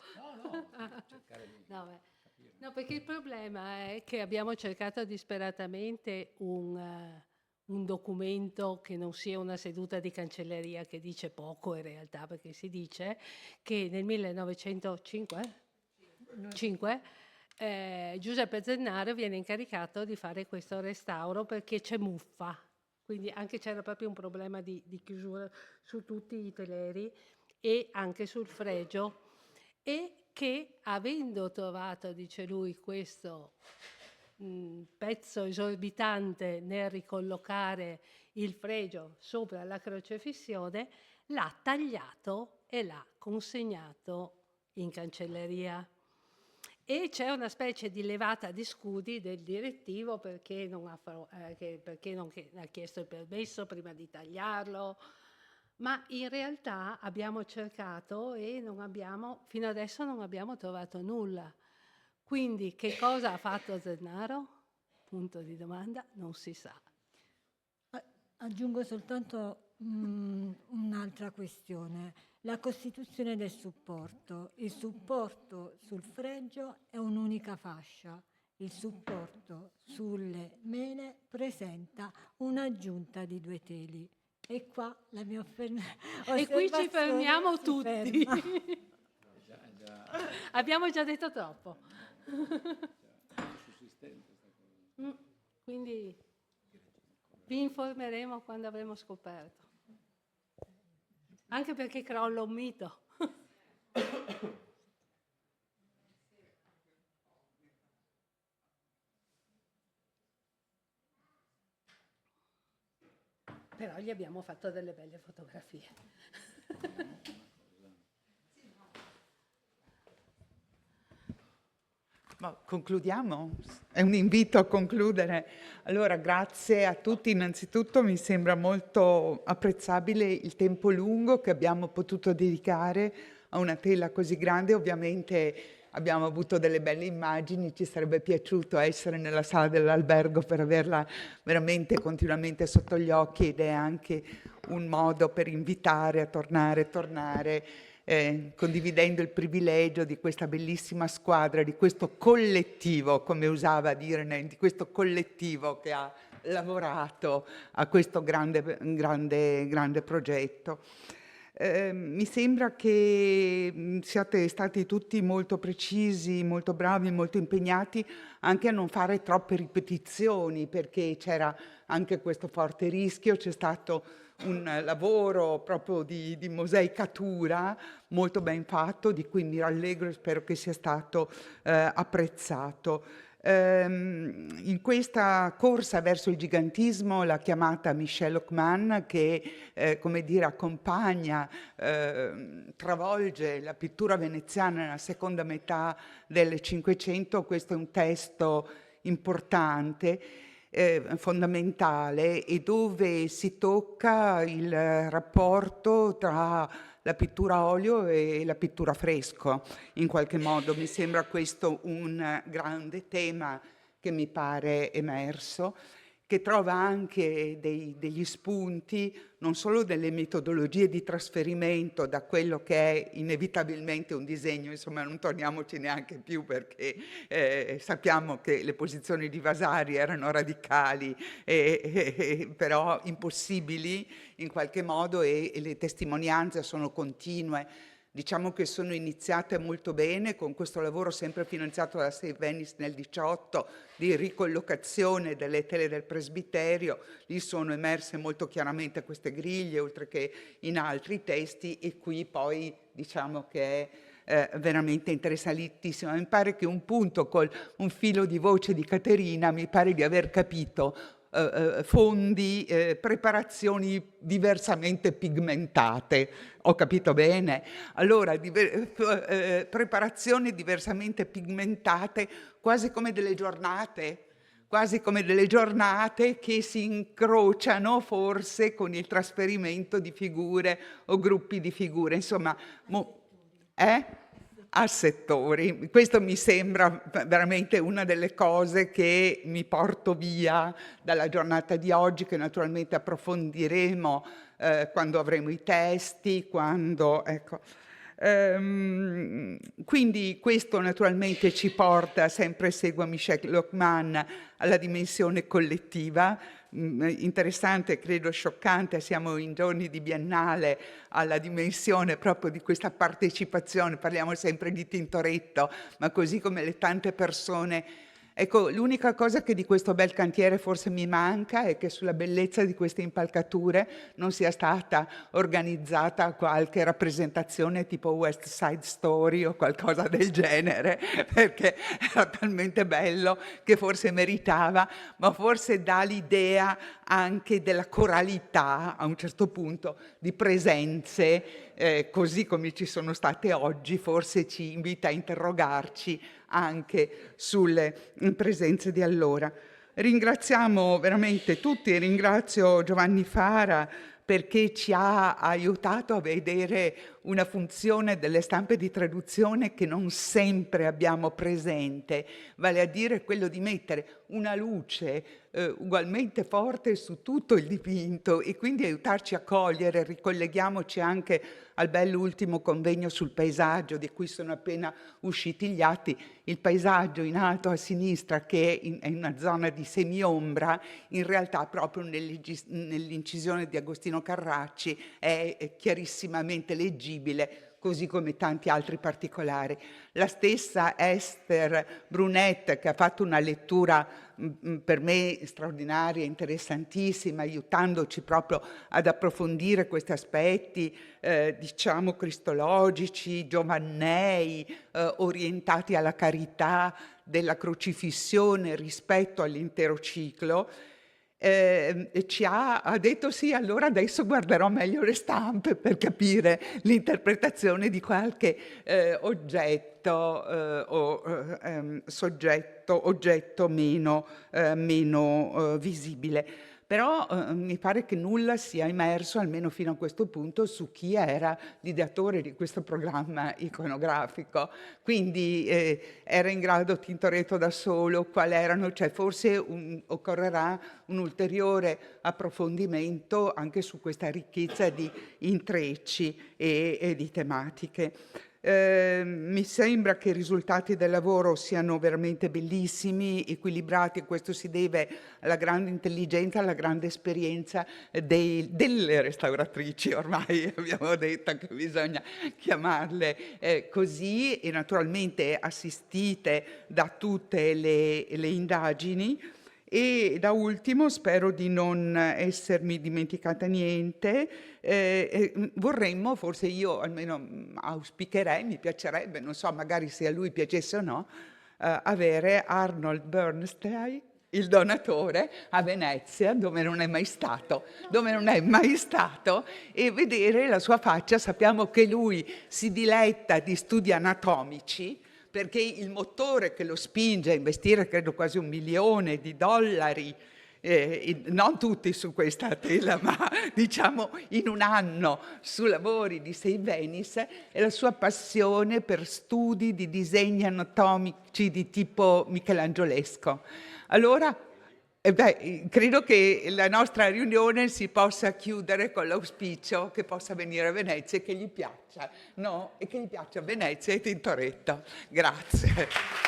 No, no, perché il problema è che abbiamo cercato disperatamente un documento che non sia una seduta di cancelleria, che dice poco in realtà, perché si dice che nel 1905 Giuseppe Zennaro viene incaricato di fare questo restauro perché c'è muffa, quindi anche c'era proprio un problema di chiusura su tutti i teleri e anche sul fregio, e che avendo trovato, dice lui, questo pezzo esorbitante nel ricollocare il fregio sopra la crocefissione, l'ha tagliato e l'ha consegnato in cancelleria. E c'è una specie di levata di scudi del direttivo perché non ha chiesto il permesso prima di tagliarlo, ma in realtà abbiamo cercato e fino adesso non abbiamo trovato nulla. Quindi che cosa ha fatto Zennaro? Punto di domanda, non si sa. Aggiungo soltanto un'altra questione. La costituzione del supporto. Il supporto sul fregio è un'unica fascia. Il supporto sulle mele presenta un'aggiunta di 2 teli. E qua la mia osservazione E qui ci fermiamo si tutti. ferma. Abbiamo già detto troppo. Quindi vi informeremo quando avremo scoperto. Anche perché crolla un mito. Però gli abbiamo fatto delle belle fotografie. Ma concludiamo? È un invito a concludere. Allora, grazie a tutti. Innanzitutto mi sembra molto apprezzabile il tempo lungo che abbiamo potuto dedicare a una tela così grande. Ovviamente abbiamo avuto delle belle immagini, ci sarebbe piaciuto essere nella sala dell'albergo per averla veramente continuamente sotto gli occhi, ed è anche un modo per invitare a tornare, condividendo il privilegio di questa bellissima squadra, di questo collettivo, come usava dire, di questo collettivo che ha lavorato a questo grande progetto. Mi sembra che siate stati tutti molto precisi, molto bravi, molto impegnati anche a non fare troppe ripetizioni, perché c'era anche questo forte rischio. C'è stato un lavoro proprio di mosaicatura molto ben fatto, di cui mi rallegro e spero che sia stato apprezzato. In questa corsa verso il gigantismo, la chiamata Michel Hockmann, che come dire accompagna, travolge la pittura veneziana nella seconda metà del Cinquecento, questo è un testo importante, fondamentale, e dove si tocca il rapporto tra la pittura a olio e la pittura a fresco. In qualche modo mi sembra questo un grande tema che mi pare emerso, che trova anche degli spunti, non solo delle metodologie di trasferimento da quello che è inevitabilmente un disegno, insomma non torniamoci neanche più, perché sappiamo che le posizioni di Vasari erano radicali, però impossibili in qualche modo, e le testimonianze sono continue. Diciamo che sono iniziate molto bene con questo lavoro sempre finanziato da Save Venice nel 2018 di ricollocazione delle tele del presbiterio. Lì sono emerse molto chiaramente queste griglie, oltre che in altri testi, e qui poi diciamo che è veramente interessantissimo. Mi pare che un punto col un filo di voce di Caterina, mi pare di aver capito, fondi, preparazioni diversamente pigmentate. Ho capito bene? Allora, preparazioni diversamente pigmentate, quasi come delle giornate che si incrociano forse con il trasferimento di figure o gruppi di figure, insomma, a settori. Questo mi sembra veramente una delle cose che mi porto via dalla giornata di oggi, che naturalmente approfondiremo quando avremo i testi, ecco. Quindi questo naturalmente ci porta, sempre seguo Michel Lockman, alla dimensione collettiva. Interessante, credo scioccante, siamo in giorni di Biennale, alla dimensione proprio di questa partecipazione. Parliamo sempre di Tintoretto, ma così come le tante persone. Ecco, l'unica cosa che di questo bel cantiere forse mi manca è che sulla bellezza di queste impalcature non sia stata organizzata qualche rappresentazione tipo West Side Story o qualcosa del genere, perché era talmente bello che forse meritava, ma forse dà l'idea anche della coralità, a un certo punto, di presenze, così come ci sono state oggi, forse ci invita a interrogarci anche sulle presenze di allora. Ringraziamo veramente tutti, ringrazio Giovanni Fara perché ci ha aiutato a vedere una funzione delle stampe di traduzione che non sempre abbiamo presente, vale a dire quello di mettere una luce ugualmente forte su tutto il dipinto e quindi aiutarci a cogliere. Ricolleghiamoci anche al bell'ultimo convegno sul paesaggio di cui sono appena usciti gli atti. Il paesaggio in alto a sinistra, che è in una zona di semiombra, in realtà proprio nell'incisione di Agostino Carracci è chiarissimamente leggibile, così come tanti altri particolari. La stessa Esther Brunet, che ha fatto una lettura per me straordinaria, interessantissima, aiutandoci proprio ad approfondire questi aspetti, diciamo, cristologici, giovannei, orientati alla carità della crocifissione rispetto all'intero ciclo. Ci ha detto sì, allora adesso guarderò meglio le stampe per capire l'interpretazione di qualche oggetto o oggetto meno visibile. Però mi pare che nulla sia emerso, almeno fino a questo punto, su chi era l'ideatore di questo programma iconografico. Quindi era in grado Tintoretto da solo? Quali erano? Cioè, forse occorrerà un ulteriore approfondimento anche su questa ricchezza di intrecci e di tematiche. Mi sembra che i risultati del lavoro siano veramente bellissimi, equilibrati, e questo si deve alla grande intelligenza, alla grande esperienza delle restauratrici, ormai abbiamo detto che bisogna chiamarle così, e naturalmente assistite da tutte le indagini. E da ultimo, spero di non essermi dimenticata niente, vorremmo, forse io almeno auspicherei, mi piacerebbe, non so magari se a lui piacesse o no, avere Arnold Bernstein, il donatore, a Venezia, dove non è mai stato, e vedere la sua faccia. Sappiamo che lui si diletta di studi anatomici, perché il motore che lo spinge a investire, credo quasi $1 milione, non tutti su questa tela, ma diciamo in un anno, su lavori di St. Venice, è la sua passione per studi di disegni anatomici di tipo michelangiolesco. Allora, credo che la nostra riunione si possa chiudere con l'auspicio che possa venire a Venezia e che gli piaccia, no? E che gli piaccia Venezia e Tintoretto. Grazie.